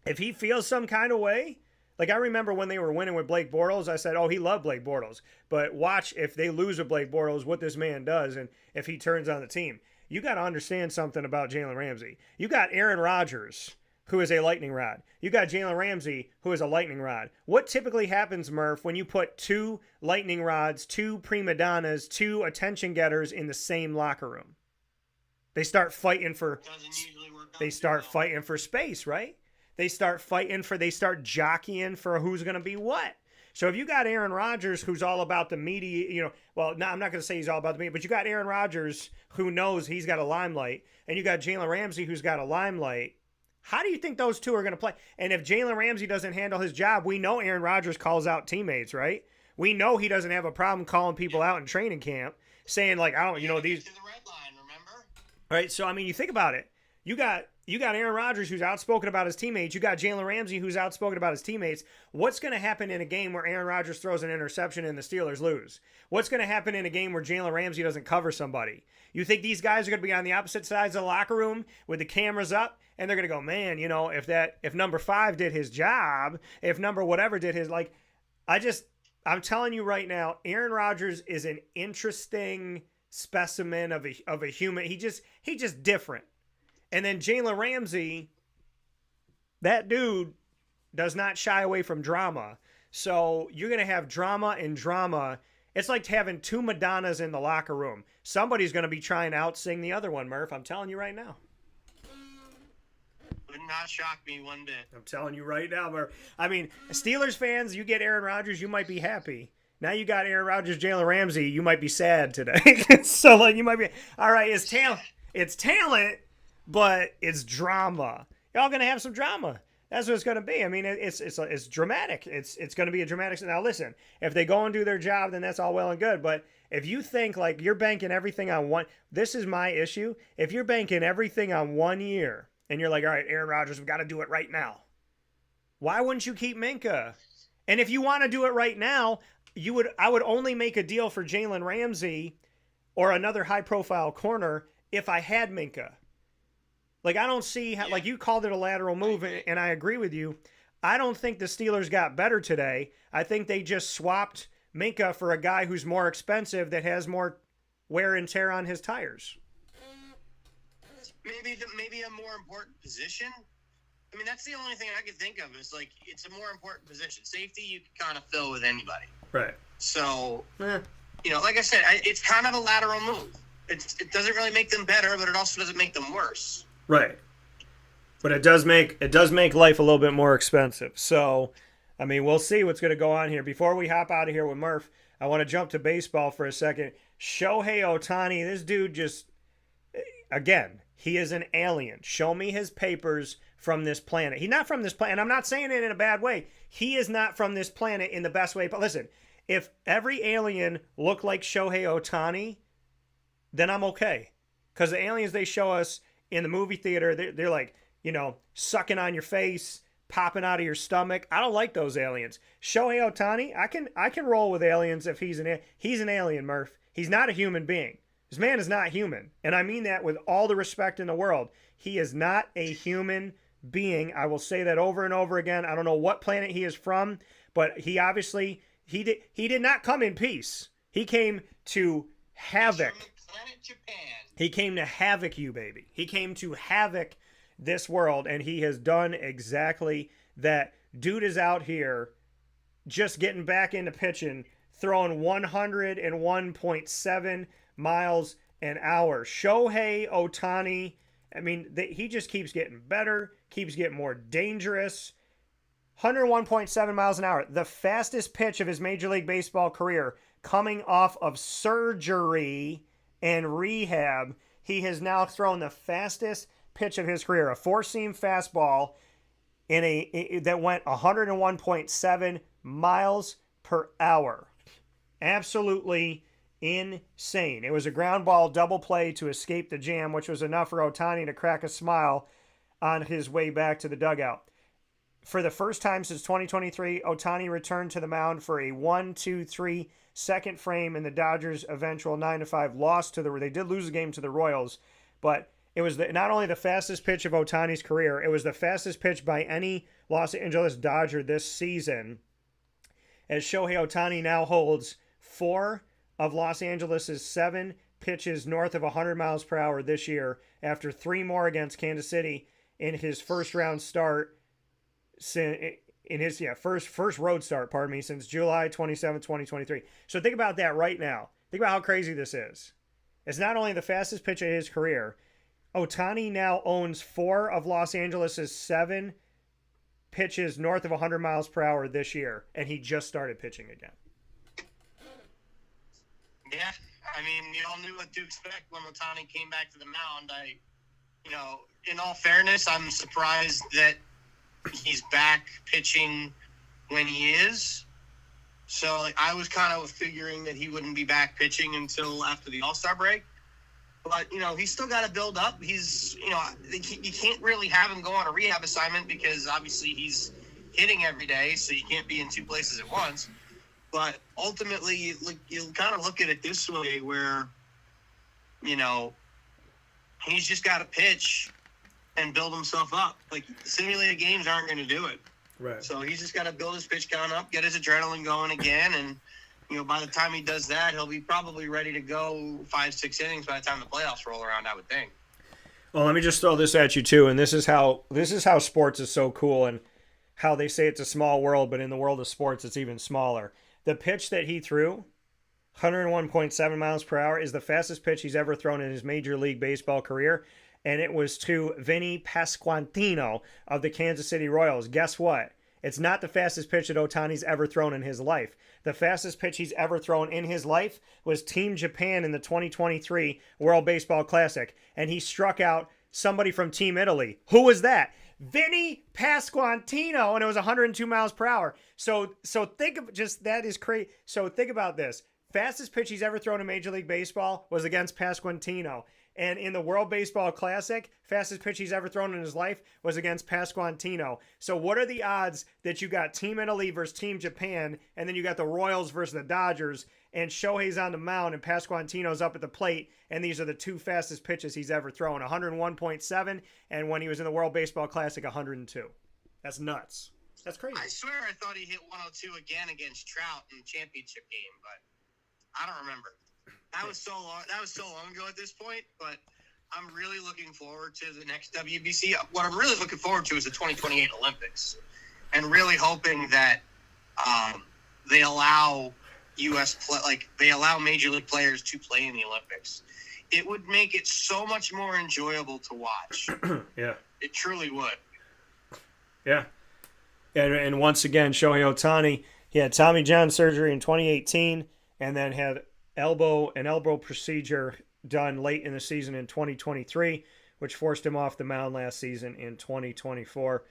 if he feels some kind of way Like, I remember when they were winning with Blake Bortles, I said, oh, he loved Blake Bortles. But watch if they lose with Blake Bortles, what this man does and if he turns on the team. You got to understand something about Jalen Ramsey. You got Aaron Rodgers, who is a lightning rod. You got Jalen Ramsey, who is a lightning rod. What typically happens, Murph, when you put two lightning rods, two prima donnas, two attention getters in the same locker room? They start fighting for fighting for space, right? They start jockeying for who's going to be what. So if you got Aaron Rodgers, who's all about the media, well, no, I'm not going to say he's all about the media, but you got Aaron Rodgers, who knows he's got a limelight, and you got Jalen Ramsey, who's got a limelight. How do you think those two are going to play? And if Jalen Ramsey doesn't handle his job, we know Aaron Rodgers calls out teammates, right? We know he doesn't have a problem calling people out in training camp, saying like, I don't, these. To the red line, remember? Right. So I mean, you think about it. You got Aaron Rodgers, who's outspoken about his teammates. You got Jalen Ramsey, who's outspoken about his teammates. What's going to happen in a game where Aaron Rodgers throws an interception and the Steelers lose? What's going to happen in a game where Jalen Ramsey doesn't cover somebody? You think these guys are going to be on the opposite sides of the locker room with the cameras up, and they're going to go, man, if number 5 did his job, if number whatever did his, I'm telling you right now, Aaron Rodgers is an interesting specimen of a human. He just different. And then Jalen Ramsey, that dude does not shy away from drama. So you're going to have drama and drama. It's like having two Madonnas in the locker room. Somebody's going to be trying to out-sing the other one, Murph. I'm telling you right now. Would not shock me one bit. I'm telling you right now, Murph. I mean, Steelers fans, you get Aaron Rodgers, you might be happy. Now you got Aaron Rodgers, Jalen Ramsey, you might be sad today. So, you might be, all right, it's talent, but it's drama. Y'all going to have some drama. That's what it's going to be. I mean, it's dramatic. It's going to be a dramatic. Now, listen, if they go and do their job, then that's all well and good. But if you think like you're banking everything on one, this is my issue. If you're banking everything on 1 year and you're like, all right, Aaron Rodgers, we've got to do it right now. Why wouldn't you keep Minka? And if you want to do it right now, I would only make a deal for Jalen Ramsey or another high-profile corner if I had Minka. Like, I don't see how, like, you called it a lateral move, and I agree with you. I don't think the Steelers got better today. I think they just swapped Minka for a guy who's more expensive that has more wear and tear on his tires. Maybe a more important position. I mean, that's the only thing I can think of is, like, it's a more important position. Safety, you can kind of fill with anybody. Right. So, like I said, it's kind of a lateral move. It doesn't really make them better, but it also doesn't make them worse. Right. But it does make life a little bit more expensive. So, I mean, we'll see what's going to go on here. Before we hop out of here with Murph, I want to jump to baseball for a second. Shohei Ohtani, this dude just, again, he is an alien. Show me his papers from this planet. He's not from this planet. And I'm not saying it in a bad way. He is not from this planet in the best way. But listen, if every alien looked like Shohei Ohtani, then I'm okay. Because the aliens they show us in the movie theater, they're like, sucking on your face, popping out of your stomach. I don't like those aliens. Shohei Ohtani, I can roll with aliens if he's an alien, Murph. He's not a human being. This man is not human. And I mean that with all the respect in the world. He is not a human being. I will say that over and over again. I don't know what planet he is from, but he obviously, he did not come in peace. He came to havoc. Planet Japan. He came to havoc you, baby. He came to havoc this world, and he has done exactly that. Dude is out here just getting back into pitching, throwing 101.7 miles an hour. Shohei Ohtani, I mean, he just keeps getting better, keeps getting more dangerous. 101.7 miles an hour, the fastest pitch of his Major League Baseball career, coming off of surgery and rehab. He has now thrown the fastest pitch of his career, a four-seam fastball that went 101.7 miles per hour. Absolutely insane. It was a ground ball double play to escape the jam, which was enough for Ohtani to crack a smile on his way back to the dugout. For the first time since 2023, Ohtani returned to the mound for a 1-2-3 second frame in the Dodgers' eventual 9-5 loss to they did lose the game to the Royals, but It was not only the fastest pitch of Ohtani's career, it was the fastest pitch by any Los Angeles Dodger this season, as Shohei Ohtani now holds 4 of Los Angeles' 7 pitches north of 100 miles per hour this year, after 3 more against Kansas City in his first round start, in his first road start, since July 27, 2023. So think about that right now. Think about how crazy this is. It's not only the fastest pitch of his career, Ohtani now owns 4 of Los Angeles' 7 pitches north of 100 miles per hour this year, and he just started pitching again. Yeah, I mean, we all knew what to expect when Ohtani came back to the mound. In all fairness, I'm surprised that he's back pitching when he is. So I was kind of figuring that he wouldn't be back pitching until after the All-Star break. But, he's still got to build up. He's, you can't really have him go on a rehab assignment because obviously he's hitting every day, so you can't be in 2 places at once. But ultimately, you kind of look at it this way where, he's just got to pitch and build himself up. Like, simulated games aren't going to do it. Right. So he's just got to build his pitch count up, get his adrenaline going again, and by the time he does that, he'll be probably ready to go 5-6 innings by the time the playoffs roll around, I would think. Well, let me just throw this at you too, and this is how sports is so cool, and how they say it's a small world, but in the world of sports, it's even smaller. The pitch that he threw, 101.7 miles per hour, is the fastest pitch he's ever thrown in his Major League Baseball career, and it was to Vinny Pasquantino of the Kansas City Royals. Guess what? It's not the fastest pitch that Ohtani's ever thrown in his life. The fastest pitch he's ever thrown in his life was Team Japan in the 2023 World Baseball Classic, and he struck out somebody from Team Italy. Who was that? Vinny Pasquantino, and it was 102 miles per hour. So think of just, that is crazy. So think about this. Fastest pitch he's ever thrown in Major League Baseball was against Pasquantino. And in the World Baseball Classic, fastest pitch he's ever thrown in his life was against Pasquantino. So what are the odds that you got Team Italy versus Team Japan, and then you got the Royals versus the Dodgers, and Shohei's on the mound and Pasquantino's up at the plate, and these are the 2 fastest pitches he's ever thrown, 101.7, and when he was in the World Baseball Classic, 102. That's nuts. That's crazy. I swear I thought he hit 102 again against Trout in the championship game, but I don't remember. That was so long ago at this point, but I'm really looking forward to the next WBC. What I'm really looking forward to is the 2028 Olympics, and really hoping that they allow they allow Major League players to play in the Olympics. It would make it so much more enjoyable to watch. Yeah. It truly would. Yeah. And once again, Shohei Ohtani, he had Tommy John surgery in 2018, and then had an elbow procedure done late in the season in 2023, which forced him off the mound last season in 2024.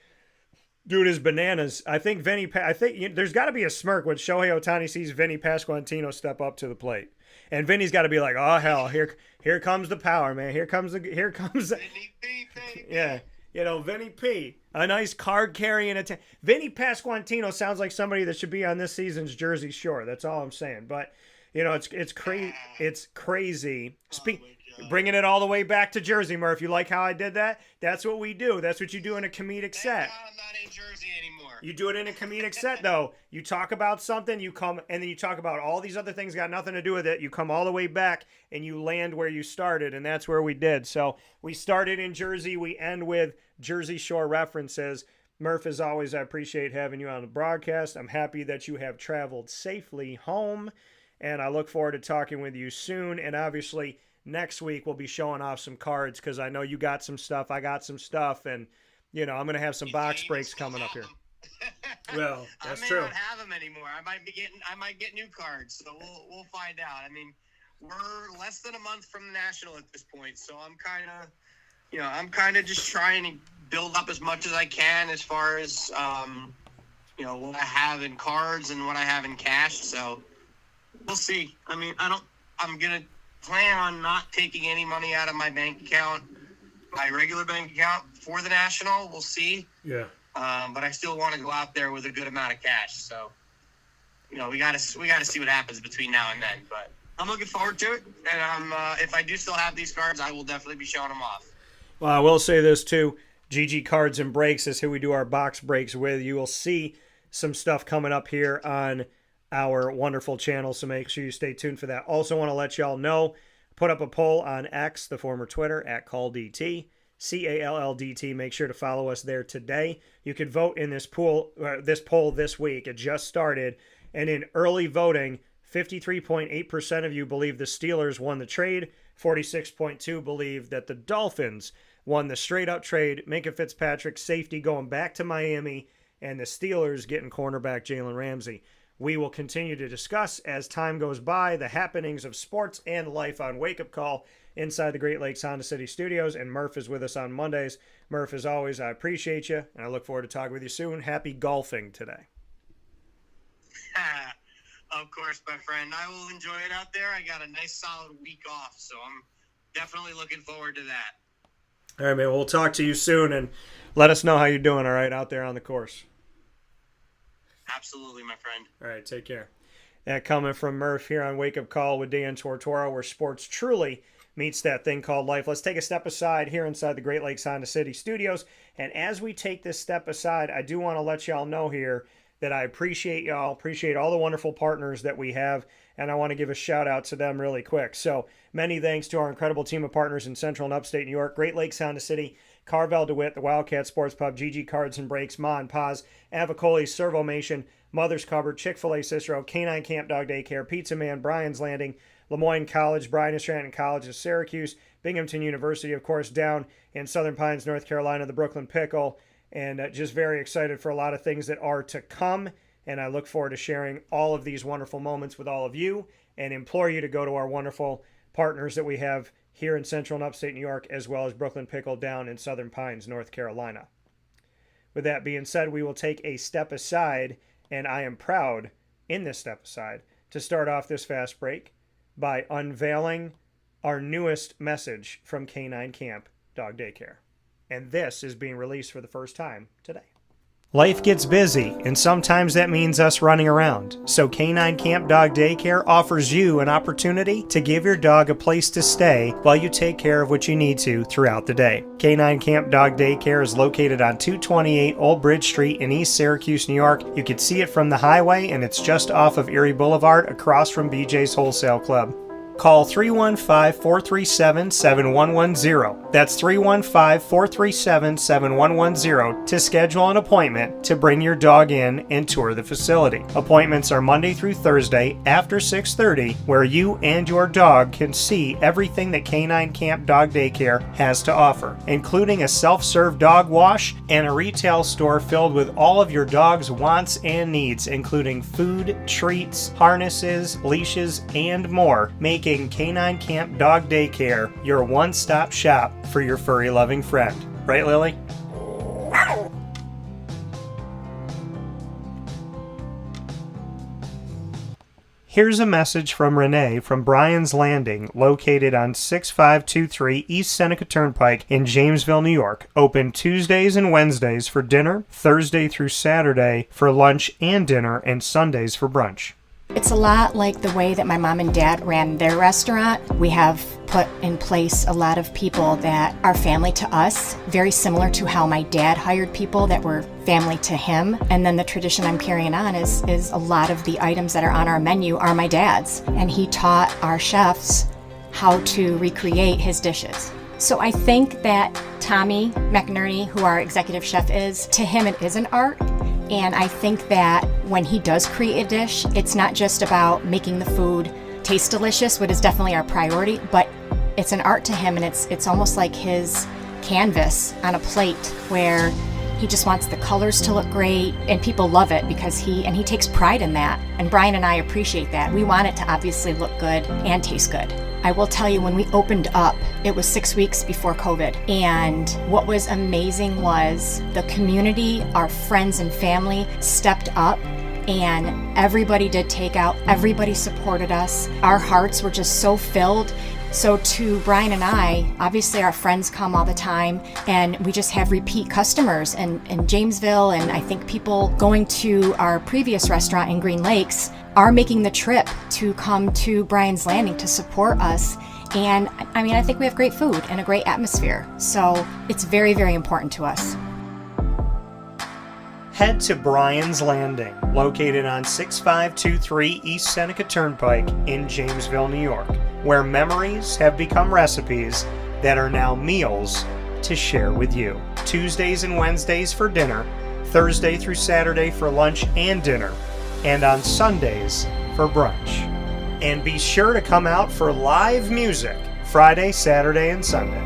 Dude is bananas. I think there's got to be a smirk when Shohei Ohtani sees Vinny Pasquantino step up to the plate, and Vinny's got to be like, "Oh hell, here comes the power, man. Here comes Vinny P, baby. Yeah." Vinny P, a nice card carrying Vinny Pasquantino sounds like somebody that should be on this season's Jersey Shore. That's all I'm saying. But it's crazy. It's crazy. Bringing it all the way back to Jersey, Murph. You like how I did that? That's what we do. That's what you do in a comedic set. I'm not in Jersey anymore. You do it in a comedic set, though. You talk about something, you come, and then you talk about all these other things got nothing to do with it. You come all the way back, and you land where you started, and that's where we did. So we started in Jersey. We end with Jersey Shore references. Murph, as always, I appreciate having you on the broadcast. I'm happy that you have traveled safely home, and I look forward to talking with you soon. And obviously, next week we'll be showing off some cards because I know you got some stuff, I got some stuff, and I'm going to have some box breaks coming up here. Well, that's true. I may not have them anymore. I might get new cards, so we'll find out. I mean, we're less than a month from the National at this point, so I'm kind of just trying to build up as much as I can as far as what I have in cards and what I have in cash. So we'll see. I mean, I'm gonna plan on not taking any money out of my bank account, my regular bank account, for the National. We'll see. Yeah. But I still want to go out there with a good amount of cash. So, we gotta see what happens between now and then. But I'm looking forward to it. And if I do still have these cards, I will definitely be showing them off. Well, I will say this too. GG Cards and Breaks is who we do our box breaks with. You will see some stuff coming up here on our wonderful channel, so make sure you stay tuned for that. Also want to let y'all know, put up a poll on X, the former Twitter, at CallDT, CALLDT. Make sure to follow us there today. You could vote in this poll this week. It just started, and in early voting, 53.8% of you believe the Steelers won the trade. 46.2% believe that the Dolphins won the straight-up trade. Minka Fitzpatrick safety going back to Miami, and the Steelers getting cornerback Jalen Ramsey. We will continue to discuss, as time goes by, the happenings of sports and life on Wake Up Call inside the Great Lakes Honda City Studios, and Murph is with us on Mondays. Murph, as always, I appreciate you, and I look forward to talking with you soon. Happy golfing today. Of course, my friend. I will enjoy it out there. I got a nice solid week off, so I'm definitely looking forward to that. All right, man. We'll talk to you soon, and let us know how you're doing, all right, out there on the course. Absolutely, my friend. All right, take care. That coming from Murph here on Wake Up Call with Dan Tortora, where sports truly meets that thing called life. Let's take a step aside here inside the Great Lakes Honda City Studios, and as we take this step aside, I do want to let y'all know here that I appreciate y'all, appreciate all the wonderful partners that we have, and I want to give a shout out to them really quick. So many thanks to our incredible team of partners in Central and Upstate New York, Great Lakes Honda City, Carvel DeWitt, the Wildcat Sports Pub, GG Cards and Breaks, Ma and Pa's, Avicoli's, Servomation, Mother's Cupboard, Chick-fil-A Cicero, Canine Camp Dog Daycare, Pizza Man, Brian's Landing, Lemoyne College, Brian and Stratton College of Syracuse, Binghamton University, of course, down in Southern Pines, North Carolina, the Brooklyn Pickle, and just very excited for a lot of things that are to come. And I look forward to sharing all of these wonderful moments with all of you, and implore you to go to our wonderful partners that we have here in Central and Upstate New York, as well as Brooklyn Pickle down in Southern Pines, North Carolina. With that being said, we will take a step aside, and I am proud in this step aside to start off this fast break by unveiling our newest message from Canine Camp Dog Daycare. And this is being released for the first time today. Life gets busy, and sometimes that means us running around. So Canine Camp Dog Daycare offers you an opportunity to give your dog a place to stay while you take care of what you need to throughout the day. Canine Camp Dog Daycare is located on 228 Old Bridge Street in East Syracuse, New York. You can see it from the highway, and it's just off of Erie Boulevard across from BJ's Wholesale Club. Call 315-437-7110. That's 315-437-7110 to schedule an appointment to bring your dog in and tour the facility. Appointments are Monday through Thursday after 6:30, where you and your dog can see everything that Canine Camp Dog Daycare has to offer, including a self-serve dog wash and a retail store filled with all of your dog's wants and needs, including food, treats, harnesses, leashes, and more, making Canine Camp Dog Daycare your one-stop shop for your furry-loving friend. Right, Lily? Here's a message from Renee from Brian's Landing, located on 6523 East Seneca Turnpike in Jamesville, New York. Open Tuesdays and Wednesdays for dinner, Thursday through Saturday for lunch and dinner, and Sundays for brunch. It's a lot like the way that my mom and dad ran their restaurant. We have put in place a lot of people that are family to us, very similar to how my dad hired people that were family to him. And then the tradition I'm carrying on is a lot of the items that are on our menu are my dad's. And he taught our chefs how to recreate his dishes. So I think that Tommy McNerney, who our executive chef is, to him it is an art. And I think that when he does create a dish, it's not just about making the food taste delicious, which is definitely our priority, but it's an art to him, and it's almost like his canvas on a plate where he just wants the colors to look great, and people love it because he takes pride in that. And Brian and I appreciate that. We want it to obviously look good and taste good. I will tell you, when we opened up, it was 6 weeks before COVID. And what was amazing was the community, our friends and family stepped up, and everybody did takeout. Everybody supported us. Our hearts were just so filled. So to Brian and I, obviously our friends come all the time, and we just have repeat customers in Jamesville, and I think people going to our previous restaurant in Green Lakes are making the trip to come to Brian's Landing to support us. And I mean, I think we have great food and a great atmosphere. So it's very, very important to us. Head to Brian's Landing, located on 6523 East Seneca Turnpike in Jamesville, New York, where memories have become recipes that are now meals to share with you. Tuesdays and Wednesdays for dinner, Thursday through Saturday for lunch and dinner, and on Sundays for brunch. And be sure to come out for live music Friday, Saturday, and Sunday.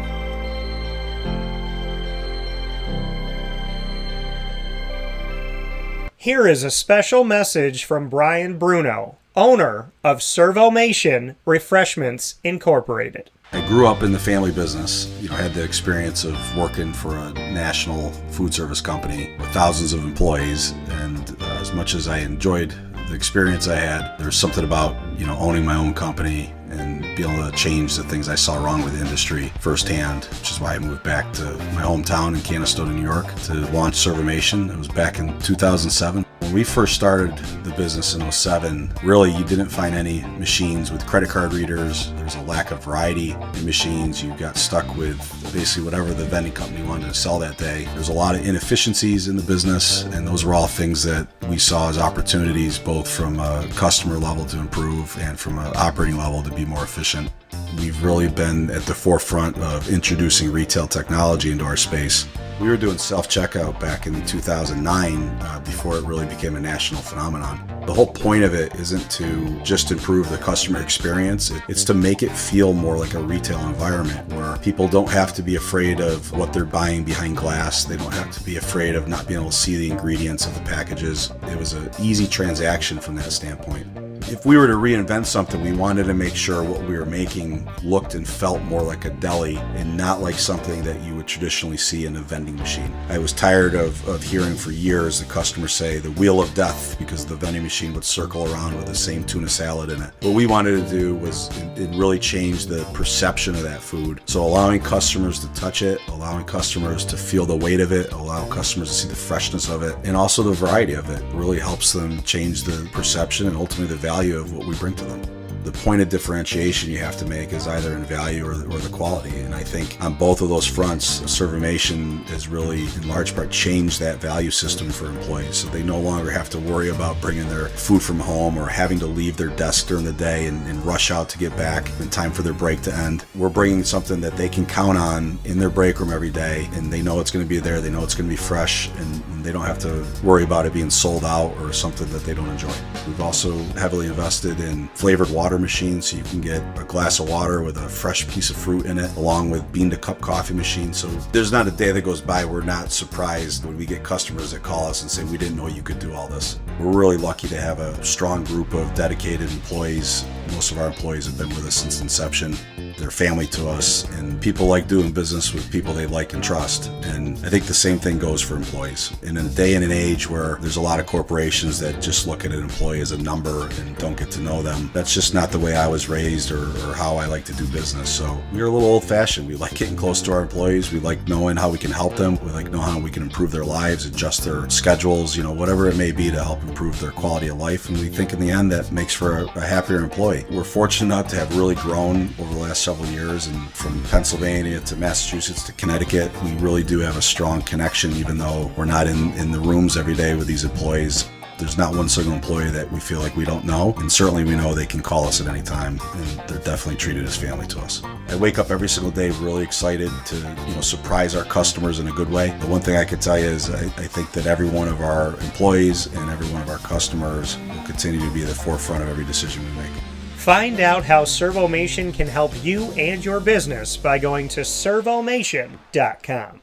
Here is a special message from Brian Bruno, owner of Servomation Refreshments Incorporated. I grew up in the family business. I had the experience of working for a national food service company with thousands of employees, and as much as I enjoyed the experience I had, there's something about owning my own company and being able to change the things I saw wrong with the industry firsthand, which is why I moved back to my hometown in Canastota, New York, to launch Servomation. It was back in 2007. When we first started the business in 2007, really you didn't find any machines with credit card readers. There was a lack of variety in machines. You got stuck with basically whatever the vending company wanted to sell that day. There's a lot of inefficiencies in the business, and those were all things that we saw as opportunities, both from a customer level to improve and from an operating level to be more efficient. We've really been at the forefront of introducing retail technology into our space. We were doing self-checkout back in 2009 before it really became a national phenomenon. The whole point of it isn't to just improve the customer experience. It's to make it feel more like a retail environment where people don't have to be afraid of what they're buying behind glass. They don't have to be afraid of not being able to see the ingredients of the packages. It was an easy transaction from that standpoint. If we were to reinvent something, we wanted to make sure what we were making looked and felt more like a deli and not like something that you would traditionally see in a vending machine. I was tired of hearing for years the customers say the wheel of death because the vending machine would circle around with the same tuna salad in it. What we wanted to do was it really change the perception of that food. So allowing customers to touch it, allowing customers to feel the weight of it, allow customers to see the freshness of it, and also the variety of it really helps them change the perception and ultimately the value of what we bring to them. The point of differentiation you have to make is either in value or the quality. And I think on both of those fronts, Servomation has really, in large part, changed that value system for employees. So they no longer have to worry about bringing their food from home or having to leave their desk during the day and rush out to get back in time for their break to end. We're bringing something that they can count on in their break room every day, and they know it's going to be there, they know it's going to be fresh, and they don't have to worry about it being sold out or something that they don't enjoy. We've also heavily invested in flavored water machines, so you can get a glass of water with a fresh piece of fruit in it, along with bean-to-cup coffee machines. So there's not a day that goes by we're not surprised when we get customers that call us and say, we didn't know you could do all this. We're really lucky to have a strong group of dedicated employees. Most of our employees have been with us since inception. They're family to us, and people like doing business with people they like and trust. And I think the same thing goes for employees. In a day and an age where there's a lot of corporations that just look at an employee as a number and don't get to know them, that's just not the way I was raised or how I like to do business. So we're a little old-fashioned. We like getting close to our employees. We like knowing how we can help them. We like knowing how we can improve their lives, adjust their schedules, whatever it may be to help improve their quality of life. And we think in the end that makes for a happier employee. We're fortunate enough to have really grown over the last several years, and from Pennsylvania to Massachusetts to Connecticut, we really do have a strong connection, even though we're not in the rooms every day with these employees. There's not one single employee that we feel like we don't know, and certainly we know they can call us at any time, and they're definitely treated as family to us. I wake up every single day really excited to surprise our customers in a good way. The one thing I could tell you is I think that every one of our employees and every one of our customers will continue to be at the forefront of every decision we make. Find out how Servomation can help you and your business by going to servomation.com.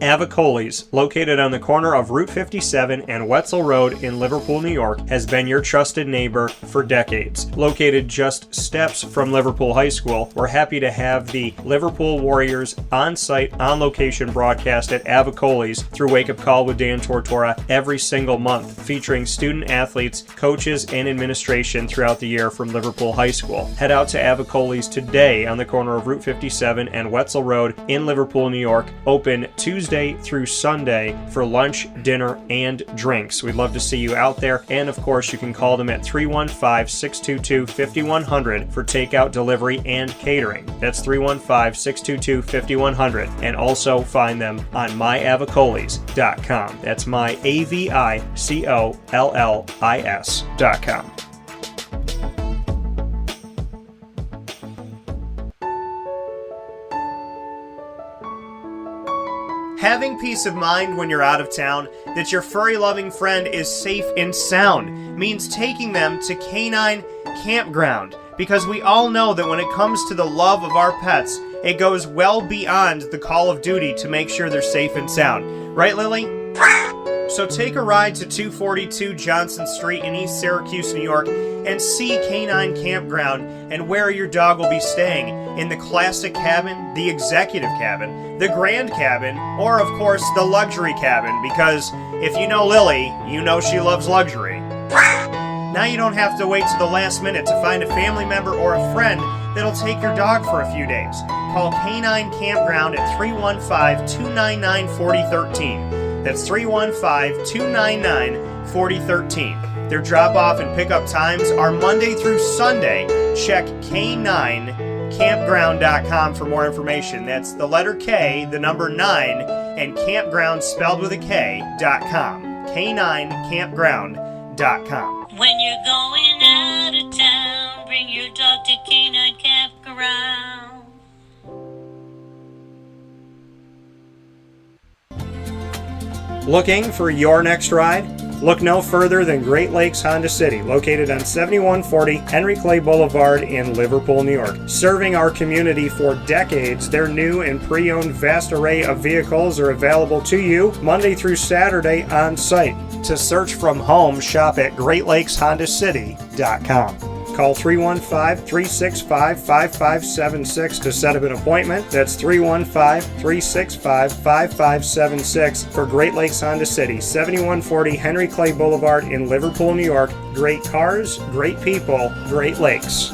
Avicoli's, located on the corner of Route 57 and Wetzel Road in Liverpool, New York, has been your trusted neighbor for decades. Located just steps from Liverpool High School, we're happy to have the Liverpool Warriors on-site, on-location broadcast at Avicoli's through Wake Up Call with Dan Tortora every single month, featuring student athletes, coaches, and administration throughout the year from Liverpool High School. Head out to Avicoli's today on the corner of Route 57 and Wetzel Road in Liverpool, New York, open Tuesday through Sunday for lunch, dinner, and drinks. We'd love to see you out there, and of course you can call them at 315-622-5100 for takeout, delivery, and catering. That's 315-622-5100, and also find them on myavicolis.com. That's myavicollis.com. Having peace of mind when you're out of town that your furry-loving friend is safe and sound means taking them to Canine Campground, because we all know that when it comes to the love of our pets, it goes well beyond the call of duty to make sure they're safe and sound. Right, Lily? So take a ride to 242 Johnson Street in East Syracuse, New York, and see Canine Campground and where your dog will be staying, in the classic cabin, the executive cabin, the grand cabin, or of course the luxury cabin, because if you know Lily, you know she loves luxury. Now you don't have to wait to the last minute to find a family member or a friend that'll take your dog for a few days. Call Canine Campground at 315-299-4013. That's 315-299-4013. Their drop-off and pickup times are Monday through Sunday. Check K9campground.com for more information. That's the letter K, the number 9, and campground spelled with a K.com. K9campground.com. When you're going out of town, bring your dog to Canine Campground. Looking for your next ride? Look no further than Great Lakes Honda City, located on 7140 Henry Clay Boulevard in Liverpool, New York. Serving our community for decades, their new and pre-owned vast array of vehicles are available to you Monday through Saturday on site. To search from home, shop at GreatLakesHondaCity.com. Call 315-365-5576 to set up an appointment. That's 315-365-5576 for Great Lakes Honda City, 7140 Henry Clay Boulevard in Liverpool, New York. Great cars, great people, Great Lakes.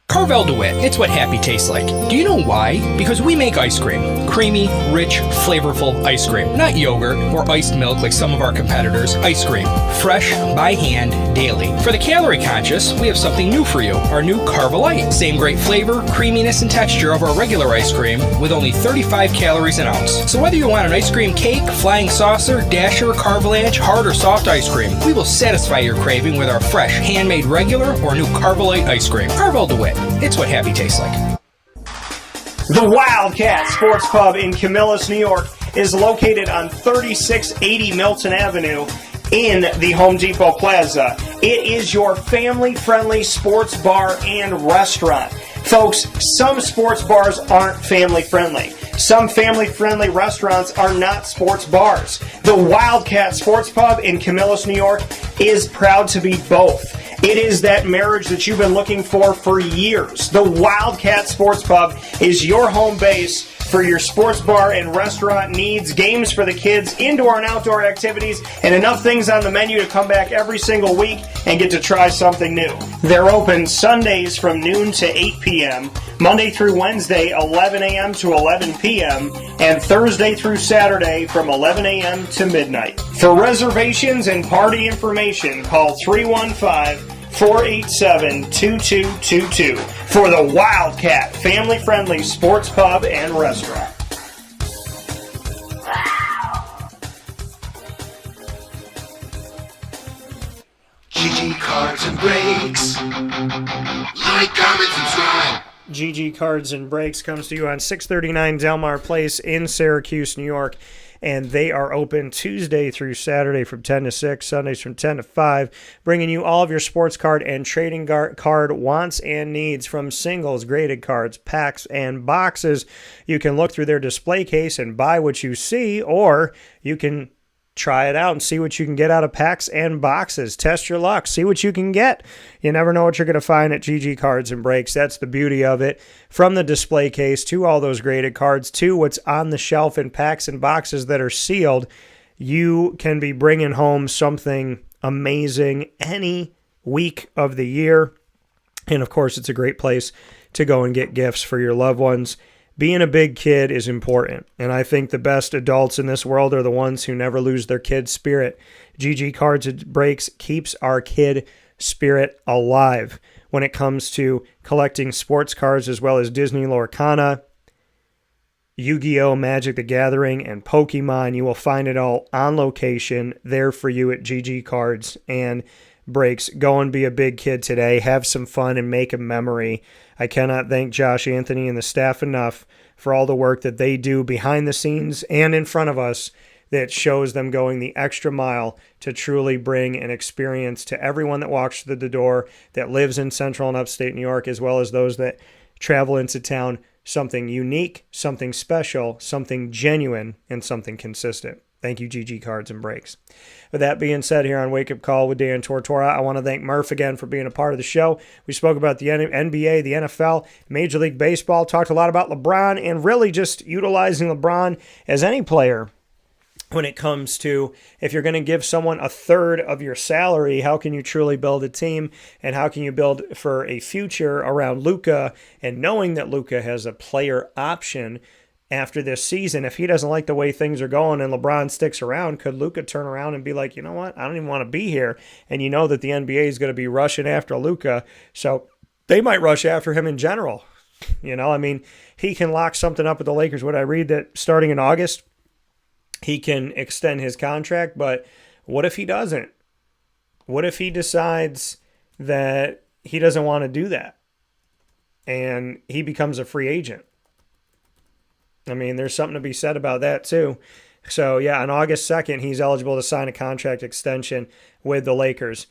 Carvel DeWitt, it's what happy tastes like. Do you know why? Because we make ice cream. Creamy, rich, flavorful ice cream. Not yogurt or iced milk like some of our competitors. Ice cream. Fresh, by hand, daily. For the calorie conscious, we have something new for you. Our new Carvelite. Same great flavor, creaminess, and texture of our regular ice cream with only 35 calories an ounce. So whether you want an ice cream cake, flying saucer, dasher, carvalanche, hard or soft ice cream, we will satisfy your craving with our fresh, handmade regular or new Carvelite ice cream. Carvel DeWitt. It's what happy tastes like. The Wildcat Sports Pub in Camillus, New York is located on 3680 Milton Avenue in the Home Depot Plaza. It is your family-friendly sports bar and restaurant. Folks, some sports bars aren't family-friendly. Some family-friendly restaurants are not sports bars. The Wildcat Sports Pub in Camillus, New York is proud to be both. It is that marriage that you've been looking for years. The Wildcat Sports Pub is your home base for your sports bar and restaurant needs, games for the kids, indoor and outdoor activities, and enough things on the menu to come back every single week and get to try something new. They're open Sundays from noon to 8 p.m., Monday through Wednesday, 11 a.m. to 11 p.m., and Thursday through Saturday from 11 a.m. to midnight. For reservations and party information, call 315-487-2222 for the Wildcat family-friendly sports pub and restaurant. GG Cards and Breaks. Like, comment, subscribe. GG Cards and Breaks comes to you on 639 Delmar Place in Syracuse, New York. and they are open Tuesday through Saturday from 10 to 6, Sundays from 10 to 5, bringing you all of your sports card and trading card wants and needs, from singles, graded cards, packs, and boxes. You can look through their display case and buy what you see, or you can try it out and see what you can get out of packs and boxes. Test your luck. See what you can get. You never know what you're going to find at GG Cards and Breaks. That's the beauty of it. From the display case to all those graded cards to what's on the shelf in packs and boxes that are sealed, you can be bringing home something amazing any week of the year. And, of course, it's a great place to go and get gifts for your loved ones. Being a big kid is important, and I think the best adults in this world are the ones who never lose their kid spirit. GG Cards and Breaks keeps our kid spirit alive when it comes to collecting sports cards as well as Disney Lorcana, Yu-Gi-Oh!, Magic the Gathering, and Pokemon. You will find it all on location there for you at GG Cards and Breaks. Go and be a big kid today. Have some fun and make a memory. I cannot thank Josh Anthony and the staff enough for all the work that they do behind the scenes and in front of us that shows them going the extra mile to truly bring an experience to everyone that walks through the door, that lives in central and upstate New York, as well as those that travel into town, something unique, something special, something genuine, and something consistent. Thank you, GG Cards and Breaks. With that being said, here on Wake Up Call with Dan Tortora, I want to thank Murph again for being a part of the show. We spoke about the NBA, the NFL, Major League Baseball, talked a lot about LeBron, and really just utilizing LeBron as any player when it comes to, if you're going to give someone a third of your salary, how can you truly build a team, and how can you build for a future around Luka, and knowing that Luka has a player option after this season. If he doesn't like the way things are going and LeBron sticks around, could Luka turn around and be like, you know what, I don't even want to be here? And you know that the NBA is going to be rushing after Luka, so they might rush after him in general. You know, I mean, he can lock something up with the Lakers. What I read that starting in August, he can extend his contract, but what if he doesn't? What if he decides that he doesn't want to do that and he becomes a free agent? I mean, there's something to be said about that too. So, yeah, on August 2nd, he's eligible to sign a contract extension with the Lakers.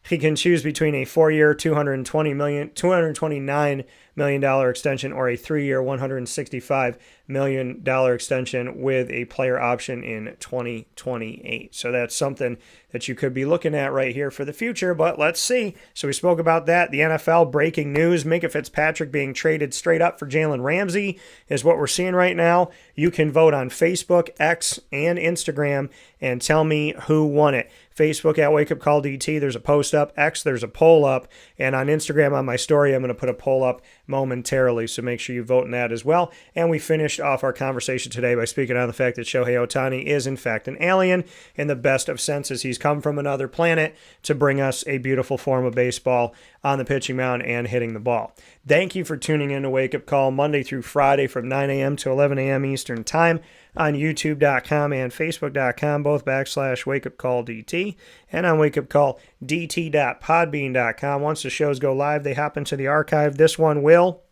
He can choose between a 4-year, $229 million extension or a 3-year, $165 million extension with a player option in 2028. So that's something that you could be looking at right here for the future, but let's see. So we spoke about that. The NFL breaking news, Minkah Fitzpatrick being traded straight up for Jalen Ramsey is what we're seeing right now. You can vote on Facebook, X, and Instagram and tell me who won it. Facebook at Wake Up Call DT, there's a post up. X, there's a poll up. And on Instagram, on my story, I'm going to put a poll up momentarily, so make sure you vote in that as well. And we finished off our conversation today by speaking on the fact that Shohei Ohtani is, in fact, an alien in the best of senses. He's come from another planet to bring us a beautiful form of baseball on the pitching mound and hitting the ball. Thank you for tuning in to Wake Up Call Monday through Friday from 9 a.m. to 11 a.m. Eastern Time on YouTube.com and Facebook.com, both /WakeUpCallDT, and on WakeUpCallDT.podbean.com. Once the shows go live, they hop into the archive. This one will,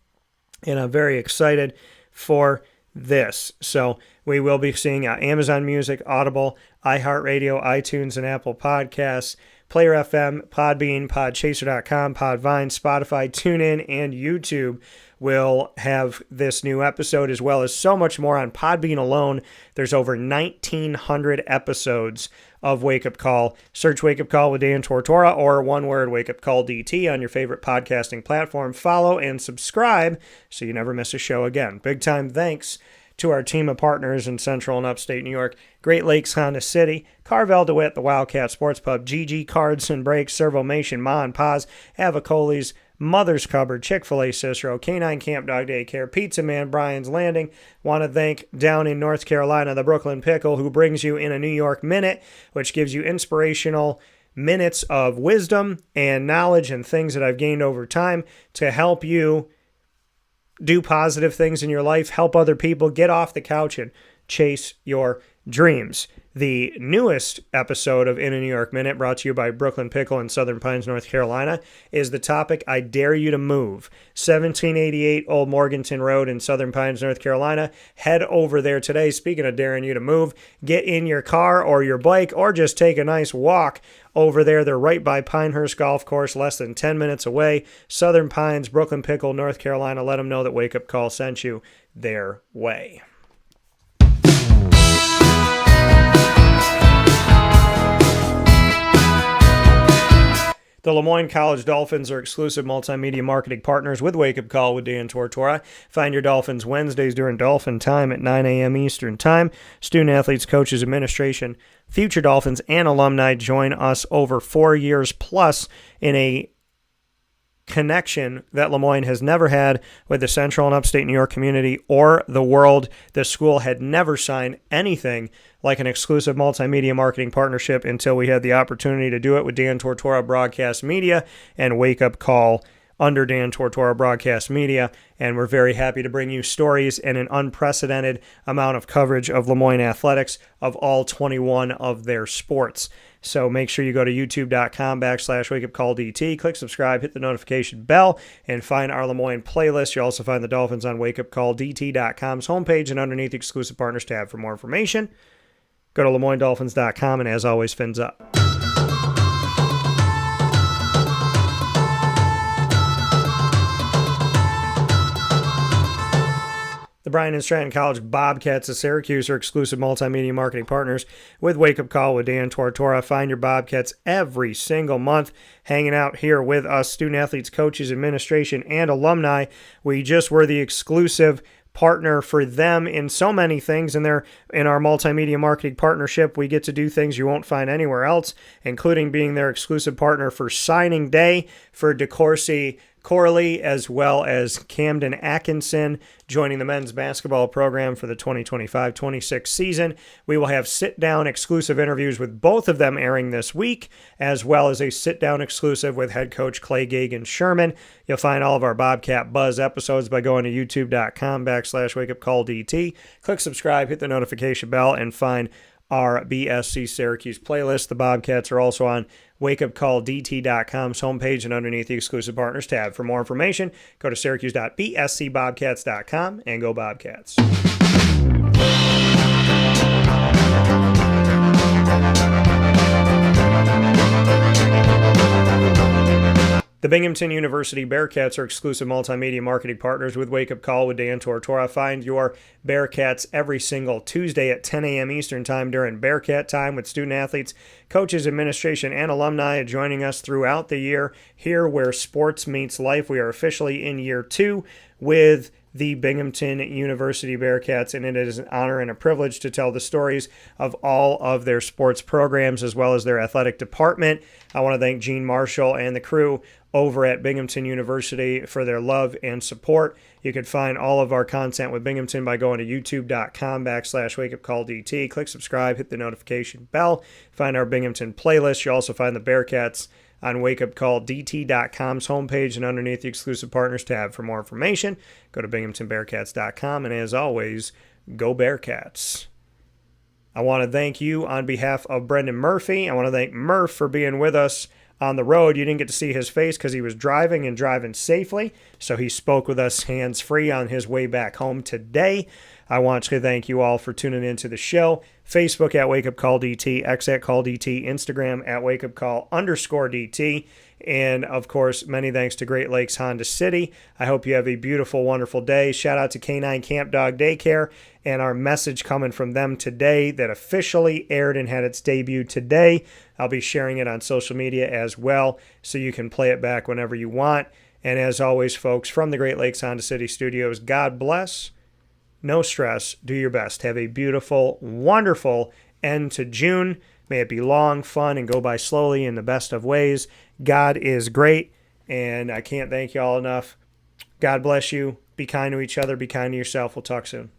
and I'm very excited for this. So we will be seeing Amazon Music, Audible, iHeartRadio, iTunes, and Apple Podcasts, Player FM, Podbean, Podchaser.com, Podvine, Spotify, TuneIn, and YouTube will have this new episode, as well as so much more on Podbean alone. There's over 1,900 episodes of Wake Up Call. Search Wake Up Call with Dan Tortora, or one word, Wake Up Call DT, on your favorite podcasting platform. Follow and subscribe so you never miss a show again. Big time thanks to our team of partners in Central and Upstate New York: Great Lakes Honda City, Carvel DeWitt, the Wildcat Sports Pub, GG Cards and Breaks, Servomation, Ma and Pa's, Avicoli's, Mother's Cupboard, Chick-fil-A Cicero, Canine Camp Dog Daycare, Pizza Man, Brian's Landing. Want to thank down in North Carolina, the Brooklyn Pickle, who brings you in a New York Minute, which gives you inspirational minutes of wisdom and knowledge and things that I've gained over time to help you do positive things in your life, help other people, get off the couch and chase your dreams. The newest episode of In a New York Minute, brought to you by Brooklyn Pickle in Southern Pines, North Carolina, is the topic, I Dare You to Move. 1788 Old Morganton Road in Southern Pines, North Carolina. Head over there today. Speaking of daring you to move, get in your car or your bike or just take a nice walk over there. They're right by Pinehurst Golf Course, less than 10 minutes away. Southern Pines, Brooklyn Pickle, North Carolina. Let them know that Wake Up Call sent you their way. The Lemoyne College Dolphins are exclusive multimedia marketing partners with Wake Up Call with Dan Tortora. Find your Dolphins Wednesdays during Dolphin Time at 9 a.m. Eastern Time. Student athletes, coaches, administration, future Dolphins, and alumni join us over 4 years plus in a connection that Lemoyne has never had with the Central and Upstate New York community or the world. The school had never signed anything like an exclusive multimedia marketing partnership until we had the opportunity to do it with Dan Tortora Broadcast Media and Wake Up Call under Dan Tortora Broadcast Media. And we're very happy to bring you stories and an unprecedented amount of coverage of Lemoyne athletics of all 21 of their sports. So make sure you go to youtube.com/wakeupcalldt, click subscribe, hit the notification bell, and find our Lemoyne playlist. You'll also find the Dolphins on wakeupcalldt.com's homepage and underneath the exclusive partners tab for more information. Go to LeMoyneDolphins.com, and as always, fins up. The Bryan and Stratton College Bobcats of Syracuse are exclusive multimedia marketing partners with Wake Up Call with Dan Tortora. Find your Bobcats every single month hanging out here with us, student athletes, coaches, administration, and alumni. We just were the exclusive partner for them in so many things. In our multimedia marketing partnership, we get to do things you won't find anywhere else, including being their exclusive partner for signing day for DeCourcy Corley, as well as Camden Atkinson joining the men's basketball program for the 2025-26 season. We will have sit-down exclusive interviews with both of them airing this week, as well as a sit-down exclusive with head coach Clay Gagan Sherman. You'll find all of our Bobcat Buzz episodes by going to youtube.com/wakeupcalldt. Click subscribe, hit the notification bell, and find our BSC Syracuse playlist. The Bobcats are also on wakeupcalldt.com's homepage and underneath the exclusive partners tab. For more information, go to syracuse.bscbobcats.com and go Bobcats. The Binghamton University Bearcats are exclusive multimedia marketing partners with Wake Up Call with Dan Tortora. Find your Bearcats every single Tuesday at 10 a.m. Eastern Time during Bearcat Time with student athletes, coaches, administration, and alumni joining us throughout the year here where sports meets life. We are officially in year 2 with the Binghamton University Bearcats, and it is an honor and a privilege to tell the stories of all of their sports programs as well as their athletic department. I want to thank Gene Marshall and the crew over at Binghamton University for their love and support. You can find all of our content with Binghamton by going to youtube.com/wakeupcalldt. Click subscribe, hit the notification bell, find our Binghamton playlist. You'll also find the Bearcats on wakeupcalldt.com's homepage and underneath the exclusive partners tab. For more information, go to binghamtonbearcats.com, and as always, go Bearcats. I want to thank you on behalf of Brendan Murphy. I want to thank Murph for being with us on the road. You didn't get to see his face because he was driving and driving safely, so he spoke with us hands-free on his way back home today. I want to thank you all for tuning into the show. Facebook at WakeUpCallDT, X at CallDT, Instagram at WakeUpCall_DT, and of course, many thanks to Great Lakes Honda City. I hope you have a beautiful, wonderful day. Shout out to Canine Camp Dog Daycare and our message coming from them today that officially aired and had its debut today. I'll be sharing it on social media as well, so you can play it back whenever you want. And as always, folks, from the Great Lakes Honda City Studios, God bless. No stress. Do your best. Have a beautiful, wonderful end to June. May it be long, fun, and go by slowly in the best of ways. God is great, and I can't thank you all enough. God bless you. Be kind to each other. Be kind to yourself. We'll talk soon.